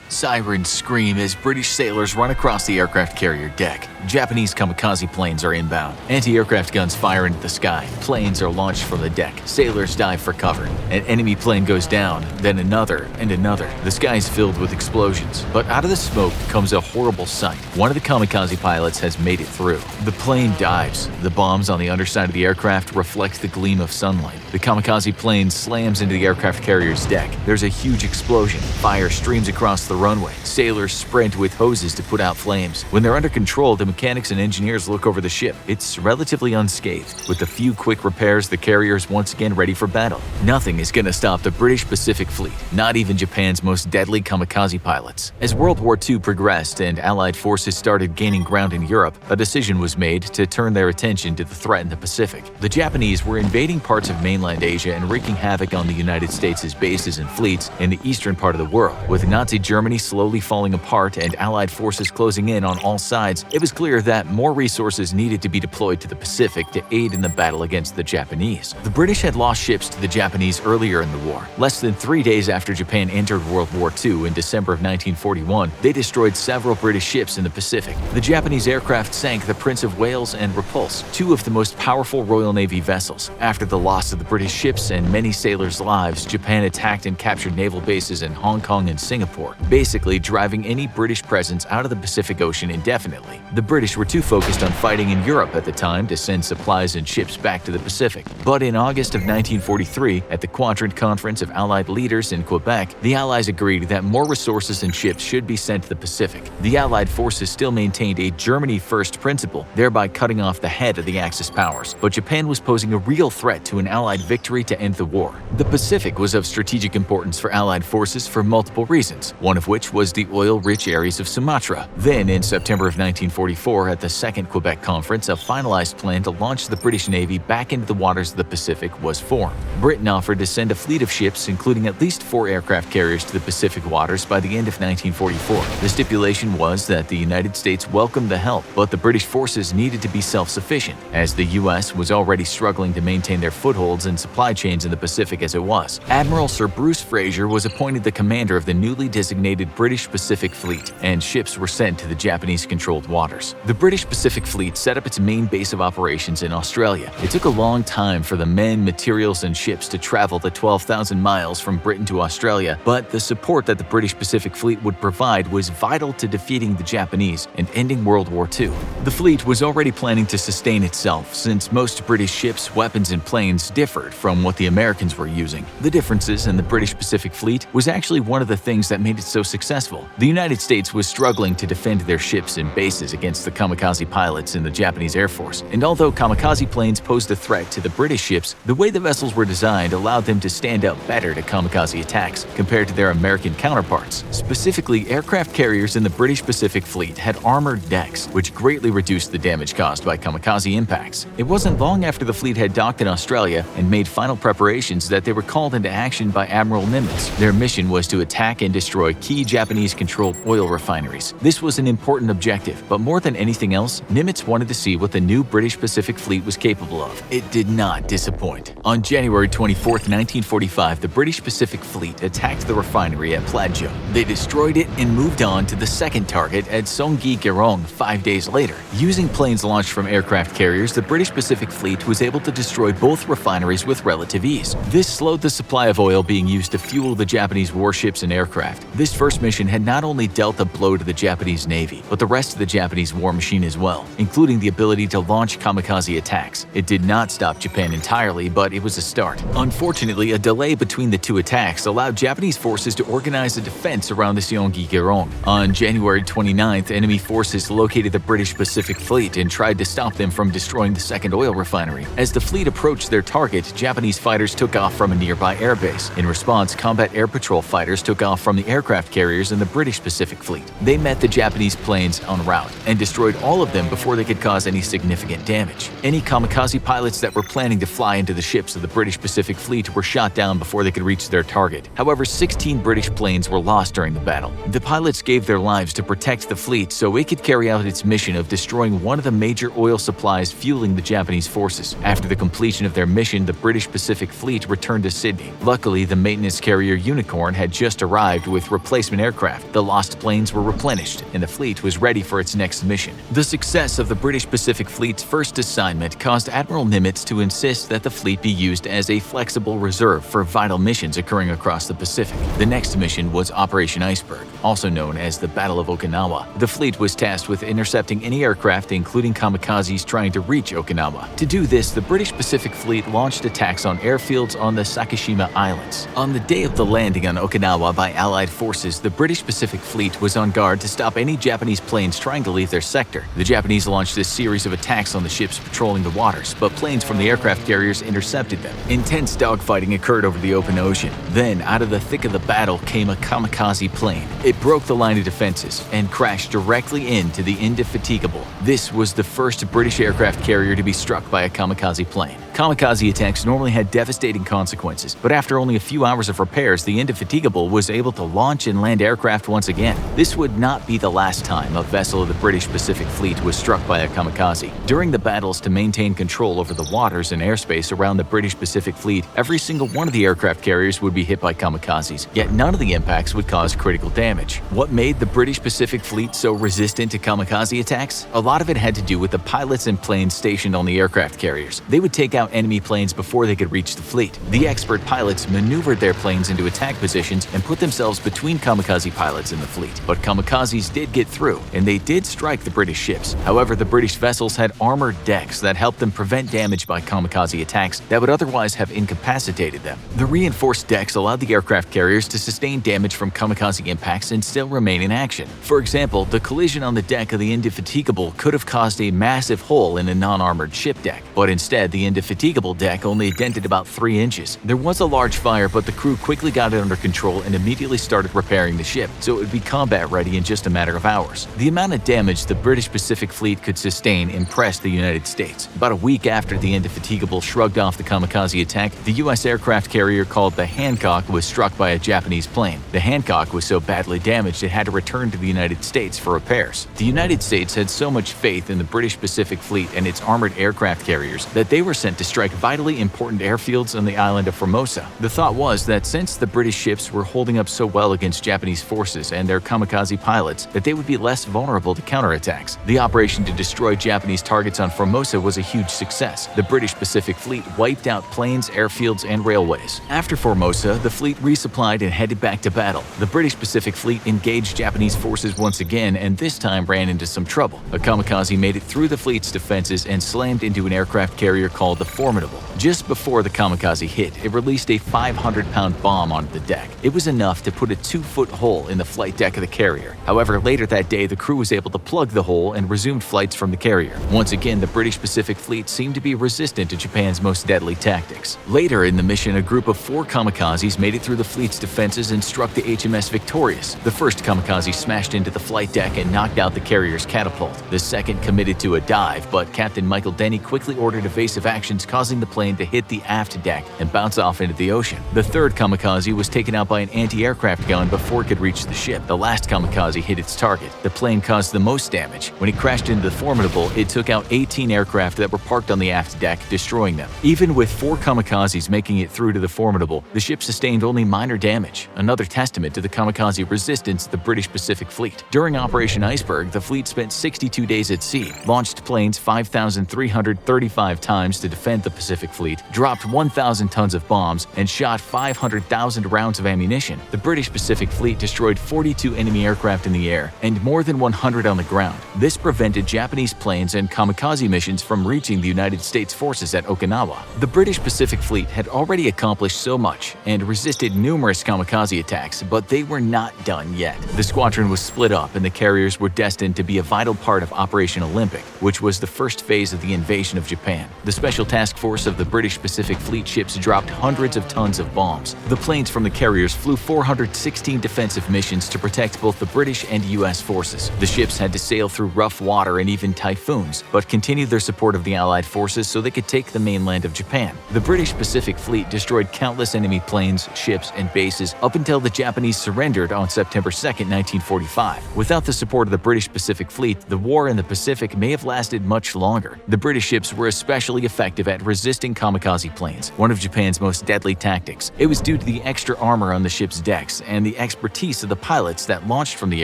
Sirens scream as British sailors run across the aircraft carrier deck. Japanese kamikaze planes are inbound. Anti-aircraft guns fire into the sky. Planes are launched from the deck. Sailors dive for cover. An enemy plane goes down, then another and another. The sky is filled with explosions, but out of the smoke comes a horrible sight. One of the kamikaze pilots has made it through. The plane dives. The bombs on the underside of the aircraft reflect the gleam of sunlight. The kamikaze plane slams into the aircraft carrier's deck. There's a huge explosion. Fire streams across the runway. Sailors sprint with hoses to put out flames. When they're under control, the mechanics and engineers look over the ship. It's relatively unscathed. With a few quick repairs, the carrier is once again ready for battle. Nothing is going to stop the British Pacific Fleet, not even Japan's most deadly kamikaze pilots. As World War II progressed and Allied forces started gaining ground in Europe, a decision was made to turn their attention to the threat in the Pacific. The Japanese were invading parts of mainland Asia and wreaking havoc on the United States' bases and fleets in the eastern part of the world. With Nazi Germany slowly falling apart and Allied forces closing in on all sides, it was clear that more resources needed to be deployed to the Pacific to aid in the battle against the Japanese. The British had lost ships to the Japanese earlier in the war. Less than 3 days after Japan entered World War II in December of 1941, they destroyed several British ships in the Pacific. The Japanese aircraft sank the Prince of Wales and Repulse, 2 of the most powerful Royal Navy vessels. After the loss of the British ships and many sailors' lives, Japan attacked and captured naval bases in Hong Kong and Singapore, basically driving any British presence out of the Pacific Ocean indefinitely. The British were too focused on fighting in Europe at the time to send supplies and ships back to the Pacific. But in August of 1943, at the Quadrant Conference of Allied leaders in Quebec, the Allies agreed that more resources and ships should be sent to the Pacific. The Allied forces still maintained a Germany-first principle, thereby cutting off the head of the Axis powers. But Japan was posing a real threat to an Allied victory to end the war. The Pacific was of strategic importance for Allied forces for multiple reasons, one of which was the oil-rich areas of Sumatra. Then, in September of 1944, at the Second Quebec Conference, a finalized plan to launch the British Navy back into the waters of the Pacific was formed. Britain offered to send a fleet of ships, including at least 4 aircraft carriers, to the Pacific waters by the end of 1944. The stipulation was that the United States welcomed the help, but the British forces needed to be self-sufficient, as the U.S. was already struggling to maintain their footholds and supply chains in the Pacific as it was. Admiral Sir Bruce Fraser was appointed the commander of the newly designated dedicated British Pacific Fleet, and ships were sent to the Japanese-controlled waters. The British Pacific Fleet set up its main base of operations in Australia. It took a long time for the men, materials, and ships to travel the 12,000 miles from Britain to Australia, but the support that the British Pacific Fleet would provide was vital to defeating the Japanese and ending World War II. The fleet was already planning to sustain itself, since most British ships, weapons, and planes differed from what the Americans were using. The differences in the British Pacific Fleet was actually one of the things that made it so successful. The United States was struggling to defend their ships and bases against the kamikaze pilots in the Japanese Air Force, and although kamikaze planes posed a threat to the British ships, the way the vessels were designed allowed them to stand up better to kamikaze attacks compared to their American counterparts. Specifically, aircraft carriers in the British Pacific Fleet had armored decks, which greatly reduced the damage caused by kamikaze impacts. It wasn't long after the fleet had docked in Australia and made final preparations that they were called into action by Admiral Nimitz. Their mission was to attack and destroy key Japanese-controlled oil refineries. This was an important objective, but more than anything else, Nimitz wanted to see what the new British Pacific Fleet was capable of. It did not disappoint. On January 24, 1945, the British Pacific Fleet attacked the refinery at Plagio. They destroyed it and moved on to the second target at Songi-Gerong 5 days later. Using planes launched from aircraft carriers, the British Pacific Fleet was able to destroy both refineries with relative ease. This slowed the supply of oil being used to fuel the Japanese warships and aircraft. This first mission had not only dealt a blow to the Japanese Navy, but the rest of the Japanese war machine as well, including the ability to launch kamikaze attacks. It did not stop Japan entirely, but it was a start. Unfortunately, a delay between the two attacks allowed Japanese forces to organize a defense around the Songi-Gerong. On January 29th, enemy forces located the British Pacific Fleet and tried to stop them from destroying the second oil refinery. As the fleet approached their target, Japanese fighters took off from a nearby airbase. In response, combat air patrol fighters took off from the aircraft carriers in the British Pacific Fleet. They met the Japanese planes en route and destroyed all of them before they could cause any significant damage. Any kamikaze pilots that were planning to fly into the ships of the British Pacific Fleet were shot down before they could reach their target. However, 16 British planes were lost during the battle. The pilots gave their lives to protect the fleet so it could carry out its mission of destroying one of the major oil supplies fueling the Japanese forces. After the completion of their mission, the British Pacific Fleet returned to Sydney. Luckily, the maintenance carrier Unicorn had just arrived with replacement aircraft. The lost planes were replenished, and the fleet was ready for its next mission. The success of the British Pacific Fleet's first assignment caused Admiral Nimitz to insist that the fleet be used as a flexible reserve for vital missions occurring across the Pacific. The next mission was Operation Iceberg, also known as the Battle of Okinawa. The fleet was tasked with intercepting any aircraft, including kamikazes, trying to reach Okinawa. To do this, the British Pacific Fleet launched attacks on airfields on the Sakishima Islands. On the day of the landing on Okinawa by Allied forces, the British Pacific Fleet was on guard to stop any Japanese planes trying to leave their sector. The Japanese launched a series of attacks on the ships patrolling the waters, but planes from the aircraft carriers intercepted them. Intense dogfighting occurred over the open ocean. Then, out of the thick of the battle came a kamikaze plane. It broke the line of defenses and crashed directly into the Indefatigable. This was the first British aircraft carrier to be struck by a kamikaze plane. Kamikaze attacks normally had devastating consequences, but after only a few hours of repairs, the Indefatigable was able to launch and land aircraft once again. This would not be the last time a vessel of the British Pacific Fleet was struck by a kamikaze. During the battles to maintain control over the waters and airspace around the British Pacific Fleet, every single one of the aircraft carriers would be hit by kamikazes, yet none of the impacts would cause critical damage. What made the British Pacific Fleet so resistant to kamikaze attacks? A lot of it had to do with the pilots and planes stationed on the aircraft carriers. They would take out enemy planes before they could reach the fleet. The expert pilots maneuvered their planes into attack positions and put themselves between kamikaze pilots in the fleet. But kamikazes did get through, and they did strike the British ships. However, the British vessels had armored decks that helped them prevent damage by kamikaze attacks that would otherwise have incapacitated them. The reinforced decks allowed the aircraft carriers to sustain damage from kamikaze impacts and still remain in action. For example, the collision on the deck of the Indefatigable could have caused a massive hole in a non-armored ship deck, but instead the Indefatigable deck only dented about 3 inches. There was a large fire, but the crew quickly got it under control and immediately started repairing the ship, so it would be combat ready in just a matter of hours. The amount of damage the British Pacific Fleet could sustain impressed the United States. About a week after the Indefatigable shrugged off the kamikaze attack, the U.S. aircraft carrier called the Hancock was struck by a Japanese plane. The Hancock was so badly damaged it had to return to the United States for repairs. The United States had so much faith in the British Pacific Fleet and its armored aircraft carriers that they were sent to strike vitally important airfields on the island of Formosa. The thought was that since the British ships were holding up so well against Japanese forces and their kamikaze pilots, that they would be less vulnerable to counterattacks. The operation to destroy Japanese targets on Formosa was a huge success. The British Pacific Fleet wiped out planes, airfields, and railways. After Formosa, the fleet resupplied and headed back to battle. The British Pacific Fleet engaged Japanese forces once again and this time ran into some trouble. A kamikaze made it through the fleet's defenses and slammed into an aircraft carrier called the Formidable. Just before the kamikaze hit, it released a 500-pound bomb onto the deck. It was enough to put a 2-foot hole in the flight deck of the carrier. However, later that day, the crew was able to plug the hole and resumed flights from the carrier. Once again, the British Pacific Fleet seemed to be resistant to Japan's most deadly tactics. Later in the mission, a group of 4 kamikazes made it through the fleet's defenses and struck the HMS Victorious. The first kamikaze smashed into the flight deck and knocked out the carrier's catapult. The second committed to a dive, but Captain Michael Denny quickly ordered evasive actions, causing the plane to hit the aft deck and bounce off into the ocean. The third kamikaze was taken out by an anti-aircraft gun before it could reach the ship. The last kamikaze hit its target. The plane caused the most damage. When it crashed into the Formidable, it took out 18 aircraft that were parked on the aft deck, destroying them. Even with 4 kamikazes making it through to the Formidable, the ship sustained only minor damage, another testament to the kamikaze resistance of the British Pacific Fleet. During Operation Iceberg, the fleet spent 62 days at sea, launched planes 5,335 times to defend the Pacific Fleet, dropped 1,000 tons of bombs, and shot 500,000 rounds of ammunition. The British Pacific Fleet destroyed 42 enemy aircraft in the air and more than 100 on the ground. This prevented Japanese planes and kamikaze missions from reaching the United States forces at Okinawa. The British Pacific Fleet had already accomplished so much and resisted numerous kamikaze attacks, but they were not done yet. The squadron was split up and the carriers were destined to be a vital part of Operation Olympic, which was the first phase of the invasion of Japan. The Special Task Force of the British Pacific Fleet ships dropped hundreds of tons of bombs. The planes from the carriers flew 416 defensive missions to protect both the British and US forces. The ships had to sail through rough water and even typhoons, but continued their support of the Allied forces so they could take the mainland of Japan. The British Pacific Fleet destroyed countless enemy planes, ships, and bases up until the Japanese surrendered on September 2, 1945. Without the support of the British Pacific Fleet, the war in the Pacific may have lasted much longer. The British ships were especially effective at resisting kamikaze planes, one of Japan's most deadly tactics. It was due to the extra armor on the ship's decks and the expertise of the pilots that launched from the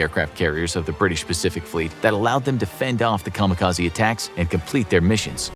aircraft carriers of the British Pacific Fleet that allowed them to fend off the kamikaze attacks and complete their missions.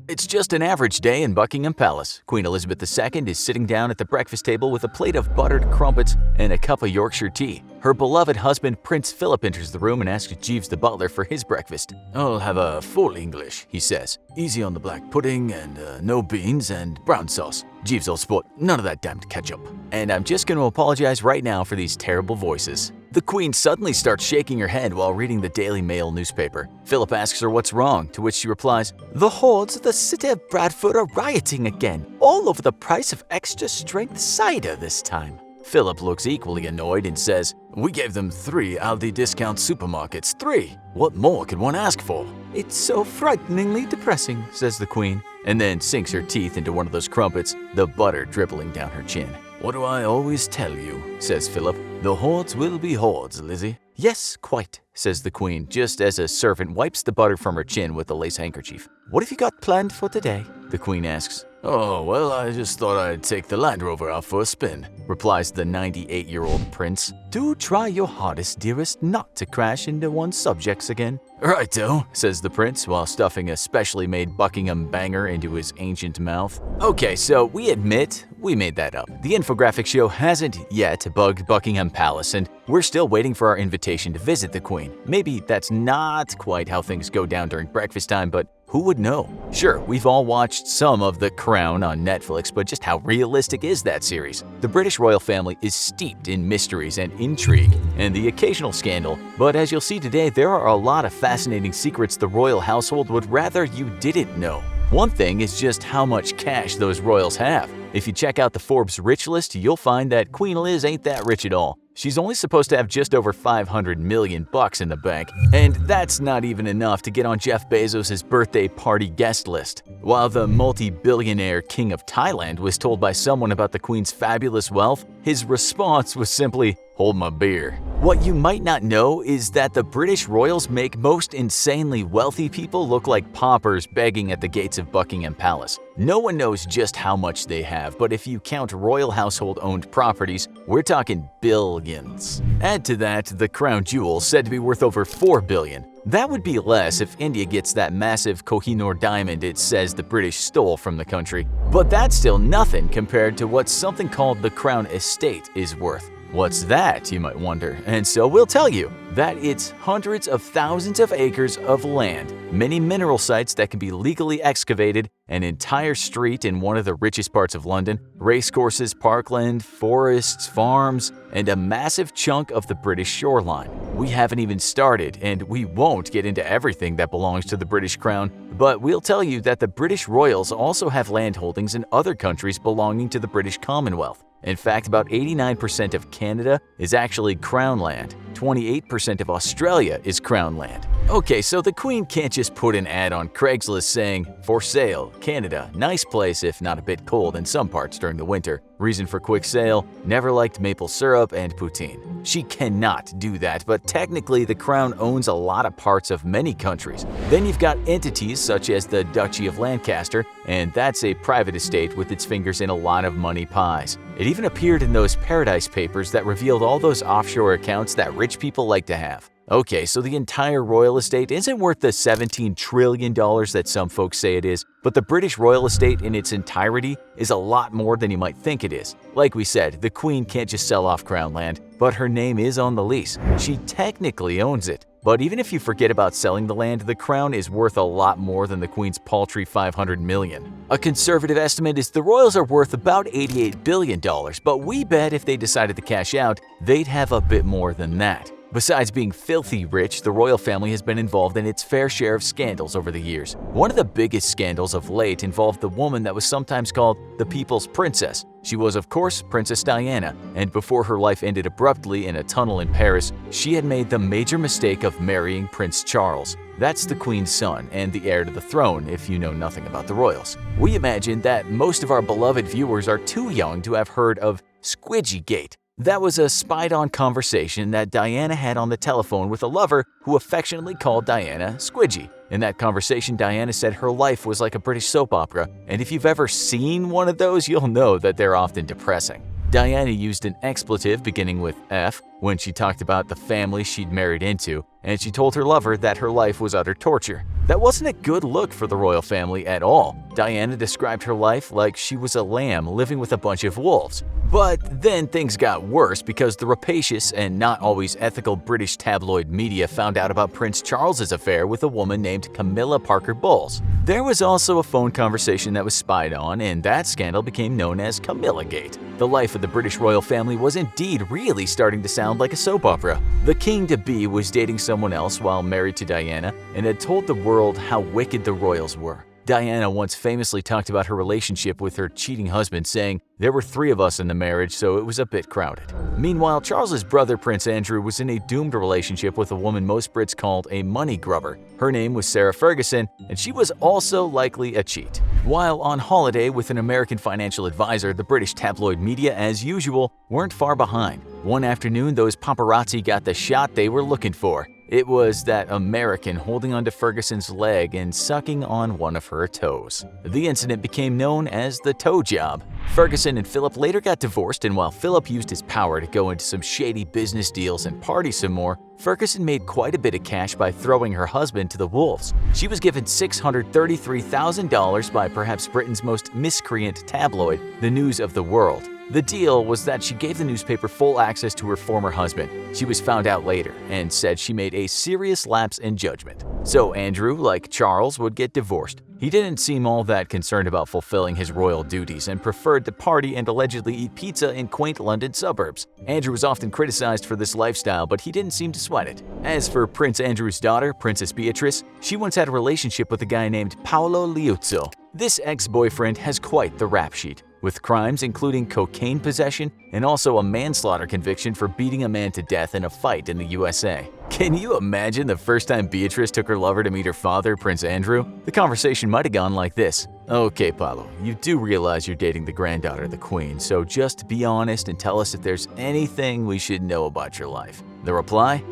It's just an average day in Buckingham Palace. Queen Elizabeth II is sitting down at the breakfast table with a plate of buttered crumpets and a cup of Yorkshire tea. Her beloved husband, Prince Philip, enters the room and asks Jeeves the butler for his breakfast. "I'll have a full English," he says. "Easy on the black pudding and no beans and brown sauce." Jeeves, old sport, none of that damned ketchup. And I'm just going to apologize right now for these terrible voices. The Queen suddenly starts shaking her head while reading the Daily Mail newspaper. Philip asks her what's wrong, to which she replies, "The hordes of the city of Bradford are rioting again, all over the price of extra-strength cider this time." Philip looks equally annoyed and says, "We gave them 3 Aldi discount supermarkets, 3. What more could one ask for?" "It's so frighteningly depressing," says the Queen, and then sinks her teeth into one of those crumpets, the butter dribbling down her chin. "What do I always tell you?" says Philip. "The hordes will be hordes, Lizzie." "Yes, quite," says the Queen, just as a servant wipes the butter from her chin with a lace handkerchief. "What have you got planned for today?" the Queen asks. "Oh, well, I just thought I'd take the Land Rover out for a spin," replies the 98-year-old prince. "Do try your hardest, dearest, not to crash into one's subjects again." "Righto," says the prince while stuffing a specially made Buckingham banger into his ancient mouth. Okay, so we admit we made that up. The infographic show hasn't yet bugged Buckingham Palace, and we're still waiting for our invitation to visit the Queen. Maybe that's not quite how things go down during breakfast time, but who would know? Sure, we've all watched some of The Crown on Netflix, but just how realistic is that series? The British royal family is steeped in mysteries and intrigue, and the occasional scandal. But as you'll see today, there are a lot of fascinating secrets the royal household would rather you didn't know. One thing is just how much cash those royals have. If you check out the Forbes rich list, you'll find that Queen Liz ain't that rich at all. She's only supposed to have just over $500 million in the bank, and that's not even enough to get on Jeff Bezos' birthday party guest list. While the multi-billionaire king of Thailand was told by someone about the Queen's fabulous wealth, his response was simply, "Hold my beer." What you might not know is that the British royals make most insanely wealthy people look like paupers begging at the gates of Buckingham Palace. No one knows just how much they have, but if you count royal household-owned properties, we're talking billions. Add to that the crown jewel, said to be worth over $4 billion. That would be less if India gets that massive Kohinoor diamond it says the British stole from the country. But that's still nothing compared to what something called the Crown Estate is worth. What's that, you might wonder? And so we'll tell you that it's hundreds of thousands of acres of land, many mineral sites that can be legally excavated, an entire street in one of the richest parts of London, racecourses, parkland, forests, farms, and a massive chunk of the British shoreline. We haven't even started, and we won't get into everything that belongs to the British Crown, but we'll tell you that the British royals also have land holdings in other countries belonging to the British Commonwealth. In fact, about 89% of Canada is actually Crown land. 28% of Australia is Crown land. Okay, so the Queen can't just put an ad on Craigslist saying, "For sale, Canada, nice place if not a bit cold in some parts during the winter. Reason for quick sale, never liked maple syrup and poutine." She cannot do that, but technically the Crown owns a lot of parts of many countries. Then you've got entities such as the Duchy of Lancaster, and that's a private estate with its fingers in a lot of money pies. It even appeared in those Paradise Papers that revealed all those offshore accounts that rich people like to have. Okay, so the entire royal estate isn't worth the $17 trillion that some folks say it is, but the British royal estate in its entirety is a lot more than you might think it is. Like we said, the Queen can't just sell off Crown land, but her name is on the lease. She technically owns it. But even if you forget about selling the land, the Crown is worth a lot more than the Queen's paltry $500 million. A conservative estimate is the royals are worth about $88 billion, but we bet if they decided to cash out, they'd have a bit more than that. Besides being filthy rich, the royal family has been involved in its fair share of scandals over the years. One of the biggest scandals of late involved the woman that was sometimes called the People's Princess. She was, of course, Princess Diana, and before her life ended abruptly in a tunnel in Paris, she had made the major mistake of marrying Prince Charles. That's the Queen's son and the heir to the throne if you know nothing about the royals. We imagine that most of our beloved viewers are too young to have heard of Squidgygate. That was a spied-on conversation that Diana had on the telephone with a lover who affectionately called Diana Squidgy. In that conversation, Diana said her life was like a British soap opera, and if you've ever seen one of those, you'll know that they're often depressing. Diana used an expletive beginning with F when she talked about the family she'd married into, and she told her lover that her life was utter torture. That wasn't a good look for the royal family at all. Diana described her life like she was a lamb living with a bunch of wolves. But then things got worse because the rapacious and not always ethical British tabloid media found out about Prince Charles's affair with a woman named Camilla Parker Bowles. There was also a phone conversation that was spied on, and that scandal became known as Camillagate. The life of the British royal family was indeed really starting to sound like a soap opera. The king-to-be was dating someone else while married to Diana and had told the world how wicked the royals were. Diana once famously talked about her relationship with her cheating husband, saying, "There were 3 of us in the marriage, so it was a bit crowded." Meanwhile, Charles's brother Prince Andrew was in a doomed relationship with a woman most Brits called a money grubber. Her name was Sarah Ferguson, and she was also likely a cheat. While on holiday with an American financial advisor, the British tabloid media, as usual, weren't far behind. One afternoon, those paparazzi got the shot they were looking for. It was that American holding onto Ferguson's leg and sucking on one of her toes. The incident became known as the toe job. Ferguson and Philip later got divorced, and while Philip used his power to go into some shady business deals and party some more, Ferguson made quite a bit of cash by throwing her husband to the wolves. She was given $633,000 by perhaps Britain's most miscreant tabloid, The News of the World. The deal was that she gave the newspaper full access to her former husband. She was found out later and said she made a serious lapse in judgment. So Andrew, like Charles, would get divorced. He didn't seem all that concerned about fulfilling his royal duties and preferred to party and allegedly eat pizza in quaint London suburbs. Andrew was often criticized for this lifestyle, but he didn't seem to sweat it. As for Prince Andrew's daughter, Princess Beatrice, she once had a relationship with a guy named Paolo Liuzzo. This ex-boyfriend has quite the rap sheet. with crimes including cocaine possession and also a manslaughter conviction for beating a man to death in a fight in the USA. Can you imagine the first time Beatrice took her lover to meet her father, Prince Andrew? The conversation might have gone like this. Okay, Paolo, you do realize you're dating the granddaughter of the queen, so just be honest and tell us if there's anything we should know about your life. The reply?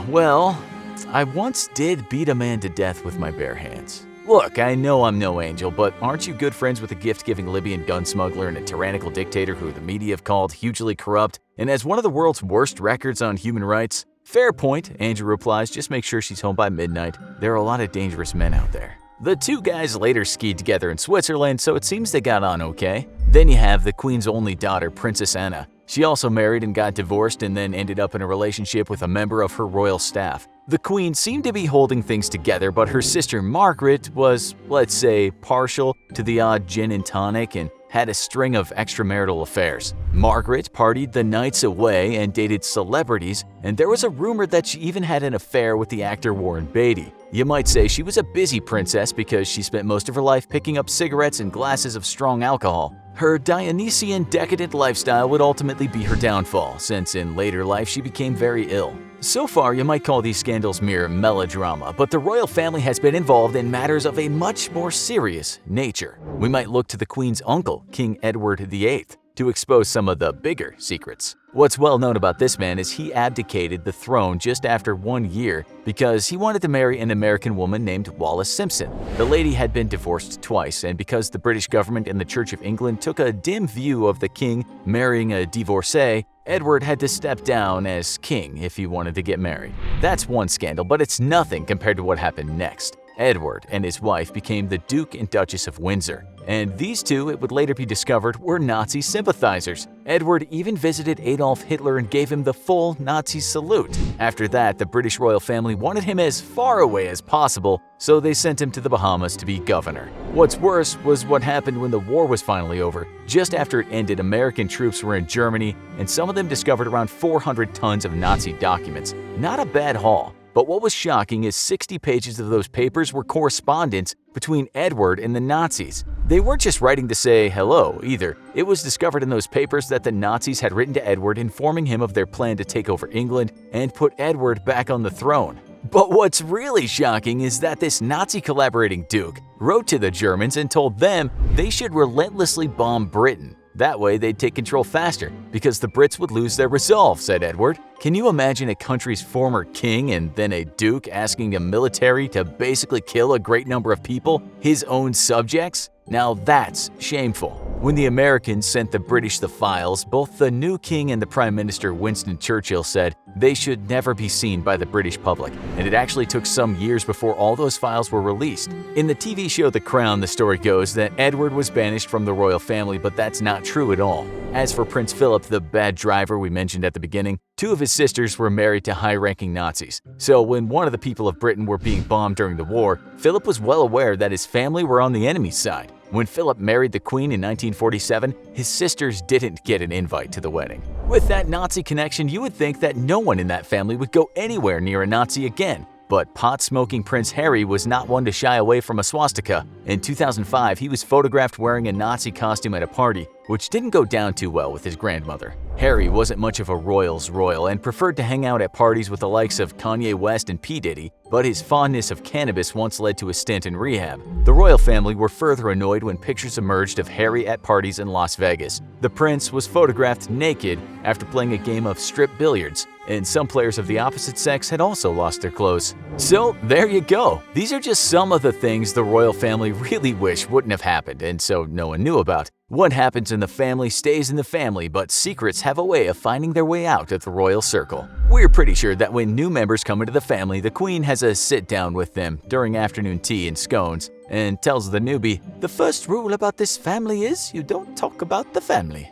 Well, I once did beat a man to death with my bare hands. Look, I know I'm no angel, but aren't you good friends with a gift-giving Libyan gun smuggler and a tyrannical dictator who the media have called hugely corrupt and has one of the world's worst records on human rights? Fair point, Andrew replies, just make sure she's home by midnight. There are a lot of dangerous men out there. The two guys later skied together in Switzerland, so it seems they got on okay. Then you have the queen's only daughter, Princess Anna. She also married and got divorced and then ended up in a relationship with a member of her royal staff. The queen seemed to be holding things together, but her sister Margaret was, let's say, partial to the odd gin and tonic and had a string of extramarital affairs. Margaret partied the nights away and dated celebrities, and there was a rumor that she even had an affair with the actor Warren Beatty. You might say she was a busy princess because she spent most of her life picking up cigarettes and glasses of strong alcohol. Her Dionysian decadent lifestyle would ultimately be her downfall, since in later life she became very ill. So far, you might call these scandals mere melodrama, but the royal family has been involved in matters of a much more serious nature. We might look to the Queen's uncle, King Edward VIII, to expose some of the bigger secrets. What's well known about this man is he abdicated the throne just after 1 year because he wanted to marry an American woman named Wallis Simpson. The lady had been divorced twice, and because the British government and the Church of England took a dim view of the king marrying a divorcee, Edward had to step down as king if he wanted to get married. That's one scandal, but it's nothing compared to what happened next. Edward and his wife became the Duke and Duchess of Windsor, and these two, it would later be discovered, were Nazi sympathizers. Edward even visited Adolf Hitler and gave him the full Nazi salute. After that, the British royal family wanted him as far away as possible, so they sent him to the Bahamas to be governor. What's worse was what happened when the war was finally over. Just after it ended, American troops were in Germany, and some of them discovered around 400 tons of Nazi documents. Not a bad haul. But what was shocking is 60 pages of those papers were correspondence between Edward and the Nazis. They weren't just writing to say hello either. It was discovered in those papers that the Nazis had written to Edward informing him of their plan to take over England and put Edward back on the throne. But what's really shocking is that this Nazi collaborating duke wrote to the Germans and told them they should relentlessly bomb Britain. That way they'd take control faster, because the Brits would lose their resolve, said Edward. Can you imagine a country's former king and then a duke asking the military to basically kill a great number of people, his own subjects? Now that's shameful. When the Americans sent the British the files, both the new king and the Prime Minister Winston Churchill said they should never be seen by the British public, and it actually took some years before all those files were released. In the TV show The Crown, the story goes that Edward was banished from the royal family, but that's not true at all. As for Prince Philip, the bad driver we mentioned at the beginning, two of his sisters were married to high-ranking Nazis. So when one of the people of Britain were being bombed during the war, Philip was well aware that his family were on the enemy's side. When Philip married the Queen in 1947, his sisters didn't get an invite to the wedding. With that Nazi connection, you would think that no one in that family would go anywhere near a Nazi again. But pot-smoking Prince Harry was not one to shy away from a swastika. In 2005, he was photographed wearing a Nazi costume at a party, which didn't go down too well with his grandmother. Harry wasn't much of a royal's royal and preferred to hang out at parties with the likes of Kanye West and P. Diddy, but his fondness of cannabis once led to a stint in rehab. The royal family were further annoyed when pictures emerged of Harry at parties in Las Vegas. The prince was photographed naked after playing a game of strip billiards, and some players of the opposite sex had also lost their clothes. So there you go. These are just some of the things the royal family really wish wouldn't have happened, and so no one knew about. What happens in the family stays in the family, but secrets have a way of finding their way out of the royal circle. We're pretty sure that when new members come into the family, the Queen has a sit-down with them during afternoon tea and scones and tells the newbie, "The first rule about this family is you don't talk about the family."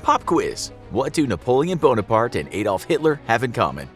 Pop quiz. What do Napoleon Bonaparte and Adolf Hitler have in common?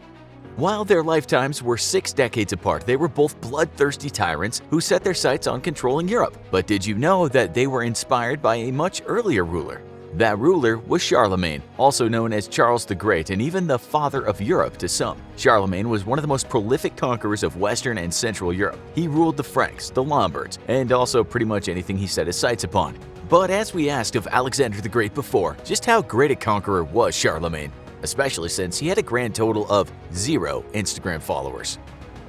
While their lifetimes were 6 decades apart, they were both bloodthirsty tyrants who set their sights on controlling Europe. But did you know that they were inspired by a much earlier ruler? That ruler was Charlemagne, also known as Charles the Great and even the father of Europe to some. Charlemagne was one of the most prolific conquerors of Western and Central Europe. He ruled the Franks, the Lombards, and also pretty much anything he set his sights upon. But as we asked of Alexander the Great before, just how great a conqueror was Charlemagne? Especially since he had a grand total of 0 Instagram followers.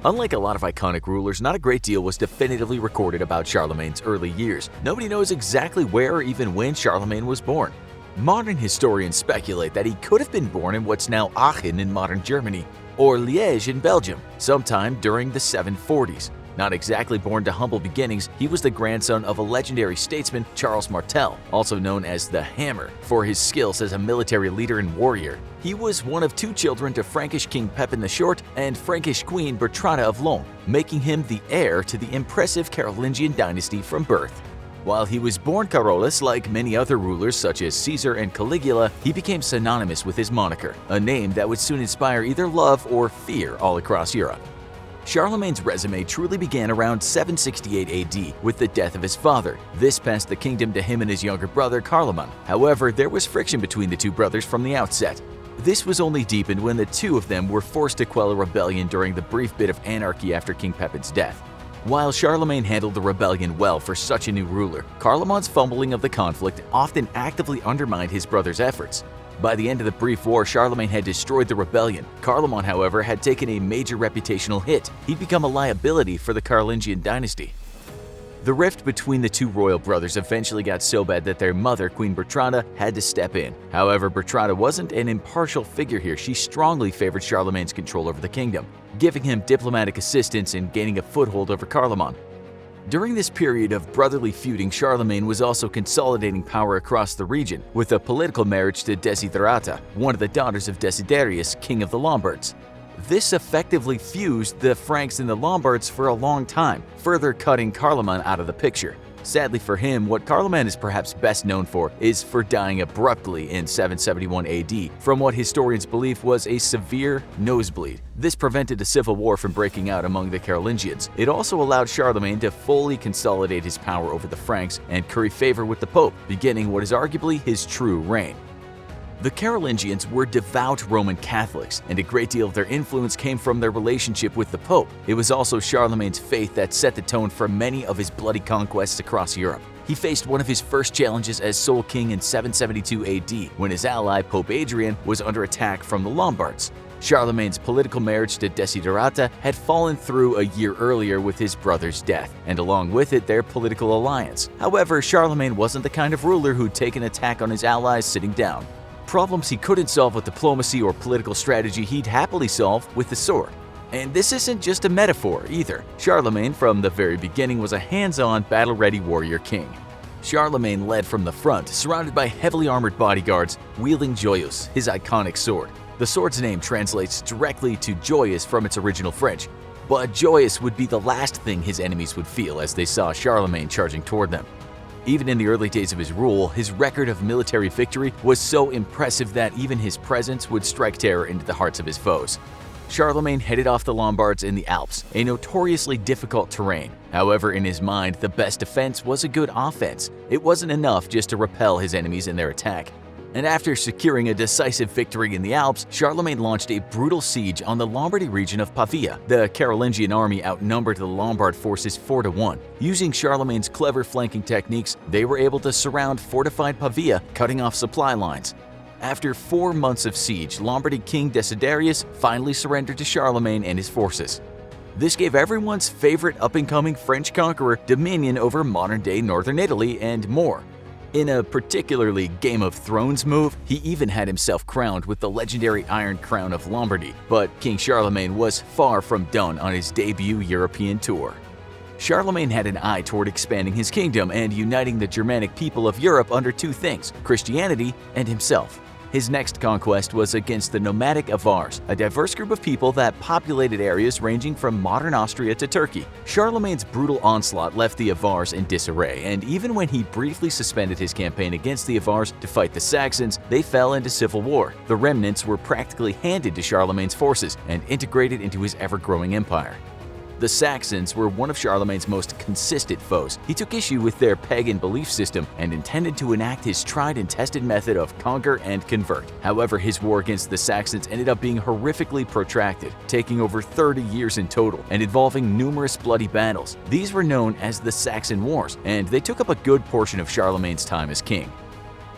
Unlike a lot of iconic rulers, not a great deal was definitively recorded about Charlemagne's early years. Nobody knows exactly where or even when Charlemagne was born. Modern historians speculate that he could have been born in what's now Aachen in modern Germany, or Liège in Belgium, sometime during the 740s. Not exactly born to humble beginnings, he was the grandson of a legendary statesman, Charles Martel, also known as the Hammer, for his skills as a military leader and warrior. He was one of 2 children to Frankish King Pepin the Short and Frankish Queen Bertrada of Lon, making him the heir to the impressive Carolingian dynasty from birth. While he was born Carolus, like many other rulers such as Caesar and Caligula, he became synonymous with his moniker, a name that would soon inspire either love or fear all across Europe. Charlemagne's resume truly began around 768 AD with the death of his father. This passed the kingdom to him and his younger brother Carloman. However, there was friction between the 2 brothers from the outset. This was only deepened when the 2 of them were forced to quell a rebellion during the brief bit of anarchy after King Pepin's death. While Charlemagne handled the rebellion well for such a new ruler, Carloman's fumbling of the conflict often actively undermined his brother's efforts. By the end of the brief war, Charlemagne had destroyed the rebellion. Carloman, however, had taken a major reputational hit. He'd become a liability for the Carolingian dynasty. The rift between the 2 royal brothers eventually got so bad that their mother, Queen Bertrada, had to step in. However, Bertrada wasn't an impartial figure here. She strongly favored Charlemagne's control over the kingdom, giving him diplomatic assistance and gaining a foothold over Carloman. During this period of brotherly feuding, Charlemagne was also consolidating power across the region with a political marriage to Desiderata, one of the daughters of Desiderius, king of the Lombards. This effectively fused the Franks and the Lombards for a long time, further cutting Carloman out of the picture. Sadly for him, what Carloman is perhaps best known for is for dying abruptly in 771 AD from what historians believe was a severe nosebleed. This prevented a civil war from breaking out among the Carolingians. It also allowed Charlemagne to fully consolidate his power over the Franks and curry favor with the Pope, beginning what is arguably his true reign. The Carolingians were devout Roman Catholics, and a great deal of their influence came from their relationship with the Pope. It was also Charlemagne's faith that set the tone for many of his bloody conquests across Europe. He faced one of his first challenges as sole king in 772 AD, when his ally, Pope Adrian, was under attack from the Lombards. Charlemagne's political marriage to Desiderata had fallen through a year earlier with his brother's death, and along with it their political alliance. However, Charlemagne wasn't the kind of ruler who'd take an attack on his allies sitting down. Problems he couldn't solve with diplomacy or political strategy he'd happily solve with the sword. And this isn't just a metaphor either. Charlemagne from the very beginning was a hands-on, battle-ready warrior king. Charlemagne led from the front, surrounded by heavily armored bodyguards, wielding Joyeuse, his iconic sword. The sword's name translates directly to joyous from its original French, but joyous would be the last thing his enemies would feel as they saw Charlemagne charging toward them. Even in the early days of his rule, his record of military victory was so impressive that even his presence would strike terror into the hearts of his foes. Charlemagne headed off the Lombards in the Alps, a notoriously difficult terrain. However, in his mind, the best defense was a good offense. It wasn't enough just to repel his enemies in their attack. And after securing a decisive victory in the Alps, Charlemagne launched a brutal siege on the Lombardy region of Pavia. The Carolingian army outnumbered the Lombard forces 4-1. Using Charlemagne's clever flanking techniques, they were able to surround fortified Pavia, cutting off supply lines. After 4 months of siege, Lombardy king Desiderius finally surrendered to Charlemagne and his forces. This gave everyone's favorite up-and-coming French conqueror dominion over modern-day northern Italy and more. In a particularly Game of Thrones move, he even had himself crowned with the legendary Iron Crown of Lombardy, but King Charlemagne was far from done on his debut European tour. Charlemagne had an eye toward expanding his kingdom and uniting the Germanic people of Europe under 2 things: Christianity and himself. His next conquest was against the nomadic Avars, a diverse group of people that populated areas ranging from modern Austria to Turkey. Charlemagne's brutal onslaught left the Avars in disarray, and even when he briefly suspended his campaign against the Avars to fight the Saxons, they fell into civil war. The remnants were practically handed to Charlemagne's forces and integrated into his ever-growing empire. The Saxons were one of Charlemagne's most consistent foes. He took issue with their pagan belief system and intended to enact his tried and tested method of conquer and convert. However, his war against the Saxons ended up being horrifically protracted, taking over 30 years in total and involving numerous bloody battles. These were known as the Saxon Wars, and they took up a good portion of Charlemagne's time as king.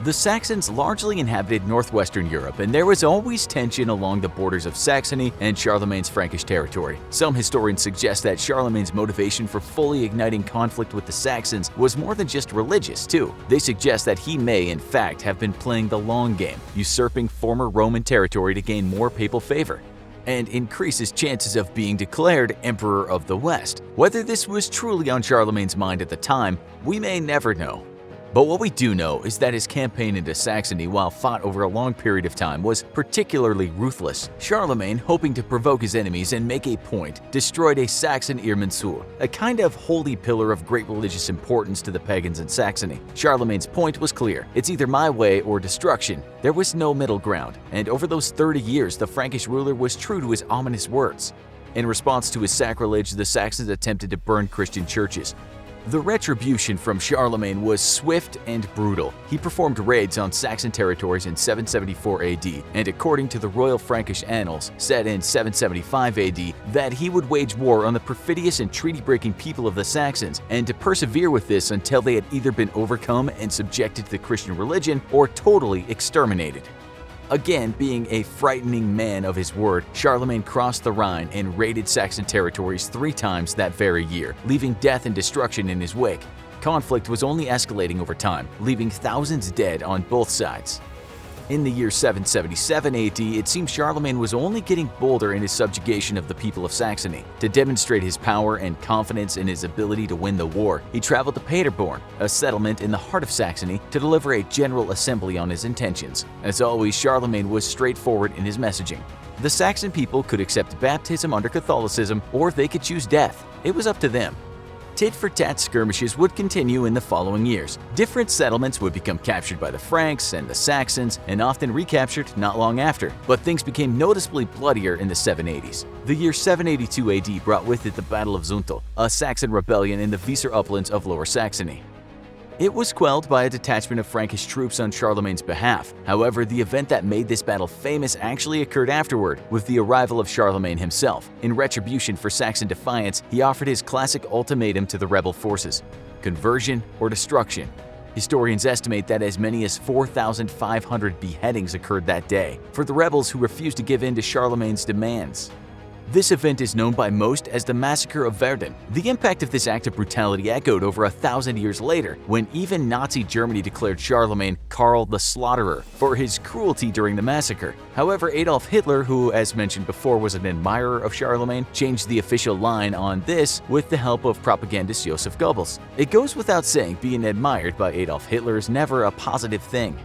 The Saxons largely inhabited northwestern Europe, and there was always tension along the borders of Saxony and Charlemagne's Frankish territory. Some historians suggest that Charlemagne's motivation for fully igniting conflict with the Saxons was more than just religious, too. They suggest that he may, in fact, have been playing the long game, usurping former Roman territory to gain more papal favor and increase his chances of being declared Emperor of the West. Whether this was truly on Charlemagne's mind at the time, we may never know. But what we do know is that his campaign into Saxony, while fought over a long period of time, was particularly ruthless. Charlemagne, hoping to provoke his enemies and make a point, destroyed a Saxon Irminsul, a kind of holy pillar of great religious importance to the pagans in Saxony. Charlemagne's point was clear: it's either my way or destruction. There was no middle ground, and over those 30 years, the Frankish ruler was true to his ominous words. In response to his sacrilege, the Saxons attempted to burn Christian churches. The retribution from Charlemagne was swift and brutal. He performed raids on Saxon territories in 774 AD, and according to the Royal Frankish Annals, said in 775 AD, that he would wage war on the perfidious and treaty-breaking people of the Saxons, and to persevere with this until they had either been overcome and subjected to the Christian religion or totally exterminated. Again, being a frightening man of his word, Charlemagne crossed the Rhine and raided Saxon territories 3 times that very year, leaving death and destruction in his wake. Conflict was only escalating over time, leaving thousands dead on both sides. In the year 777 AD, it seems Charlemagne was only getting bolder in his subjugation of the people of Saxony. To demonstrate his power and confidence in his ability to win the war, he traveled to Paderborn, a settlement in the heart of Saxony, to deliver a general assembly on his intentions. As always, Charlemagne was straightforward in his messaging. The Saxon people could accept baptism under Catholicism, or they could choose death. It was up to them. Tit-for-tat skirmishes would continue in the following years. Different settlements would become captured by the Franks and the Saxons, and often recaptured not long after. But things became noticeably bloodier in the 780s. The year 782 AD brought with it the Battle of Zuntel, a Saxon rebellion in the Weser uplands of Lower Saxony. It was quelled by a detachment of Frankish troops on Charlemagne's behalf. However, the event that made this battle famous actually occurred afterward, with the arrival of Charlemagne himself. In retribution for Saxon defiance, he offered his classic ultimatum to the rebel forces: conversion or destruction. Historians estimate that as many as 4,500 beheadings occurred that day for the rebels who refused to give in to Charlemagne's demands. This event is known by most as the Massacre of Verdun. The impact of this act of brutality echoed over 1,000 years later, when even Nazi Germany declared Charlemagne Karl the Slaughterer for his cruelty during the massacre. However, Adolf Hitler, who as mentioned before was an admirer of Charlemagne, changed the official line on this with the help of propagandist Joseph Goebbels. It goes without saying, being admired by Adolf Hitler is never a positive thing.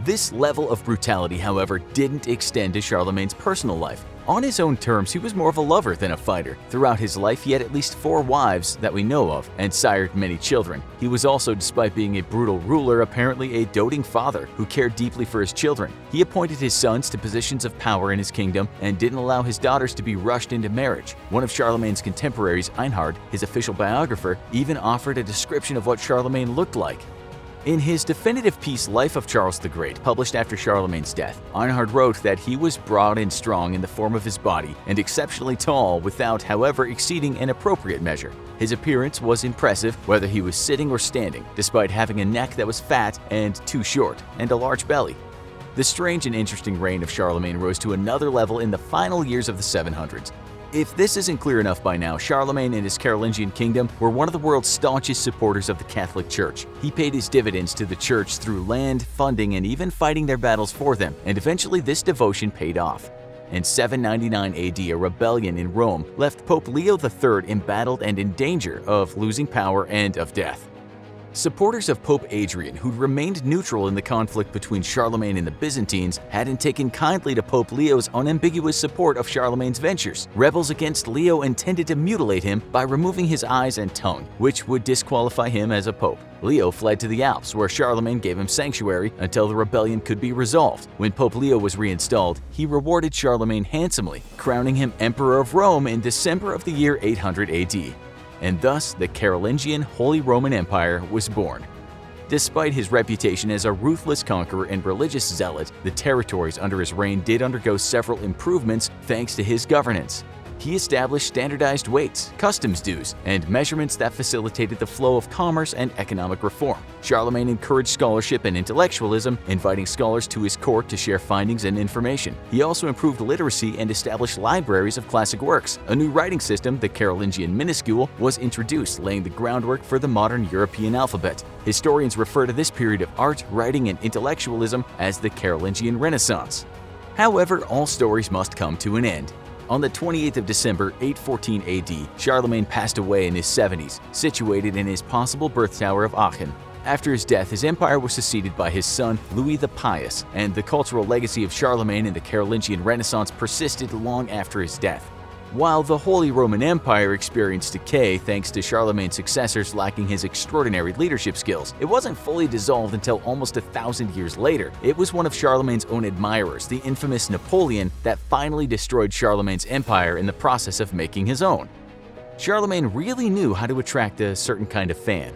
This level of brutality, however, didn't extend to Charlemagne's personal life. On his own terms, he was more of a lover than a fighter. Throughout his life, he had at least 4 wives that we know of, and sired many children. He was also, despite being a brutal ruler, apparently a doting father who cared deeply for his children. He appointed his sons to positions of power in his kingdom and didn't allow his daughters to be rushed into marriage. One of Charlemagne's contemporaries, Einhard, his official biographer, even offered a description of what Charlemagne looked like. In his definitive piece Life of Charles the Great, published after Charlemagne's death, Einhard wrote that he was broad and strong in the form of his body and exceptionally tall without, however, exceeding an appropriate measure. His appearance was impressive whether he was sitting or standing, despite having a neck that was fat and too short, and a large belly. The strange and interesting reign of Charlemagne rose to another level in the final years of the 700s. If this isn't clear enough by now, Charlemagne and his Carolingian kingdom were one of the world's staunchest supporters of the Catholic Church. He paid his dividends to the Church through land, funding, and even fighting their battles for them, and eventually this devotion paid off. In 799 AD, a rebellion in Rome left Pope Leo III embattled and in danger of losing power and of death. Supporters of Pope Adrian, who'd remained neutral in the conflict between Charlemagne and the Byzantines, hadn't taken kindly to Pope Leo's unambiguous support of Charlemagne's ventures. Rebels against Leo intended to mutilate him by removing his eyes and tongue, which would disqualify him as a pope. Leo fled to the Alps, where Charlemagne gave him sanctuary until the rebellion could be resolved. When Pope Leo was reinstalled, he rewarded Charlemagne handsomely, crowning him Emperor of Rome in December of the year 800 AD. And thus the Carolingian Holy Roman Empire was born. Despite his reputation as a ruthless conqueror and religious zealot, the territories under his reign did undergo several improvements thanks to his governance. He established standardized weights, customs dues, and measurements that facilitated the flow of commerce and economic reform. Charlemagne encouraged scholarship and intellectualism, inviting scholars to his court to share findings and information. He also improved literacy and established libraries of classic works. A new writing system, the Carolingian minuscule, was introduced, laying the groundwork for the modern European alphabet. Historians refer to this period of art, writing, and intellectualism as the Carolingian Renaissance. However, all stories must come to an end. On the 28th of December, 814 AD, Charlemagne passed away in his 70s, situated in his possible birth tower of Aachen. After his death, his empire was succeeded by his son, Louis the Pious, and the cultural legacy of Charlemagne and the Carolingian Renaissance persisted long after his death. While the Holy Roman Empire experienced decay thanks to Charlemagne's successors lacking his extraordinary leadership skills, it wasn't fully dissolved until almost 1,000 years later. It was one of Charlemagne's own admirers, the infamous Napoleon, that finally destroyed Charlemagne's empire in the process of making his own. Charlemagne really knew how to attract a certain kind of fan.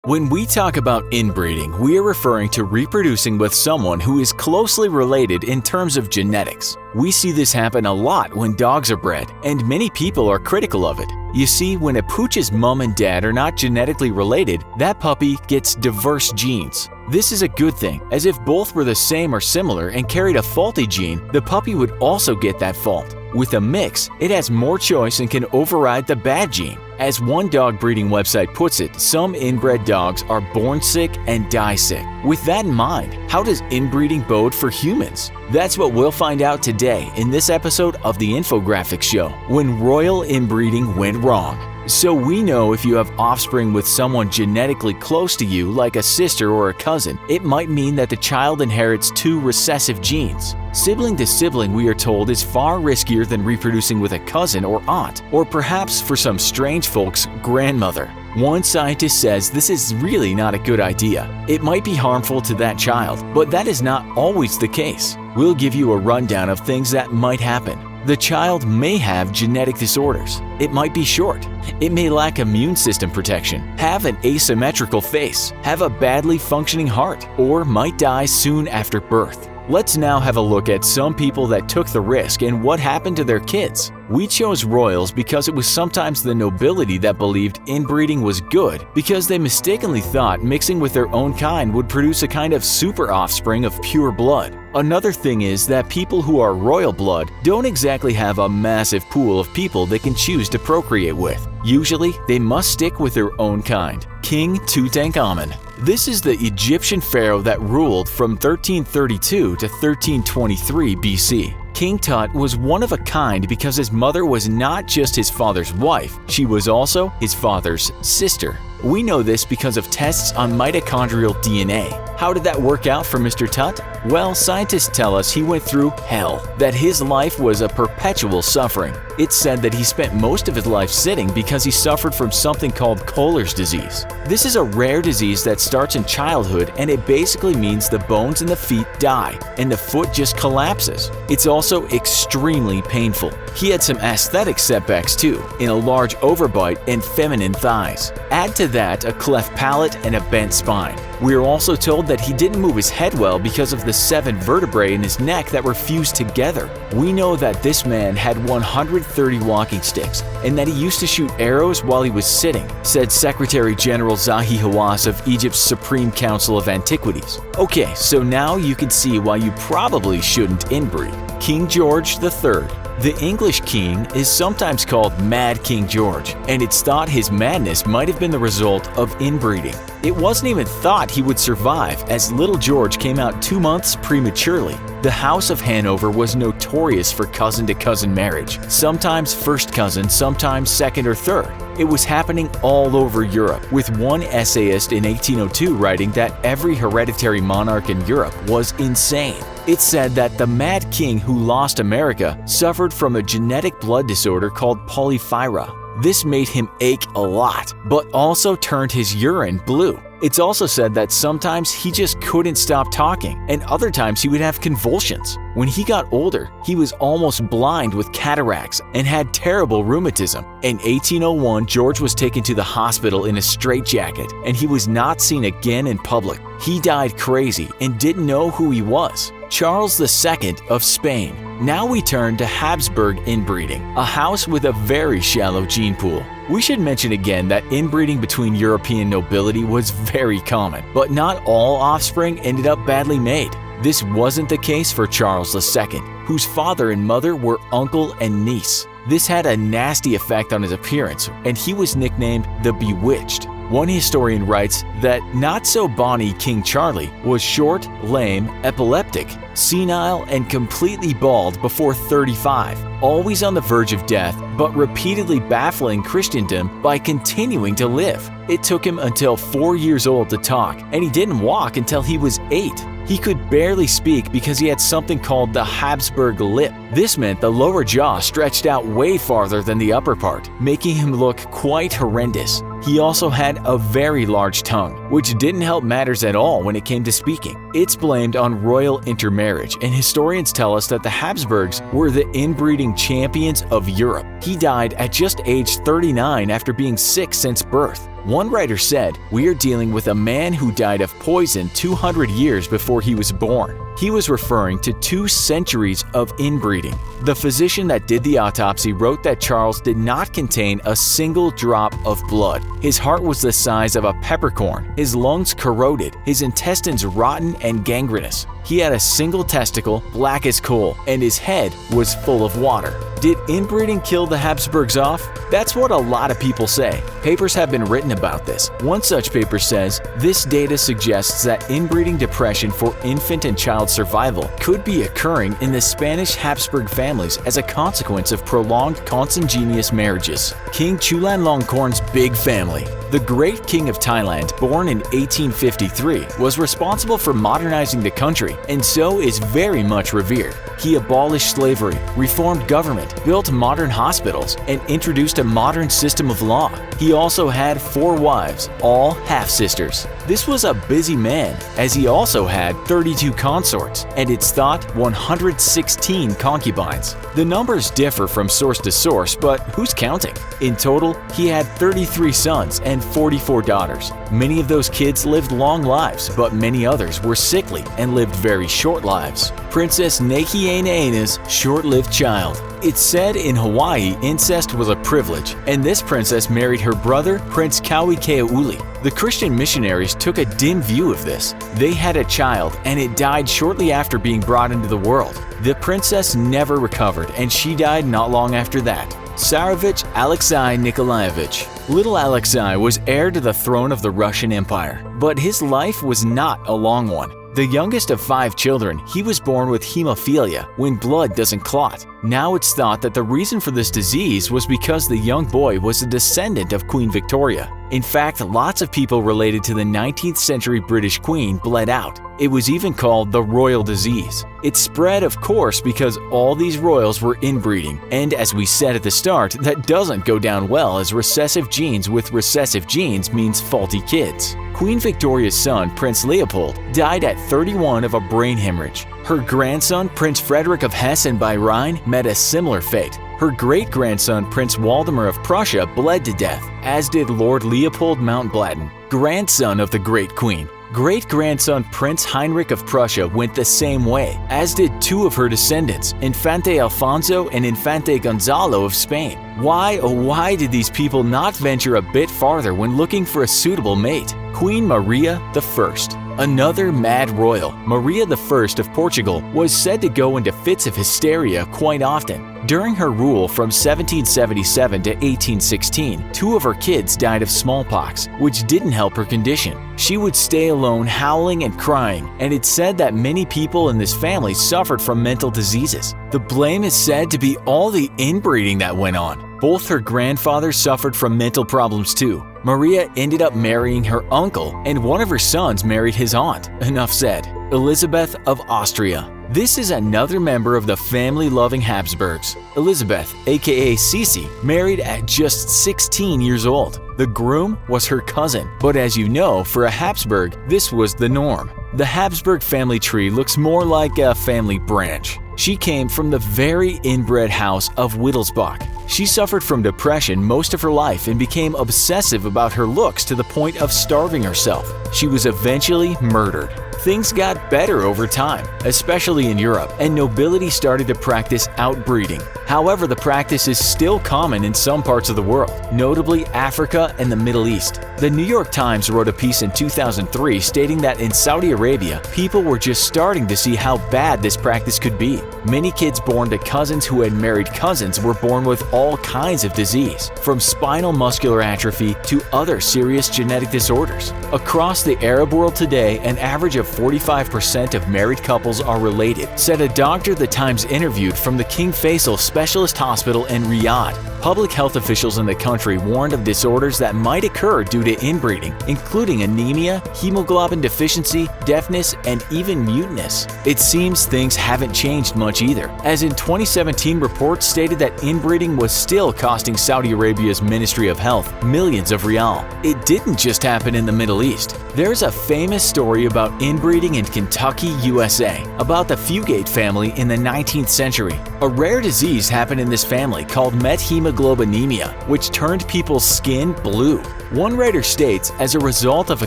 When we talk about inbreeding, we are referring to reproducing with someone who is closely related in terms of genetics. We see this happen a lot when dogs are bred, and many people are critical of it. You see, when a pooch's mom and dad are not genetically related, that puppy gets diverse genes. This is a good thing, as if both were the same or similar and carried a faulty gene, the puppy would also get that fault. With a mix, it has more choice and can override the bad gene. As one dog breeding website puts it, some inbred dogs are born sick and die sick. With that in mind, how does inbreeding bode for humans? That's what we'll find out today in this episode of the Infographics Show, when royal inbreeding went wrong. So we know if you have offspring with someone genetically close to you, like a sister or a cousin, it might mean that the child inherits two recessive genes. Sibling to sibling, we are told, is far riskier than reproducing with a cousin or aunt, or perhaps for some strange folks, grandmother. One scientist says this is really not a good idea. It might be harmful to that child, but that is not always the case. We'll give you a rundown of things that might happen. The child may have genetic disorders. It might be short. It may lack immune system protection, have an asymmetrical face, have a badly functioning heart, or might die soon after birth. Let's now have a look at some people that took the risk and what happened to their kids. We chose royals because it was sometimes the nobility that believed inbreeding was good because they mistakenly thought mixing with their own kind would produce a kind of super offspring of pure blood. Another thing is that people who are royal blood don't exactly have a massive pool of people they can choose to procreate with. Usually, they must stick with their own kind. King Tutankhamun. This is the Egyptian pharaoh that ruled from 1332 to 1323 BC. King Tut was one of a kind because his mother was not just his father's wife, she was also his father's sister. We know this because of tests on mitochondrial DNA. How did that work out for Mr. Tut? Well, scientists tell us he went through hell, that his life was a perpetual suffering. It's said that he spent most of his life sitting because he suffered from something called Kohler's disease. This is a rare disease that starts in childhood, and it basically means the bones in the feet die and the foot just collapses. It's also extremely painful. He had some aesthetic setbacks too, in a large overbite and feminine thighs. Add to that a cleft palate and a bent spine. We are also told that he didn't move his head well because of the 7 vertebrae in his neck that were fused together. We know that this man had 130 walking sticks and that he used to shoot arrows while he was sitting, said Secretary General Zahi Hawass of Egypt's Supreme Council of Antiquities. Okay, so now you can see why you probably shouldn't inbreed. King George III. The English king is sometimes called Mad King George, and it's thought his madness might have been the result of inbreeding. It wasn't even thought he would survive, as little George came out 2 months prematurely. The House of Hanover was notorious for cousin-to-cousin marriage, sometimes first cousin, sometimes second or third. It was happening all over Europe, with one essayist in 1802 writing that every hereditary monarch in Europe was insane. It said that the Mad King who lost America suffered from a genetic blood disorder called polyphyra. This made him ache a lot, but also turned his urine blue. It's also said that sometimes he just couldn't stop talking, and other times he would have convulsions. When he got older, he was almost blind with cataracts and had terrible rheumatism. In 1801, George was taken to the hospital in a straitjacket, and he was not seen again in public. He died crazy and didn't know who he was. Charles II of Spain. Now we turn to Habsburg inbreeding, a house with a very shallow gene pool. We should mention again that inbreeding between European nobility was very common, but not all offspring ended up badly made. This wasn't the case for Charles II, whose father and mother were uncle and niece. This had a nasty effect on his appearance, and he was nicknamed the Bewitched. One historian writes that not-so-bonny King Charlie was short, lame, epileptic, senile, and completely bald before 35, always on the verge of death, but repeatedly baffling Christendom by continuing to live. It took him until 4 years old to talk, and he didn't walk until he was 8. He could barely speak because he had something called the Habsburg lip. This meant the lower jaw stretched out way farther than the upper part, making him look quite horrendous. He also had a very large tongue, which didn't help matters at all when it came to speaking. It's blamed on royal intermarriage, and historians tell us that the Habsburgs were the inbreeding champions of Europe. He died at just age 39 after being sick since birth. One writer said, "We are dealing with a man who died of poison 200 years before he was born." He was referring to 2 centuries of inbreeding. The physician that did the autopsy wrote that Charles did not contain a single drop of blood. His heart was the size of a peppercorn, his lungs corroded, his intestines rotten and gangrenous. He had a single testicle, black as coal, and his head was full of water. Did inbreeding kill the Habsburgs off? That's what a lot of people say. Papers have been written about this. One such paper says, this data suggests that inbreeding depression for infant and child survival could be occurring in the Spanish Habsburg families as a consequence of prolonged consanguineous marriages. King Chulalongkorn's big family. The great king of Thailand, born in 1853, was responsible for modernizing the country and so is very much revered. He abolished slavery, reformed government, built modern hospitals, and introduced a modern system of law. He also had 4 wives, all half-sisters. This was a busy man, as he also had 32 consorts, and it's thought 116 concubines. The numbers differ from source to source, but who's counting? In total, he had 33 sons and 44 daughters. Many of those kids lived long lives, but many others were sickly and lived very short lives. Princess Nakiainaina's short-lived child. It's said in Hawaii incest was a privilege, and this princess married her brother, Prince Kauikeauli. The Christian missionaries took a dim view of this. They had a child, and it died shortly after being brought into the world. The princess never recovered, and she died not long after that. Tsarevich Alexei Nikolaevich. Little Alexei was heir to the throne of the Russian Empire, but his life was not a long one. The youngest of 5 children, he was born with hemophilia, when blood doesn't clot. Now it's thought that the reason for this disease was because the young boy was a descendant of Queen Victoria. In fact, lots of people related to the 19th century British Queen bled out. It was even called the royal disease. It spread, of course, because all these royals were inbreeding, and as we said at the start, that doesn't go down well, as recessive genes with recessive genes means faulty kids. Queen Victoria's son, Prince Leopold, died at 31 of a brain hemorrhage. Her grandson, Prince Frederick of Hesse and by Rhine, met a similar fate. Her great-grandson, Prince Waldemar of Prussia, bled to death, as did Lord Leopold Mountbatten, grandson of the Great Queen. Great-grandson Prince Heinrich of Prussia went the same way, as did 2 of her descendants, Infante Alfonso and Infante Gonzalo of Spain. Why, oh why did these people not venture a bit farther when looking for a suitable mate? Queen Maria I. Another mad royal, Maria I of Portugal, was said to go into fits of hysteria quite often. During her rule from 1777 to 1816, 2 of her kids died of smallpox, which didn't help her condition. She would stay alone howling and crying, and it's said that many people in this family suffered from mental diseases. The blame is said to be all the inbreeding that went on. Both her grandfathers suffered from mental problems too. Maria ended up marrying her uncle, and one of her sons married his aunt. Enough said. Elizabeth of Austria. This is another member of the family-loving Habsburgs. Elizabeth, aka Sisi, married at just 16 years old. The groom was her cousin, but as you know, for a Habsburg, this was the norm. The Habsburg family tree looks more like a family branch. She came from the very inbred house of Wittelsbach. She suffered from depression most of her life and became obsessive about her looks to the point of starving herself. She was eventually murdered. Things got better over time, especially in Europe, and nobility started to practice outbreeding. However, the practice is still common in some parts of the world, notably Africa and the Middle East. The New York Times wrote a piece in 2003 stating that in Saudi Arabia, people were just starting to see how bad this practice could be. Many kids born to cousins who had married cousins were born with all kinds of disease, from spinal muscular atrophy to other serious genetic disorders. Across the Arab world today, an average of 45% of married couples are related, said a doctor the Times interviewed from the King Faisal Specialist Hospital in Riyadh. Public health officials in the country warned of disorders that might occur due to inbreeding, including anemia, hemoglobin deficiency, deafness, and even muteness. It seems things haven't changed much either, as in 2017 reports stated that inbreeding was still costing Saudi Arabia's Ministry of Health millions of rial. It didn't just happen in the Middle East. There's a famous story about inbreeding in Kentucky, USA, about the Fugate family in the 19th century. A rare disease happened in this family called methemoglobinemia, which turned people's skin blue. One writer states, as a result of a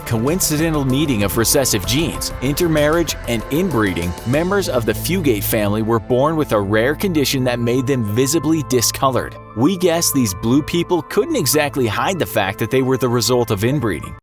coincidental meeting of recessive genes, intermarriage, and inbreeding, members of the Fugate family were born with a rare condition that made them visibly discolored. We guess these blue people couldn't exactly hide the fact that they were the result of inbreeding.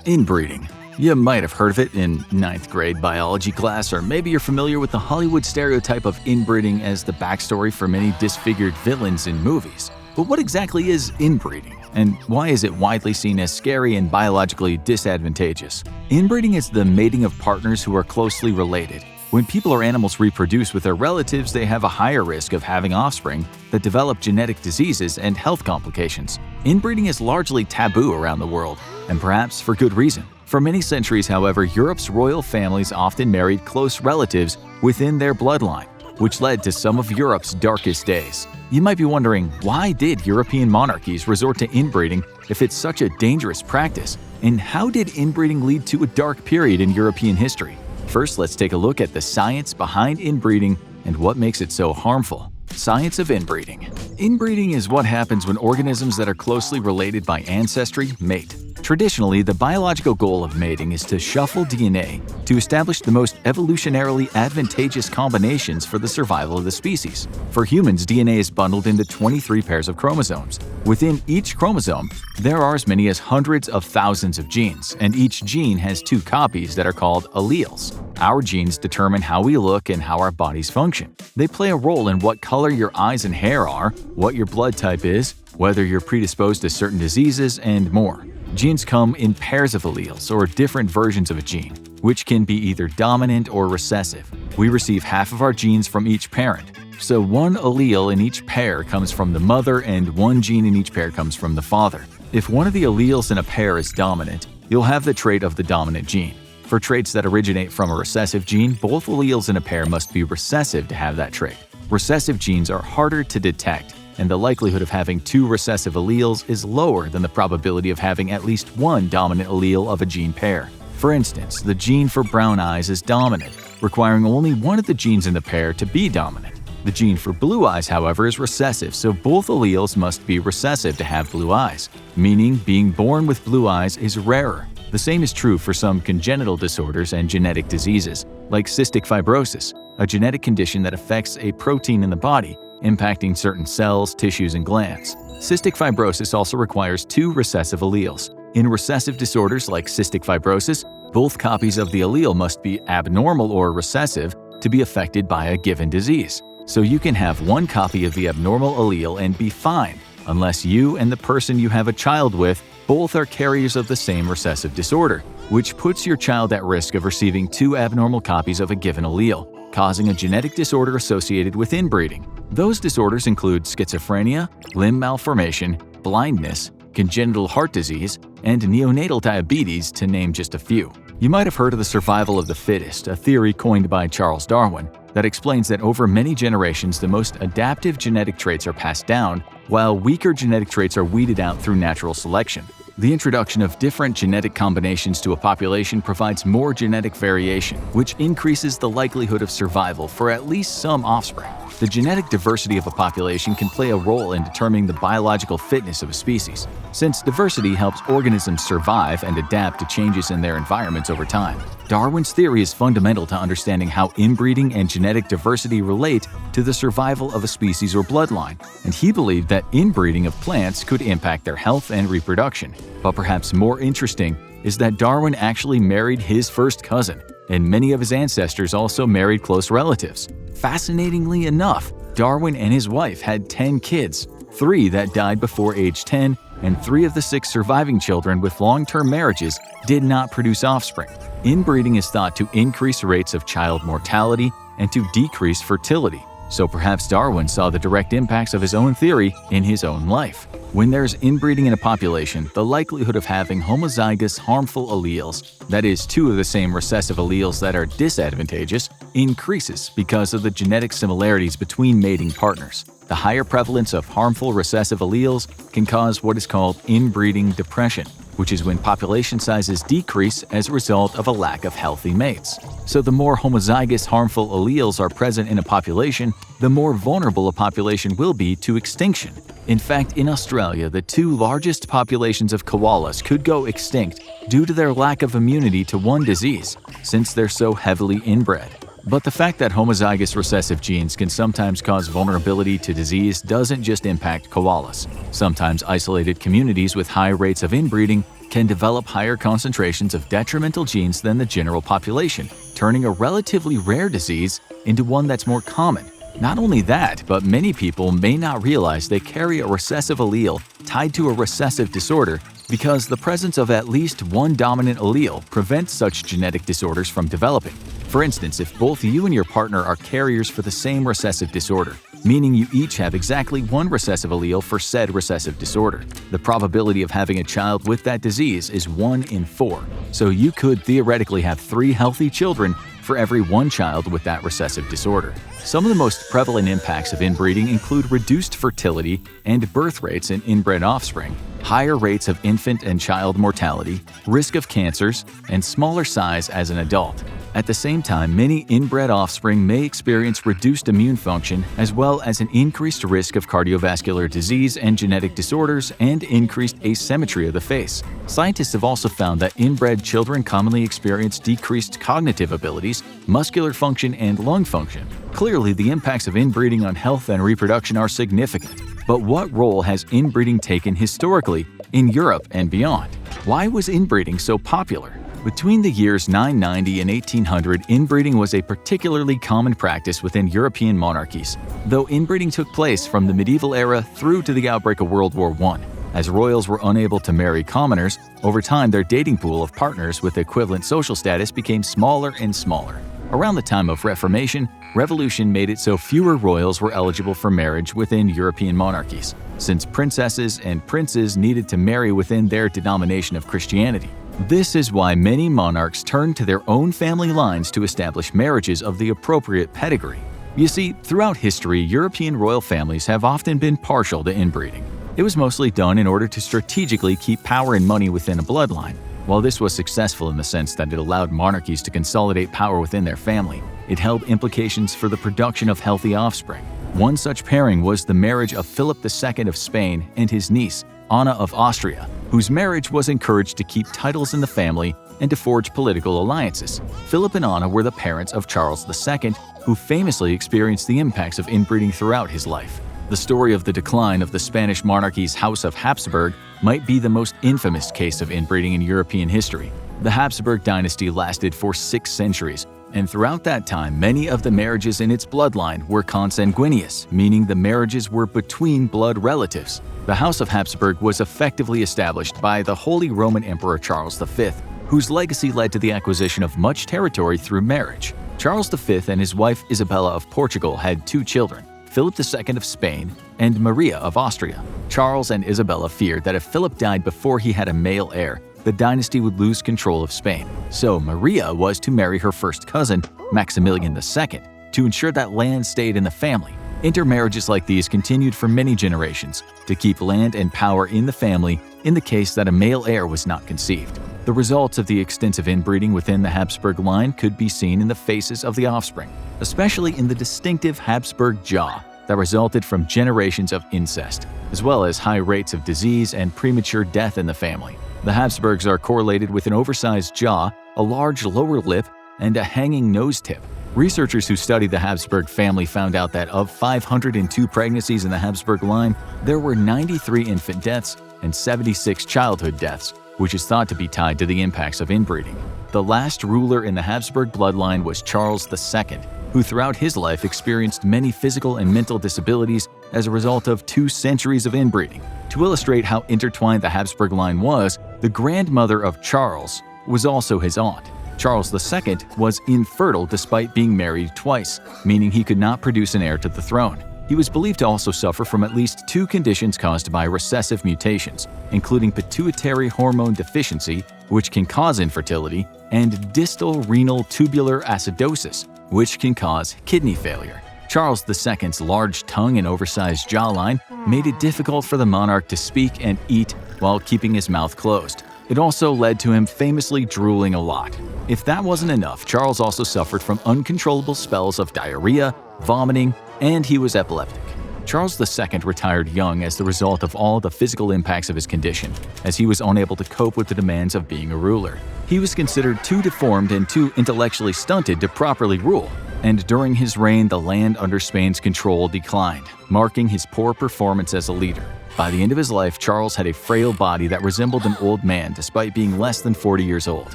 Inbreeding. You might have heard of it in 9th grade biology class, or maybe you're familiar with the Hollywood stereotype of inbreeding as the backstory for many disfigured villains in movies. But what exactly is inbreeding, and why is it widely seen as scary and biologically disadvantageous? Inbreeding is the mating of partners who are closely related. When people or animals reproduce with their relatives, they have a higher risk of having offspring that develop genetic diseases and health complications. Inbreeding is largely taboo around the world, and perhaps for good reason. For many centuries, however, Europe's royal families often married close relatives within their bloodline, which led to some of Europe's darkest days. You might be wondering, why did European monarchies resort to inbreeding if it's such a dangerous practice? And how did inbreeding lead to a dark period in European history? First, let's take a look at the science behind inbreeding and what makes it so harmful. Science of inbreeding. Inbreeding is what happens when organisms that are closely related by ancestry mate. Traditionally, the biological goal of mating is to shuffle DNA to establish the most evolutionarily advantageous combinations for the survival of the species. For humans, DNA is bundled into 23 pairs of chromosomes. Within each chromosome, there are as many as hundreds of thousands of genes, and each gene has 2 copies that are called alleles. Our genes determine how we look and how our bodies function. They play a role in what color your eyes and hair are, what your blood type is, whether you're predisposed to certain diseases, and more. Genes come in pairs of alleles, or different versions of a gene, which can be either dominant or recessive. We receive half of our genes from each parent, so one allele in each pair comes from the mother and one gene in each pair comes from the father. If one of the alleles in a pair is dominant, you'll have the trait of the dominant gene. For traits that originate from a recessive gene, both alleles in a pair must be recessive to have that trait. Recessive genes are harder to detect, and the likelihood of having 2 recessive alleles is lower than the probability of having at least one dominant allele of a gene pair. For instance, the gene for brown eyes is dominant, requiring only one of the genes in the pair to be dominant. The gene for blue eyes, however, is recessive, so both alleles must be recessive to have blue eyes, meaning being born with blue eyes is rarer. The same is true for some congenital disorders and genetic diseases, like cystic fibrosis, a genetic condition that affects a protein in the body, impacting certain cells, tissues, and glands. Cystic fibrosis also requires 2 recessive alleles. In recessive disorders like cystic fibrosis, both copies of the allele must be abnormal or recessive to be affected by a given disease. So you can have one copy of the abnormal allele and be fine, unless you and the person you have a child with both are carriers of the same recessive disorder, which puts your child at risk of receiving two abnormal copies of a given allele, causing a genetic disorder associated with inbreeding. Those disorders include schizophrenia, limb malformation, blindness, congenital heart disease, and neonatal diabetes, to name just a few. You might have heard of the survival of the fittest, a theory coined by Charles Darwin that explains that over many generations the most adaptive genetic traits are passed down, while weaker genetic traits are weeded out through natural selection. The introduction of different genetic combinations to a population provides more genetic variation, which increases the likelihood of survival for at least some offspring. The genetic diversity of a population can play a role in determining the biological fitness of a species, since diversity helps organisms survive and adapt to changes in their environments over time. Darwin's theory is fundamental to understanding how inbreeding and genetic diversity relate to the survival of a species or bloodline, and he believed that inbreeding of plants could impact their health and reproduction. But perhaps more interesting is that Darwin actually married his first cousin, and many of his ancestors also married close relatives. Fascinatingly enough, Darwin and his wife had 10 kids, 3 that died before age 10, and 3 of the 6 surviving children with long-term marriages did not produce offspring. Inbreeding is thought to increase rates of child mortality and to decrease fertility, so perhaps Darwin saw the direct impacts of his own theory in his own life. When there's inbreeding in a population, the likelihood of having homozygous harmful alleles, that is, 2 of the same recessive alleles that are disadvantageous, increases because of the genetic similarities between mating partners. The higher prevalence of harmful recessive alleles can cause what is called inbreeding depression, which is when population sizes decrease as a result of a lack of healthy mates. So the more homozygous harmful alleles are present in a population, the more vulnerable a population will be to extinction. In fact, in Australia, the 2 largest populations of koalas could go extinct due to their lack of immunity to one disease, since they're so heavily inbred. But the fact that homozygous recessive genes can sometimes cause vulnerability to disease doesn't just impact koalas. Sometimes isolated communities with high rates of inbreeding can develop higher concentrations of detrimental genes than the general population, turning a relatively rare disease into one that's more common. Not only that, but many people may not realize they carry a recessive allele tied to a recessive disorder because the presence of at least one dominant allele prevents such genetic disorders from developing. For instance, if both you and your partner are carriers for the same recessive disorder, meaning you each have exactly one recessive allele for said recessive disorder, the probability of having a child with that disease is 1 in 4. So you could theoretically have 3 healthy children for every 1 child with that recessive disorder. Some of the most prevalent impacts of inbreeding include reduced fertility and birth rates in inbred offspring, higher rates of infant and child mortality, risk of cancers, and smaller size as an adult. At the same time, many inbred offspring may experience reduced immune function as well as an increased risk of cardiovascular disease and genetic disorders and increased asymmetry of the face. Scientists have also found that inbred children commonly experience decreased cognitive abilities, muscular function, and lung function. Clearly, the impacts of inbreeding on health and reproduction are significant. But what role has inbreeding taken historically in Europe and beyond? Why was inbreeding so popular? Between the years 990 and 1800, inbreeding was a particularly common practice within European monarchies, though inbreeding took place from the medieval era through to the outbreak of World War I. As royals were unable to marry commoners, over time their dating pool of partners with equivalent social status became smaller and smaller. Around the time of Reformation, revolution made it so fewer royals were eligible for marriage within European monarchies, since princesses and princes needed to marry within their denomination of Christianity. This is why many monarchs turned to their own family lines to establish marriages of the appropriate pedigree. You see, throughout history, European royal families have often been partial to inbreeding. It was mostly done in order to strategically keep power and money within a bloodline. While this was successful in the sense that it allowed monarchies to consolidate power within their family, it held implications for the production of healthy offspring. One such pairing was the marriage of Philip II of Spain and his niece, Anna of Austria, whose marriage was encouraged to keep titles in the family and to forge political alliances. Philip and Anna were the parents of Charles II, who famously experienced the impacts of inbreeding throughout his life. The story of the decline of the Spanish monarchy's House of Habsburg might be the most infamous case of inbreeding in European history. The Habsburg dynasty lasted for 6 centuries, and throughout that time, many of the marriages in its bloodline were consanguineous, meaning the marriages were between blood relatives. The House of Habsburg was effectively established by the Holy Roman Emperor Charles V, whose legacy led to the acquisition of much territory through marriage. Charles V and his wife Isabella of Portugal had 2 children, Philip II of Spain and Maria of Austria. Charles and Isabella feared that if Philip died before he had a male heir, the dynasty would lose control of Spain. So Maria was to marry her first cousin, Maximilian II, to ensure that land stayed in the family. Intermarriages like these continued for many generations to keep land and power in the family in the case that a male heir was not conceived. The results of the extensive inbreeding within the Habsburg line could be seen in the faces of the offspring, especially in the distinctive Habsburg jaw that resulted from generations of incest, as well as high rates of disease and premature death in the family. The Habsburgs are correlated with an oversized jaw, a large lower lip, and a hanging nose tip. Researchers who studied the Habsburg family found out that of 502 pregnancies in the Habsburg line, there were 93 infant deaths and 76 childhood deaths, which is thought to be tied to the impacts of inbreeding. The last ruler in the Habsburg bloodline was Charles II, who throughout his life experienced many physical and mental disabilities as a result of 2 centuries of inbreeding. To illustrate how intertwined the Habsburg line was, the grandmother of Charles was also his aunt. Charles II was infertile despite being married twice, meaning he could not produce an heir to the throne. He was believed to also suffer from at least 2 conditions caused by recessive mutations, including pituitary hormone deficiency, which can cause infertility, and distal renal tubular acidosis, which can cause kidney failure. Charles II's large tongue and oversized jawline made it difficult for the monarch to speak and eat while keeping his mouth closed. It also led to him famously drooling a lot. If that wasn't enough, Charles also suffered from uncontrollable spells of diarrhea, vomiting, and he was epileptic. Charles II retired young as the result of all the physical impacts of his condition, as he was unable to cope with the demands of being a ruler. He was considered too deformed and too intellectually stunted to properly rule, and during his reign the land under Spain's control declined, marking his poor performance as a leader. By the end of his life, Charles had a frail body that resembled an old man despite being less than 40 years old.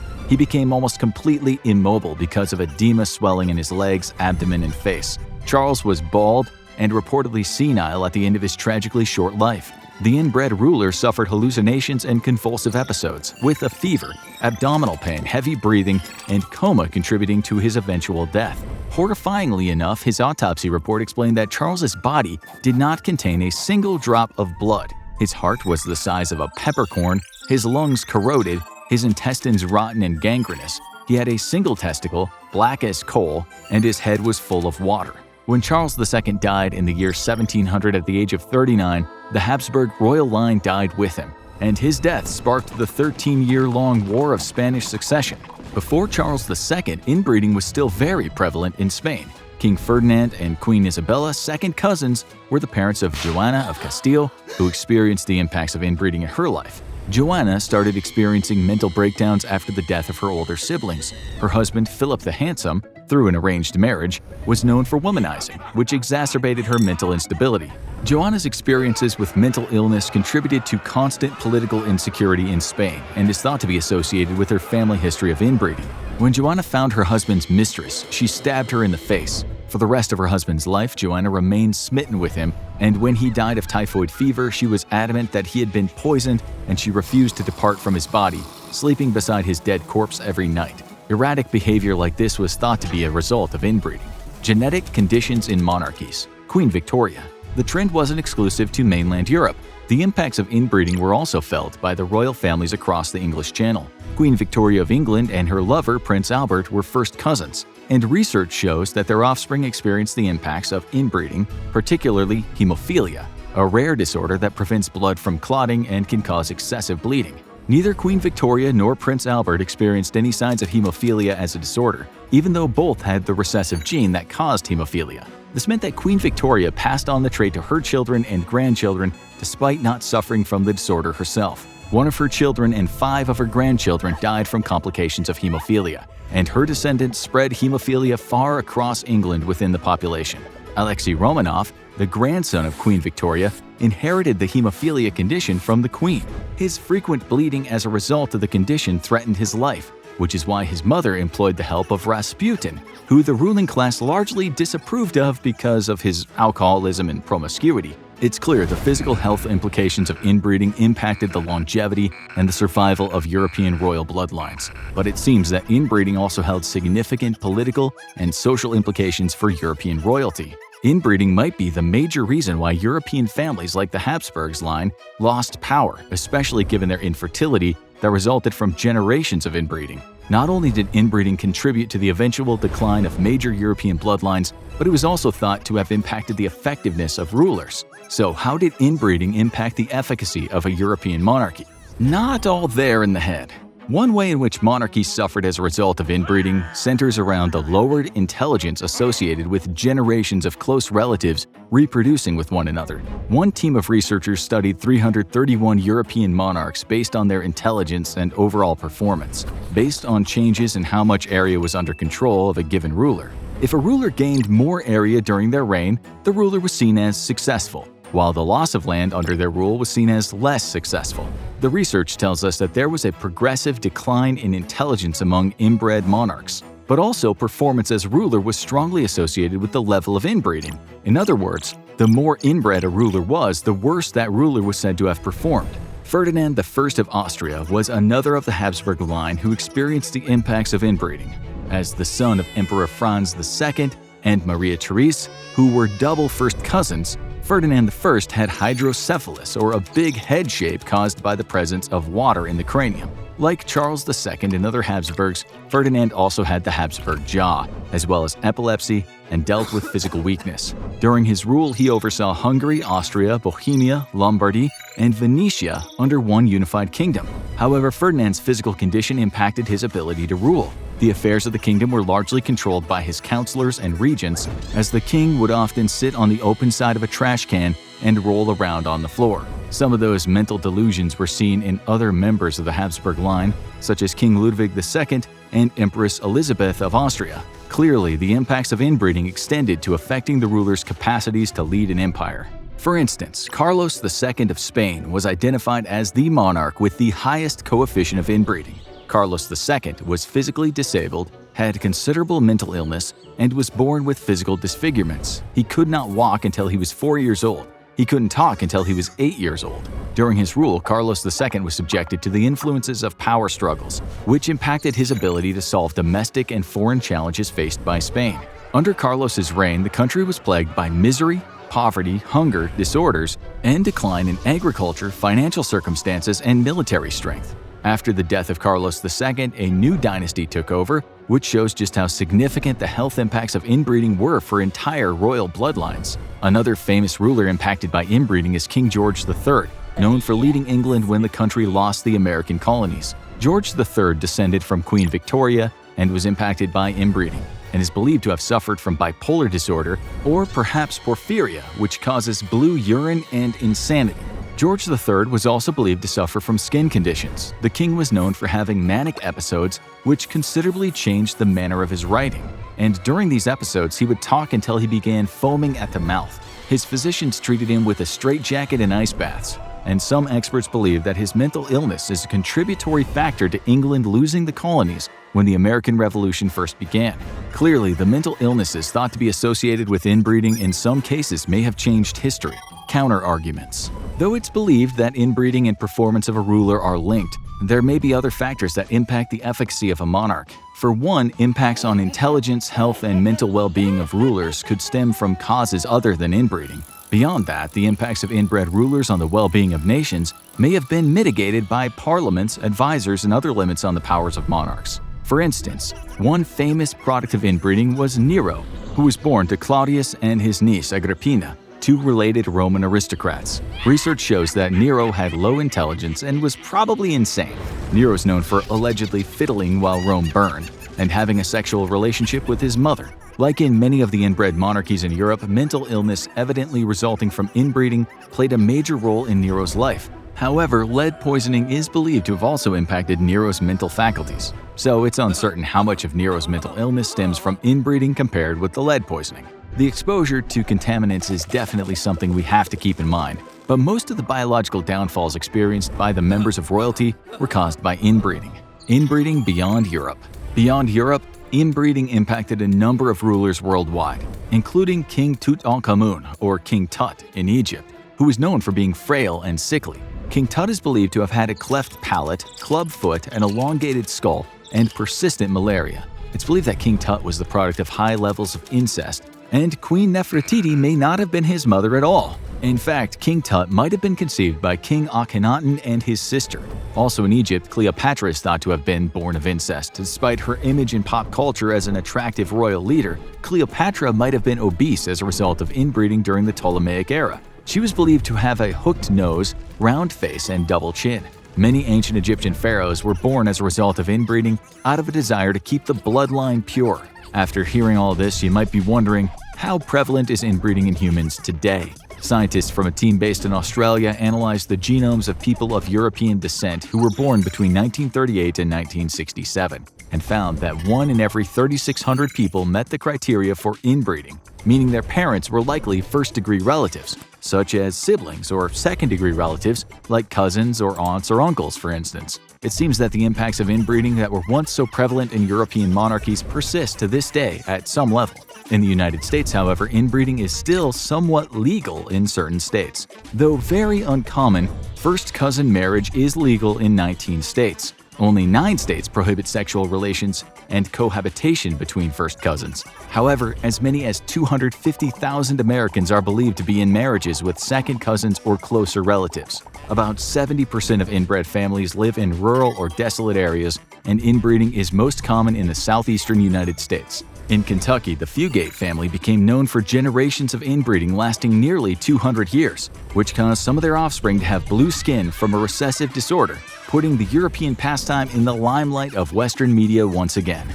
He became almost completely immobile because of edema swelling in his legs, abdomen, and face. Charles was bald and reportedly senile at the end of his tragically short life. The inbred ruler suffered hallucinations and convulsive episodes, with a fever, abdominal pain, heavy breathing, and coma contributing to his eventual death. Horrifyingly enough, his autopsy report explained that Charles's body did not contain a single drop of blood. His heart was the size of a peppercorn, his lungs corroded, his intestines rotten and gangrenous. He had a single testicle, black as coal, and his head was full of water. When Charles II died in the year 1700 at the age of 39, the Habsburg royal line died with him, and his death sparked the 13-year-long War of Spanish Succession. Before Charles II, inbreeding was still very prevalent in Spain. King Ferdinand and Queen Isabella, second cousins, were the parents of Joanna of Castile, who experienced the impacts of inbreeding in her life. Joanna started experiencing mental breakdowns after the death of her older siblings. Her husband, Philip the Handsome, through an arranged marriage, was known for womanizing, which exacerbated her mental instability. Joanna's experiences with mental illness contributed to constant political insecurity in Spain and is thought to be associated with her family history of inbreeding. When Joanna found her husband's mistress, she stabbed her in the face. For the rest of her husband's life, Joanna remained smitten with him, and when he died of typhoid fever, she was adamant that he had been poisoned and she refused to depart from his body, sleeping beside his dead corpse every night. Erratic behavior like this was thought to be a result of inbreeding. Genetic conditions in monarchies. Queen Victoria. The trend wasn't exclusive to mainland Europe. The impacts of inbreeding were also felt by the royal families across the English Channel. Queen Victoria of England and her lover, Prince Albert, were first cousins, and research shows that their offspring experienced the impacts of inbreeding, particularly hemophilia, a rare disorder that prevents blood from clotting and can cause excessive bleeding. Neither Queen Victoria nor Prince Albert experienced any signs of hemophilia as a disorder, even though both had the recessive gene that caused hemophilia. This meant that Queen Victoria passed on the trait to her children and grandchildren despite not suffering from the disorder herself. One of her children and 5 of her grandchildren died from complications of hemophilia, and her descendants spread hemophilia far across England within the population. Alexei Romanov, the grandson of Queen Victoria, inherited the hemophilia condition from the queen. His frequent bleeding as a result of the condition threatened his life, which is why his mother employed the help of Rasputin, who the ruling class largely disapproved of because of his alcoholism and promiscuity. It's clear the physical health implications of inbreeding impacted the longevity and the survival of European royal bloodlines, but it seems that inbreeding also held significant political and social implications for European royalty. Inbreeding might be the major reason why European families like the Habsburgs line lost power, especially given their infertility that resulted from generations of inbreeding. Not only did inbreeding contribute to the eventual decline of major European bloodlines, but it was also thought to have impacted the effectiveness of rulers. So how did inbreeding impact the efficacy of a European monarchy? Not all there in the head. One way in which monarchies suffered as a result of inbreeding centers around the lowered intelligence associated with generations of close relatives reproducing with one another. One team of researchers studied 331 European monarchs based on their intelligence and overall performance, based on changes in how much area was under control of a given ruler. If a ruler gained more area during their reign, the ruler was seen as successful, while the loss of land under their rule was seen as less successful. The research tells us that there was a progressive decline in intelligence among inbred monarchs, but also performance as ruler was strongly associated with the level of inbreeding. In other words, the more inbred a ruler was, the worse that ruler was said to have performed. Ferdinand I of Austria was another of the Habsburg line who experienced the impacts of inbreeding. As the son of Emperor Franz II and Maria Therese, who were double first cousins, Ferdinand I had hydrocephalus, or a big head shape caused by the presence of water in the cranium. Like Charles II and other Habsburgs, Ferdinand also had the Habsburg jaw, as well as epilepsy, and dealt with physical weakness. During his rule, he oversaw Hungary, Austria, Bohemia, Lombardy, and Venetia under one unified kingdom. However, Ferdinand's physical condition impacted his ability to rule. The affairs of the kingdom were largely controlled by his counselors and regents, as the king would often sit on the open side of a trash can and roll around on the floor. Some of those mental delusions were seen in other members of the Habsburg line, such as King Ludwig II and Empress Elizabeth of Austria. Clearly, the impacts of inbreeding extended to affecting the ruler's capacities to lead an empire. For instance, Carlos II of Spain was identified as the monarch with the highest coefficient of inbreeding. Carlos II was physically disabled, had considerable mental illness, and was born with physical disfigurements. He could not walk until he was 4 years old. He couldn't talk until he was 8 years old. During his rule, Carlos II was subjected to the influences of power struggles, which impacted his ability to solve domestic and foreign challenges faced by Spain. Under Carlos's reign, the country was plagued by misery, poverty, hunger, disorders, and decline in agriculture, financial circumstances, and military strength. After the death of Carlos II, a new dynasty took over, which shows just how significant the health impacts of inbreeding were for entire royal bloodlines. Another famous ruler impacted by inbreeding is King George III, known for leading England when the country lost the American colonies. George III descended from Queen Victoria and was impacted by inbreeding, and is believed to have suffered from bipolar disorder or perhaps porphyria, which causes blue urine and insanity. George III was also believed to suffer from skin conditions. The king was known for having manic episodes, which considerably changed the manner of his writing. And during these episodes, he would talk until he began foaming at the mouth. His physicians treated him with a straitjacket and ice baths. And some experts believe that his mental illness is a contributory factor to England losing the colonies when the American Revolution first began. Clearly, the mental illnesses thought to be associated with inbreeding in some cases may have changed history. Counter-arguments. Though it's believed that inbreeding and performance of a ruler are linked, there may be other factors that impact the efficacy of a monarch. For one, impacts on intelligence, health, and mental well-being of rulers could stem from causes other than inbreeding. Beyond that, the impacts of inbred rulers on the well-being of nations may have been mitigated by parliaments, advisors, and other limits on the powers of monarchs. For instance, one famous product of inbreeding was Nero, who was born to Claudius and his niece Agrippina, two related Roman aristocrats. Research shows that Nero had low intelligence and was probably insane. Nero is known for allegedly fiddling while Rome burned and having a sexual relationship with his mother. Like in many of the inbred monarchies in Europe, mental illness evidently resulting from inbreeding played a major role in Nero's life. However, lead poisoning is believed to have also impacted Nero's mental faculties. So it's uncertain how much of Nero's mental illness stems from inbreeding compared with the lead poisoning. The exposure to contaminants is definitely something we have to keep in mind, but most of the biological downfalls experienced by the members of royalty were caused by inbreeding. Inbreeding beyond Europe. Beyond Europe, inbreeding impacted a number of rulers worldwide, including King Tutankhamun, or King Tut, in Egypt, who was known for being frail and sickly. King Tut is believed to have had a cleft palate, club foot, an elongated skull, and persistent malaria. It's believed that King Tut was the product of high levels of incest, and Queen Nefertiti may not have been his mother at all. In fact, King Tut might have been conceived by King Akhenaten and his sister. Also in Egypt, Cleopatra is thought to have been born of incest. Despite her image in pop culture as an attractive royal leader, Cleopatra might have been obese as a result of inbreeding during the Ptolemaic era. She was believed to have a hooked nose, round face, and double chin. Many ancient Egyptian pharaohs were born as a result of inbreeding out of a desire to keep the bloodline pure. After hearing all this, you might be wondering, how prevalent is inbreeding in humans today? Scientists from a team based in Australia analyzed the genomes of people of European descent who were born between 1938 and 1967 and found that 1 in every 3,600 people met the criteria for inbreeding, meaning their parents were likely first-degree relatives, such as siblings or second-degree relatives like cousins or aunts or uncles, for instance. It seems that the impacts of inbreeding that were once so prevalent in European monarchies persist to this day at some level. In the United States, however, inbreeding is still somewhat legal in certain states. Though very uncommon, first cousin marriage is legal in 19 states. Only 9 states prohibit sexual relations and cohabitation between first cousins. However, as many as 250,000 Americans are believed to be in marriages with second cousins or closer relatives. About 70% of inbred families live in rural or desolate areas, and inbreeding is most common in the southeastern United States. In Kentucky, the Fugate family became known for generations of inbreeding lasting nearly 200 years, which caused some of their offspring to have blue skin from a recessive disorder, putting the European pastime in the limelight of Western media once again.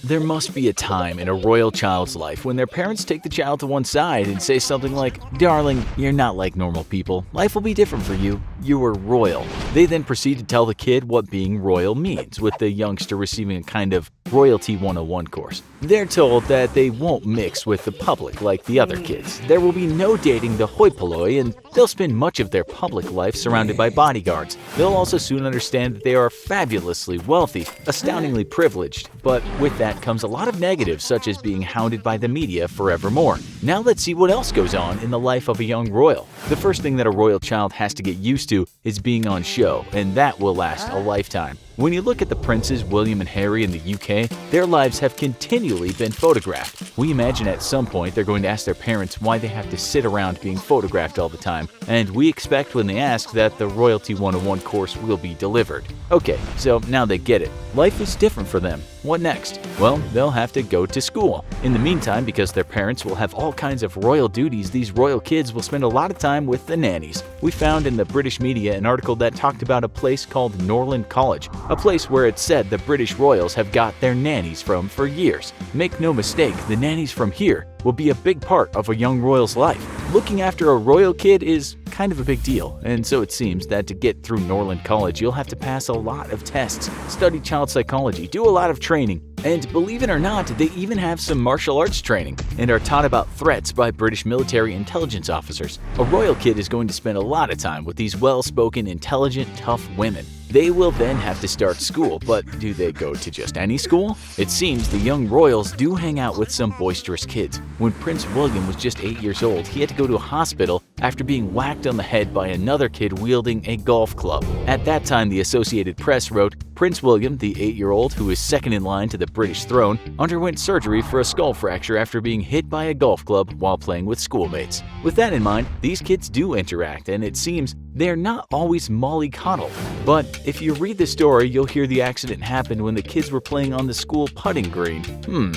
There must be a time in a royal child's life when their parents take the child to one side and say something like, "Darling, you're not like normal people. Life will be different for you. You are royal." They then proceed to tell the kid what being royal means, with the youngster receiving a kind of Royalty 101 course. They're told that they won't mix with the public like the other kids. There will be no dating the hoi polloi, and they'll spend much of their public life surrounded by bodyguards. They'll also soon understand that they are fabulously wealthy, astoundingly privileged, but with that comes a lot of negatives, such as being hounded by the media forevermore. Now let's see what else goes on in the life of a young royal. The first thing that a royal child has to get used to is being on show, and that will last a lifetime. When you look at the princes William and Harry in the UK, their lives have continually been photographed. We imagine at some point they're going to ask their parents why they have to sit around being photographed all the time, and we expect when they ask that the Royalty 101 course will be delivered. Okay, so now they get it. Life is different for them. What next? Well, they'll have to go to school. In the meantime, because their parents will have all kinds of royal duties, these royal kids will spend a lot of time with the nannies. We found in the British media an article that talked about a place called Norland College, a place where it said the British royals have got their nannies from for years. Make no mistake, the nannies from here will be a big part of a young royal's life. Looking after a royal kid is kind of a big deal, and so it seems that to get through Norland College, you'll have to pass a lot of tests, study child psychology, do a lot of training, and believe it or not, they even have some martial arts training and are taught about threats by British military intelligence officers. A royal kid is going to spend a lot of time with these well-spoken, intelligent, tough women. They will then have to start school, but do they go to just any school? It seems the young royals do hang out with some boisterous kids. When Prince William was just 8 years old, he had to go to a hospital after being whacked on the head by another kid wielding a golf club. At that time, the Associated Press wrote, Prince William, the 8-year-old who is second in line to the British throne, underwent surgery for a skull fracture after being hit by a golf club while playing with schoolmates. With that in mind, these kids do interact, and it seems they're not always mollycoddled. But if you read the story, you'll hear the accident happened when the kids were playing on the school putting green.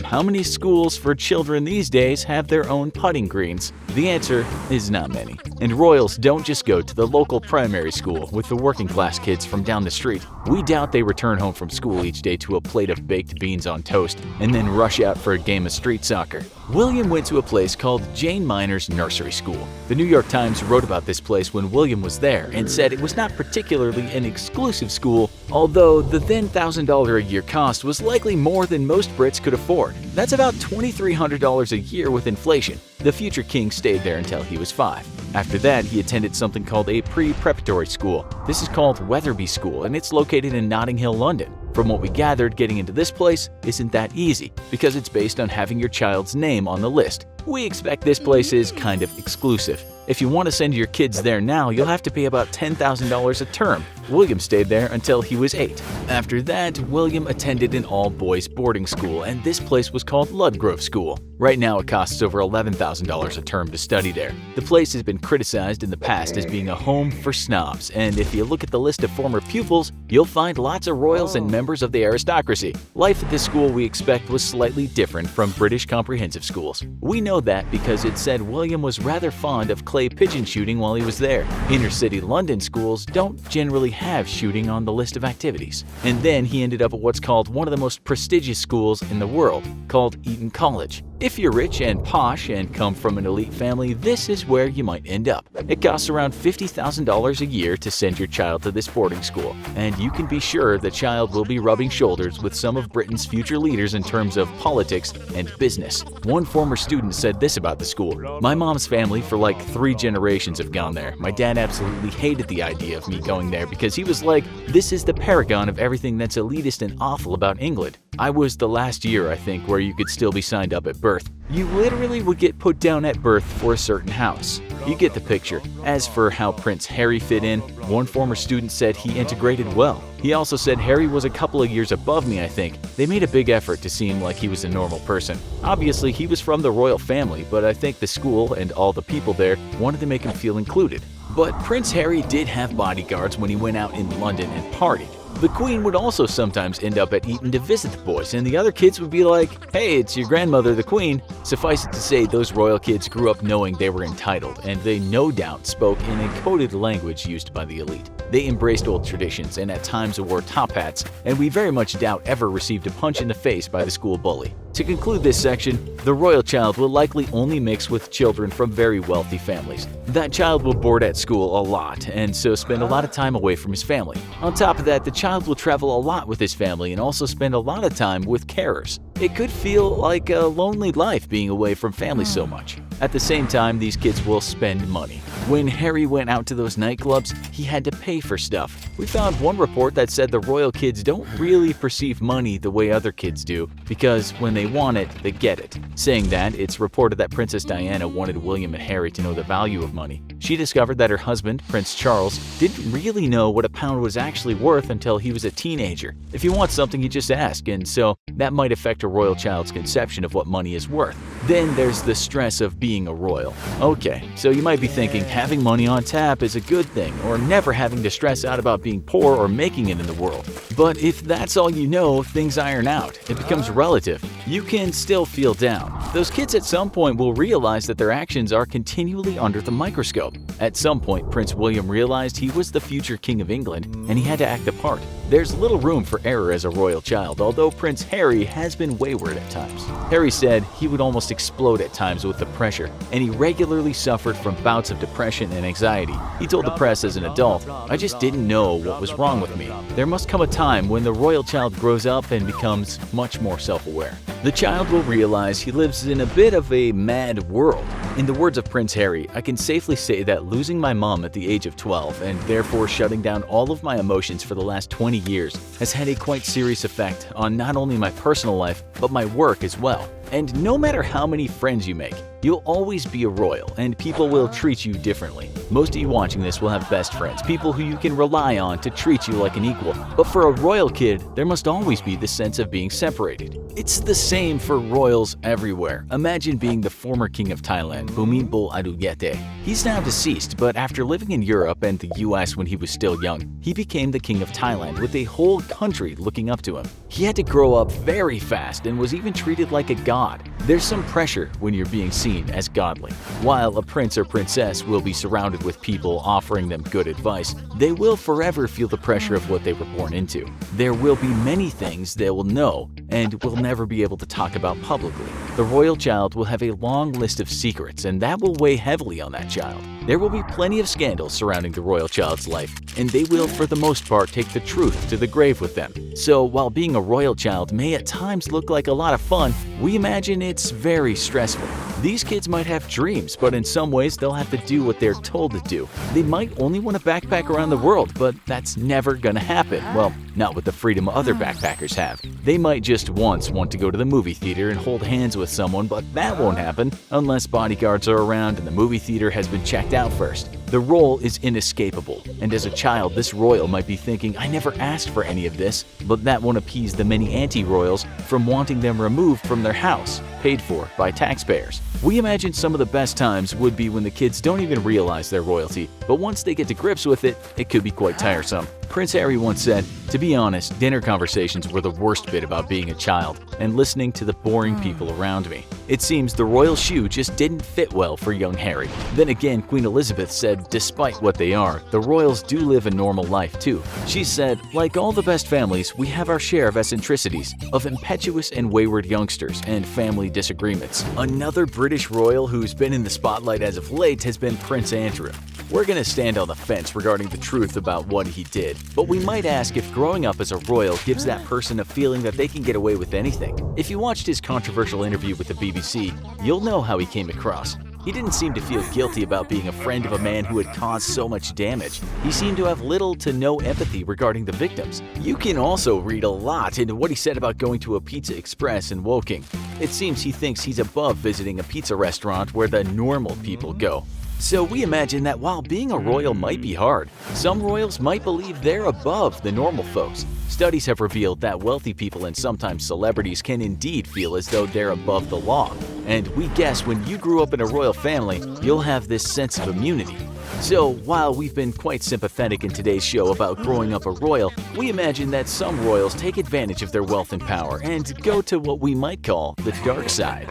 How many schools for children these days have their own putting greens? The answer is not many. And royals don't just go to the local primary school with the working class kids from down the street. We doubt they return home from school each day to a plate of baked beans on toast and then rush out for a game of street soccer. William went to a place called Jane Minor's Nursery School. The New York Times wrote about this place when William was there and said it was not particularly an exclusive school, although the then $1,000 a year cost was likely more than most Brits could afford. That's about $2,300 a year with inflation. The future king stayed there until he was 5. After that, he attended something called a pre-preparatory school. This is called Wetherby School, and it's located in Notting Hill, London. From what we gathered, getting into this place isn't that easy, because it's based on having your child's name on the list. We expect this place is kind of exclusive. If you want to send your kids there now, you'll have to pay about $10,000 a term. William stayed there until he was 8. After that, William attended an all-boys boarding school, and this place was called Ludgrove School. Right now, it costs over $11,000 a term to study there. The place has been criticized in the past as being a home for snobs, and if you look at the list of former pupils, you'll find lots of royals and members of the aristocracy. Life at this school, we expect, was slightly different from British comprehensive schools. We know that because it said William was rather fond of clay pigeon shooting while he was there. Inner-city London schools don't generally have shooting on the list of activities. And then he ended up at what's called one of the most prestigious schools in the world, called Eton College. If you're rich and posh and come from an elite family, this is where you might end up. It costs around $50,000 a year to send your child to this boarding school, and you can be sure the child will be rubbing shoulders with some of Britain's future leaders in terms of politics and business. One former student said this about the school: "My mom's family for like 3 generations have gone there. My dad absolutely hated the idea of me going there because he was like, this is the paragon of everything that's elitist and awful about England. I was the last year, I think, where you could still be signed up at birth. You literally would get put down at birth for a certain house. You get the picture. As for how Prince Harry fit in, one former student said he integrated well. He also said Harry was a couple of years above me, I think. They made a big effort to seem like he was a normal person. Obviously, he was from the royal family, but I think the school and all the people there wanted to make him feel included." But Prince Harry did have bodyguards when he went out in London and partied. The Queen would also sometimes end up at Eton to visit the boys, and the other kids would be like, "Hey, it's your grandmother, the Queen." Suffice it to say, those royal kids grew up knowing they were entitled, and they no doubt spoke in a coded language used by the elite. They embraced old traditions and at times wore top hats, and we very much doubt ever received a punch in the face by the school bully. To conclude this section, the royal child will likely only mix with children from very wealthy families. That child will board at school a lot, and so spend a lot of time away from his family. On top of that, the child will travel a lot with his family and also spend a lot of time with carers. It could feel like a lonely life being away from family so much. At the same time, these kids will spend money. When Harry went out to those nightclubs, he had to pay for stuff. We found one report that said the royal kids don't really perceive money the way other kids do, because when they want it, they get it. Saying that, it's reported that Princess Diana wanted William and Harry to know the value of money. She discovered that her husband, Prince Charles, didn't really know what a pound was actually worth until he was a teenager. If you want something, you just ask, and so that might affect a royal child's conception of what money is worth. Then there's the stress of being a royal. Okay, so you might be thinking having money on tap is a good thing, or never having to stress out about being poor or making it in the world. But if that's all you know, things iron out. It becomes relative. You can still feel down. Those kids at some point will realize that their actions are continually under the microscope. At some point, Prince William realized he was the future king of England, and he had to act the part. There's little room for error as a royal child, although Prince Harry has been wayward at times. Harry said he would almost explode at times with the pressure, and he regularly suffered from bouts of depression and anxiety. He told the press as an adult, "I just didn't know what was wrong with me." There must come a time when the royal child grows up and becomes much more self-aware. The child will realize he lives in a bit of a mad world. In the words of Prince Harry, "I can safely say that losing my mom at the age of 12 and therefore shutting down all of my emotions for the last 20 years has had a quite serious effect on not only my personal life, but my work as well. And no matter how many friends you make, you'll always be a royal, and people will treat you differently. Most of you watching this will have best friends, people who you can rely on to treat you like an equal. But for a royal kid, there must always be the sense of being separated. It's the same for royals everywhere. Imagine being the former king of Thailand, Bhumibol Adulyadej. He's now deceased, but after living in Europe and the US when he was still young, he became the king of Thailand with a whole country looking up to him. He had to grow up very fast and was even treated like a god God. There's some pressure when you're being seen as godly. While a prince or princess will be surrounded with people offering them good advice, they will forever feel the pressure of what they were born into. There will be many things they will know and will never be able to talk about publicly. The royal child will have a long list of secrets, and that will weigh heavily on that child. There will be plenty of scandals surrounding the royal child's life, and they will, for the most part, take the truth to the grave with them. So while being a royal child may at times look like a lot of fun, we imagine it's very stressful. These kids might have dreams, but in some ways they'll have to do what they're told to do. They might only want to backpack around the world, but that's never gonna happen. Well, not with the freedom other backpackers have. They might just once want to go to the movie theater and hold hands with someone, but that won't happen unless bodyguards are around and the movie theater has been checked out first. The role is inescapable, and as a child, this royal might be thinking, I never asked for any of this, but that won't appease the many anti-royals from wanting them removed from their house, paid for by taxpayers. We imagine some of the best times would be when the kids don't even realize their royalty, but once they get to grips with it, it could be quite tiresome. Prince Harry once said, "To be honest, dinner conversations were the worst bit about being a child and listening to the boring people around me." It seems the royal shoe just didn't fit well for young Harry. Then again, Queen Elizabeth said despite what they are, the royals do live a normal life too. She said, "Like all the best families, we have our share of eccentricities, of impetuous and wayward youngsters, and family disagreements." Another British royal who's been in the spotlight as of late has been Prince Andrew. We're going to stand on the fence regarding the truth about what he did, but we might ask if growing up as a royal gives that person a feeling that they can get away with anything. If you watched his controversial interview with the BBC, you'll know how he came across. He didn't seem to feel guilty about being a friend of a man who had caused so much damage. He seemed to have little to no empathy regarding the victims. You can also read a lot into what he said about going to a Pizza Express in Woking. It seems he thinks he's above visiting a pizza restaurant where the normal people go. So we imagine that while being a royal might be hard, some royals might believe they're above the normal folks. Studies have revealed that wealthy people and sometimes celebrities can indeed feel as though they're above the law. And we guess when you grew up in a royal family, you'll have this sense of immunity. So while we've been quite sympathetic in today's show about growing up a royal, we imagine that some royals take advantage of their wealth and power and go to what we might call the dark side.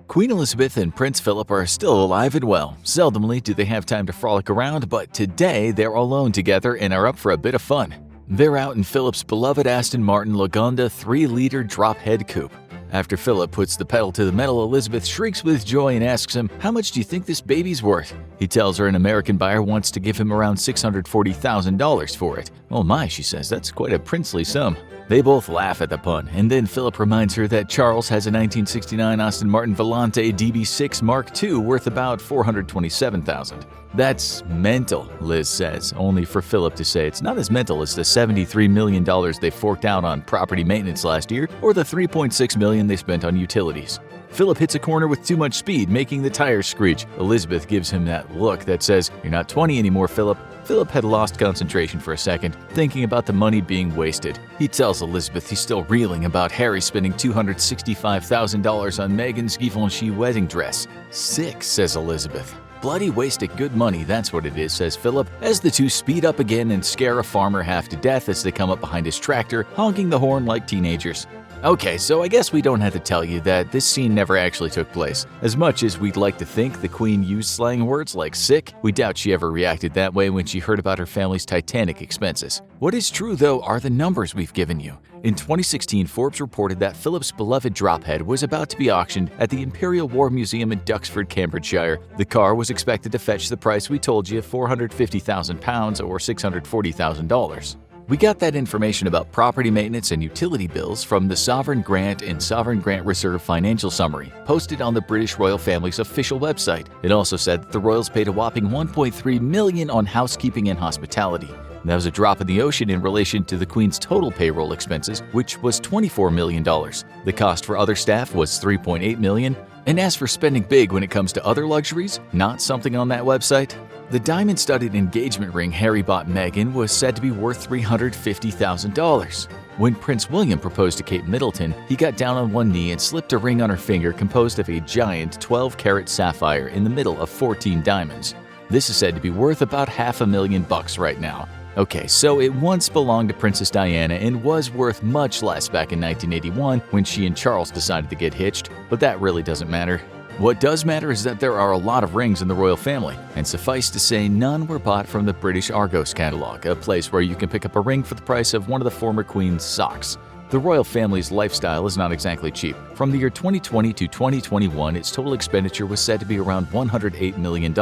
Queen Elizabeth and Prince Philip are still alive and well. Seldomly do they have time to frolic around, but today they're alone together and are up for a bit of fun. They're out in Philip's beloved Aston Martin Lagonda 3-liter drop-head coupe. After Philip puts the pedal to the metal, Elizabeth shrieks with joy and asks him, "How much do you think this baby's worth?" He tells her an American buyer wants to give him around $640,000 for it. "Oh my," she says, "that's quite a princely sum." They both laugh at the pun, and then Philip reminds her that Charles has a 1969 Aston Martin Volante DB6 Mark II worth about $427,000. "That's mental," Liz says, only for Philip to say it's not as mental as the $73 million they forked out on property maintenance last year or the $3.6 million they spent on utilities. Philip hits a corner with too much speed, making the tires screech. Elizabeth gives him that look that says, "You're not 20 anymore, Philip." Philip had lost concentration for a second, thinking about the money being wasted. He tells Elizabeth he's still reeling about Harry spending $265,000 on Meghan's Givenchy wedding dress. "Sick," says Elizabeth. "Bloody waste of good money, that's what it is," says Philip, as the two speed up again and scare a farmer half to death as they come up behind his tractor, honking the horn like teenagers. Okay, so I guess we don't have to tell you that this scene never actually took place. As much as we'd like to think the Queen used slang words like sick, we doubt she ever reacted that way when she heard about her family's Titanic expenses. What is true, though, are the numbers we've given you. In 2016, Forbes reported that Philip's beloved drophead was about to be auctioned at the Imperial War Museum in Duxford, Cambridgeshire. The car was expected to fetch the price we told you, £450,000 or $640,000. We got that information about property maintenance and utility bills from the Sovereign Grant and Sovereign Grant Reserve Financial Summary, posted on the British royal family's official website. It also said that the royals paid a whopping $1.3 million on housekeeping and hospitality. That was a drop in the ocean in relation to the Queen's total payroll expenses, which was $24 million. The cost for other staff was $3.8 million. And as for spending big when it comes to other luxuries, not something on that website. The diamond-studded engagement ring Harry bought Meghan was said to be worth $350,000. When Prince William proposed to Kate Middleton, he got down on one knee and slipped a ring on her finger composed of a giant 12-carat sapphire in the middle of 14 diamonds. This is said to be worth about $500,000 right now. Okay, so it once belonged to Princess Diana and was worth much less back in 1981 when she and Charles decided to get hitched, but that really doesn't matter. What does matter is that there are a lot of rings in the royal family, and suffice to say, none were bought from the British Argos catalog, a place where you can pick up a ring for the price of one of the former queen's socks. The royal family's lifestyle is not exactly cheap. From the year 2020 to 2021, its total expenditure was said to be around $108 million.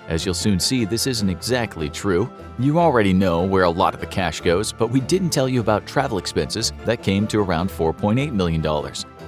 As you'll soon see, this isn't exactly true. You already know where a lot of the cash goes, but we didn't tell you about travel expenses that came to around $4.8 million.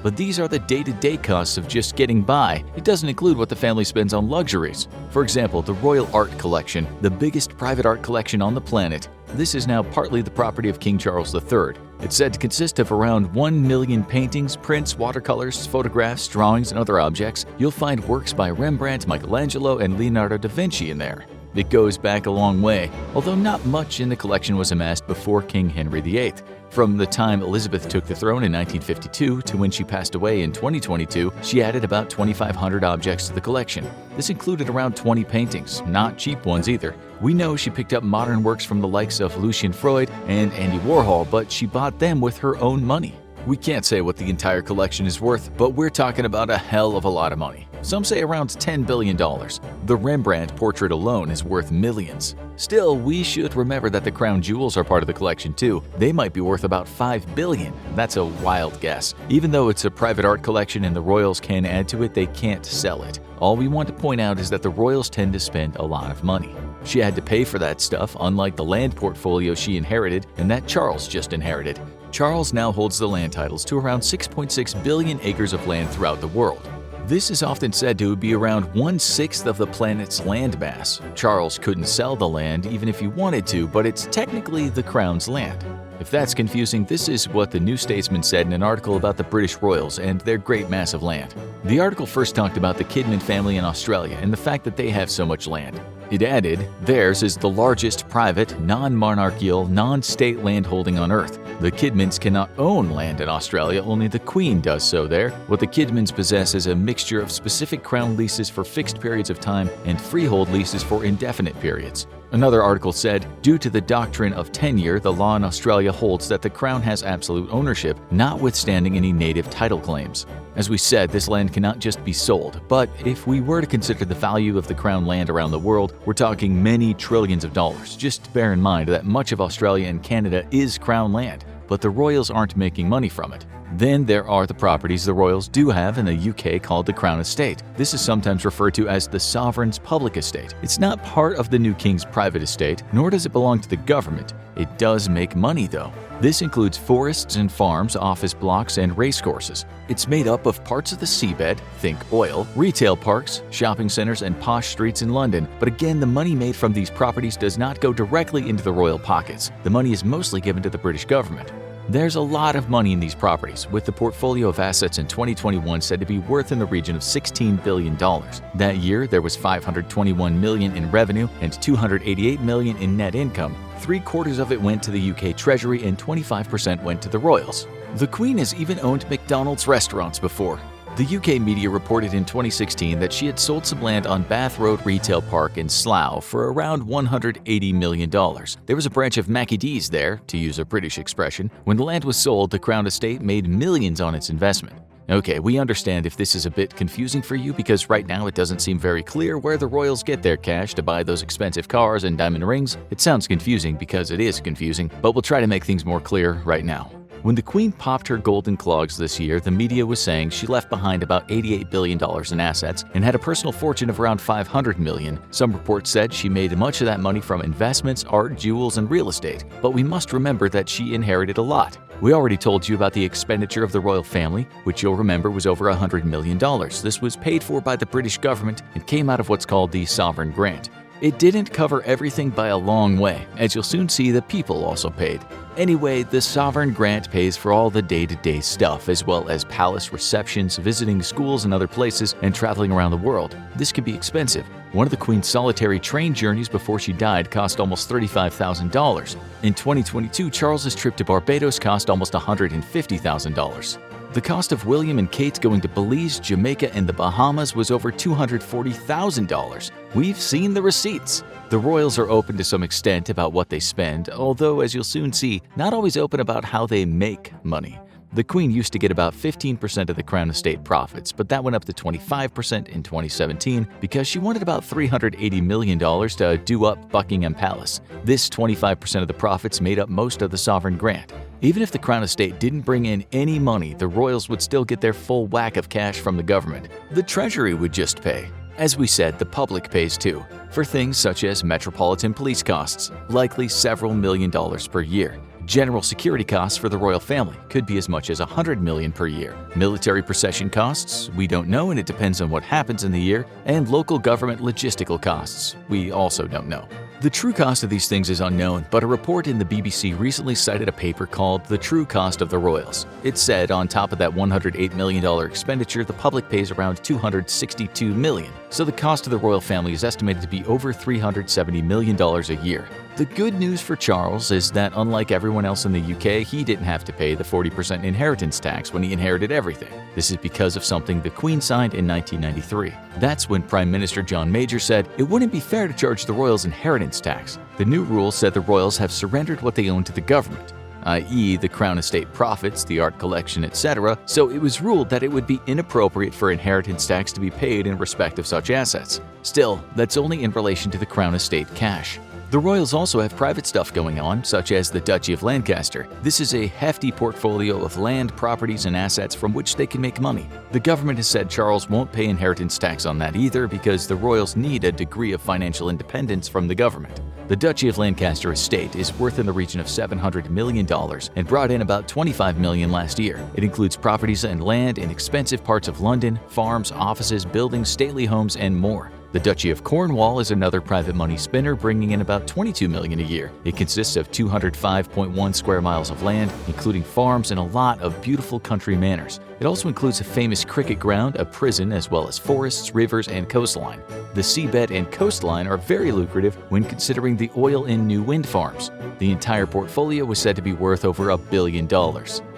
But these are the day-to-day costs of just getting by. It doesn't include what the family spends on luxuries. For example, the Royal Art Collection, the biggest private art collection on the planet. This is now partly the property of King Charles III. It's said to consist of around 1 million paintings, prints, watercolors, photographs, drawings, and other objects. You'll find works by Rembrandt, Michelangelo, and Leonardo da Vinci in there. It goes back a long way, although not much in the collection was amassed before King Henry VIII. From the time Elizabeth took the throne in 1952 to when she passed away in 2022, she added about 2,500 objects to the collection. This included around 20 paintings, not cheap ones either. We know she picked up modern works from the likes of Lucian Freud and Andy Warhol, but she bought them with her own money. We can't say what the entire collection is worth, but we're talking about a hell of a lot of money. Some say around $10 billion. The Rembrandt portrait alone is worth millions. Still, we should remember that the crown jewels are part of the collection too. They might be worth about $5 billion. That's a wild guess. Even though it's a private art collection and the royals can add to it, they can't sell it. All we want to point out is that the royals tend to spend a lot of money. She had to pay for that stuff, unlike the land portfolio she inherited and that Charles just inherited. Charles now holds the land titles to around 6.6 billion acres of land throughout the world. This is often said to be around 1/6 of the planet's land mass. Charles couldn't sell the land even if he wanted to, but it's technically the crown's land. If that's confusing, this is what the New Statesman said in an article about the British royals and their great mass of land. The article first talked about the Kidman family in Australia and the fact that they have so much land. It added, theirs is the largest private, non-monarchical, non-state landholding on Earth. The Kidmans cannot own land in Australia, only the Queen does so there. What the Kidmans possess is a mixture of specific crown leases for fixed periods of time and freehold leases for indefinite periods. Another article said, due to the doctrine of tenure, the law in Australia holds that the Crown has absolute ownership, notwithstanding any native title claims. As we said, this land cannot just be sold, but if we were to consider the value of the Crown land around the world, we're talking many trillions of dollars. Just bear in mind that much of Australia and Canada is Crown land, but the royals aren't making money from it. Then there are the properties the royals do have in the UK called the Crown Estate. This is sometimes referred to as the sovereign's public estate. It's not part of the new king's private estate, nor does it belong to the government. It does make money though. This includes forests and farms, office blocks, and racecourses. It's made up of parts of the seabed, think oil, retail parks, shopping centers, and posh streets in London. But again, the money made from these properties does not go directly into the royal pockets. The money is mostly given to the British government. There's a lot of money in these properties, with the portfolio of assets in 2021 said to be worth in the region of $16 billion. That year, there was $521 million in revenue and $288 million in net income. 3/4 of it went to the UK Treasury and 25% went to the royals. The Queen has even owned McDonald's restaurants before. The UK media reported in 2016 that she had sold some land on Bath Road Retail Park in Slough for around $180 million. There was a branch of Mackie D's there, to use a British expression. When the land was sold, the Crown Estate made millions on its investment. Okay, we understand if this is a bit confusing for you because right now it doesn't seem very clear where the royals get their cash to buy those expensive cars and diamond rings. It sounds confusing because it is confusing, but we'll try to make things more clear right now. When the Queen popped her golden clogs this year, the media was saying she left behind about $88 billion in assets and had a personal fortune of around $500 million. Some reports said she made much of that money from investments, art, jewels, and real estate. But we must remember that she inherited a lot. We already told you about the expenditure of the royal family, which you'll remember was over $100 million. This was paid for by the British government and came out of what's called the sovereign grant. It didn't cover everything by a long way. As you'll soon see, the people also paid. Anyway, the sovereign grant pays for all the day-to-day stuff, as well as palace receptions, visiting schools and other places, and traveling around the world. This can be expensive. One of the Queen's solitary train journeys before she died cost almost $35,000. In 2022, Charles's trip to Barbados cost almost $150,000. The cost of William and Kate going to Belize, Jamaica, and the Bahamas was over $240,000. We've seen the receipts. The royals are open to some extent about what they spend, although, as you'll soon see, not always open about how they make money. The Queen used to get about 15% of the Crown Estate profits, but that went up to 25% in 2017 because she wanted about $380 million to do up Buckingham Palace. This 25% of the profits made up most of the sovereign grant. Even if the Crown Estate didn't bring in any money, the royals would still get their full whack of cash from the government. The Treasury would just pay. As we said, the public pays too, for things such as metropolitan police costs, likely several million dollars per year. General security costs for the royal family could be as much as $100 million per year. Military procession costs, we don't know, and it depends on what happens in the year. And local government logistical costs, we also don't know. The true cost of these things is unknown, but a report in the BBC recently cited a paper called The True Cost of the Royals. It said on top of that $108 million expenditure, the public pays around $262 million. So the cost of the royal family is estimated to be over $370 million a year. The good news for Charles is that unlike everyone else in the UK, he didn't have to pay the 40% inheritance tax when he inherited everything. This is because of something the Queen signed in 1993. That's when Prime Minister John Major said it wouldn't be fair to charge the royals inheritance tax. The new rule said the royals have surrendered what they own to the government, i.e. the Crown Estate profits, the art collection, etc., so it was ruled that it would be inappropriate for inheritance tax to be paid in respect of such assets. Still, that's only in relation to the Crown Estate cash. The royals also have private stuff going on, such as the Duchy of Lancaster. This is a hefty portfolio of land, properties, and assets from which they can make money. The government has said Charles won't pay inheritance tax on that either because the royals need a degree of financial independence from the government. The Duchy of Lancaster estate is worth in the region of $700 million and brought in about $25 million last year. It includes properties and land in expensive parts of London, farms, offices, buildings, stately homes, and more. The Duchy of Cornwall is another private money spinner, bringing in about $22 million a year. It consists of 205.1 square miles of land, including farms and a lot of beautiful country manors. It also includes a famous cricket ground, a prison, as well as forests, rivers, and coastline. The seabed and coastline are very lucrative when considering the oil in new wind farms. The entire portfolio was said to be worth over $1 billion.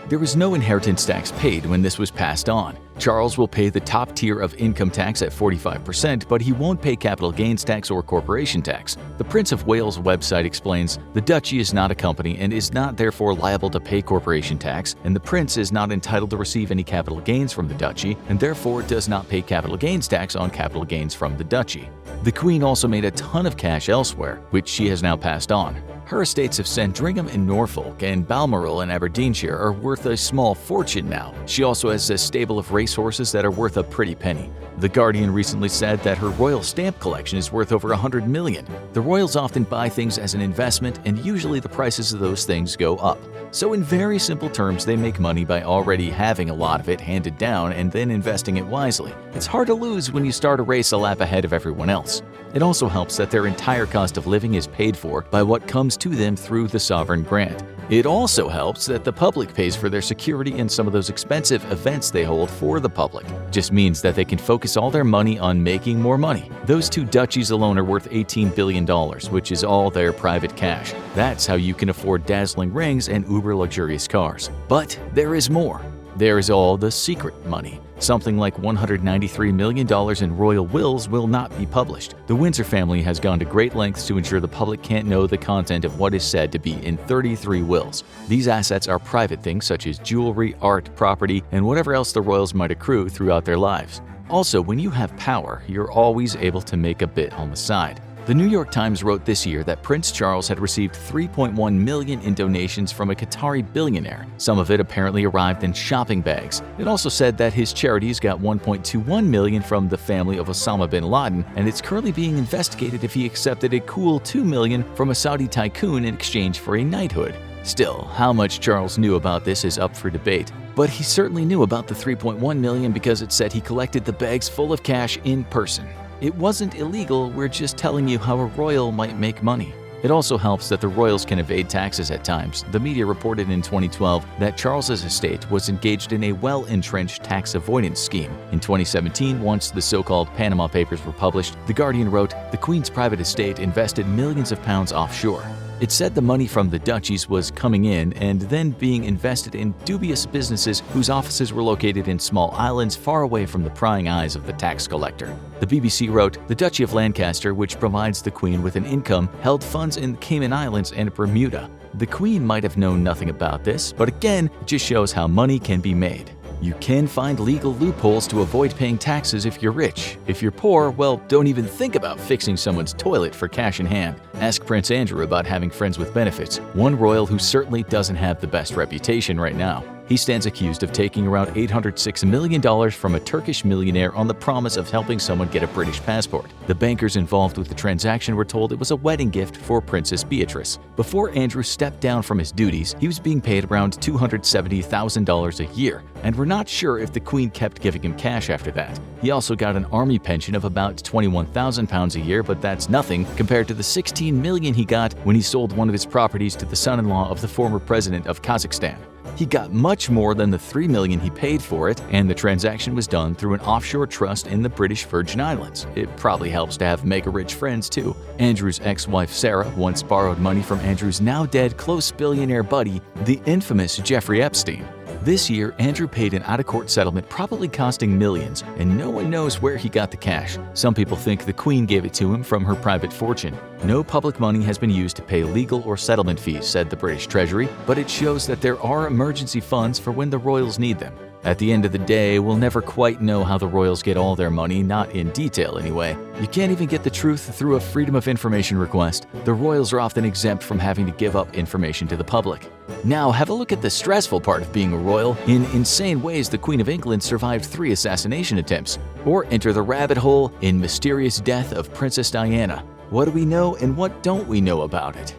There was no inheritance tax paid when this was passed on. Charles will pay the top tier of income tax at 45%, but he won't pay capital gains tax or corporation tax. The Prince of Wales website explains, the duchy is not a company and is not therefore liable to pay corporation tax, and the prince is not entitled to receive any capital gains from the duchy, and therefore does not pay capital gains tax on capital gains from the duchy. The Queen also made a ton of cash elsewhere, which she has now passed on. Her estates of Sandringham in Norfolk and Balmoral in Aberdeenshire are worth a small fortune now. She also has a stable of racehorses that are worth a pretty penny. The Guardian recently said that her royal stamp collection is worth over $100 million. The royals often buy things as an investment, and usually the prices of those things go up. So in very simple terms, they make money by already having a lot of it handed down and then investing it wisely. It's hard to lose when you start a race a lap ahead of everyone else. It also helps that their entire cost of living is paid for by what comes to them through the sovereign grant. It also helps that the public pays for their security and some of those expensive events they hold for the public. Just means that they can focus all their money on making more money. Those two duchies alone are worth $18 billion, which is all their private cash. That's how you can afford dazzling rings and uber luxurious cars. But there is more. There is all the secret money. Something like $193 million in royal wills will not be published. The Windsor family has gone to great lengths to ensure the public can't know the content of what is said to be in 33 wills. These assets are private things such as jewelry, art, property, and whatever else the royals might accrue throughout their lives. Also, when you have power, you're always able to make a bit on the side. The New York Times wrote this year that Prince Charles had received $3.1 million in donations from a Qatari billionaire. Some of it apparently arrived in shopping bags. It also said that his charities got $1.21 million from the family of Osama bin Laden, and it's currently being investigated if he accepted a cool $2 million from a Saudi tycoon in exchange for a knighthood. Still, how much Charles knew about this is up for debate. But he certainly knew about the $3.1 million because it said he collected the bags full of cash in person. It wasn't illegal, we're just telling you how a royal might make money. It also helps that the royals can evade taxes at times. The media reported in 2012 that Charles's estate was engaged in a well-entrenched tax avoidance scheme. In 2017, once the so-called Panama Papers were published, The Guardian wrote, "The Queen's private estate invested millions of pounds offshore." It said the money from the duchies was coming in and then being invested in dubious businesses whose offices were located in small islands far away from the prying eyes of the tax collector. The BBC wrote, "The Duchy of Lancaster, which provides the Queen with an income, held funds in the Cayman Islands and Bermuda." The Queen might have known nothing about this, but again, it just shows how money can be made. You can find legal loopholes to avoid paying taxes if you're rich. If you're poor, well, don't even think about fixing someone's toilet for cash in hand. Ask Prince Andrew about having friends with benefits, one royal who certainly doesn't have the best reputation right now. He stands accused of taking around $806 million from a Turkish millionaire on the promise of helping someone get a British passport. The bankers involved with the transaction were told it was a wedding gift for Princess Beatrice. Before Andrew stepped down from his duties, he was being paid around $270,000 a year, and we're not sure if the Queen kept giving him cash after that. He also got an army pension of about £21,000 a year, but that's nothing compared to the $16 million he got when he sold one of his properties to the son-in-law of the former president of Kazakhstan. He got much more than the $3 million he paid for it, and the transaction was done through an offshore trust in the British Virgin Islands. It probably helps to have mega-rich friends too. Andrew's ex-wife Sarah once borrowed money from Andrew's now-dead close billionaire buddy, the infamous Jeffrey Epstein. This year, Andrew paid an out-of-court settlement probably costing millions, and no one knows where he got the cash. Some people think the Queen gave it to him from her private fortune. No public money has been used to pay legal or settlement fees, said the British Treasury, but it shows that there are emergency funds for when the royals need them. At the end of the day, we'll never quite know how the royals get all their money, not in detail anyway. You can't even get the truth through a Freedom of Information request. The royals are often exempt from having to give up information to the public. Now, have a look at the stressful part of being a royal. In insane ways, the Queen of England survived 3 assassination attempts. Or enter the rabbit hole in mysterious death of Princess Diana. What do we know and what don't we know about it?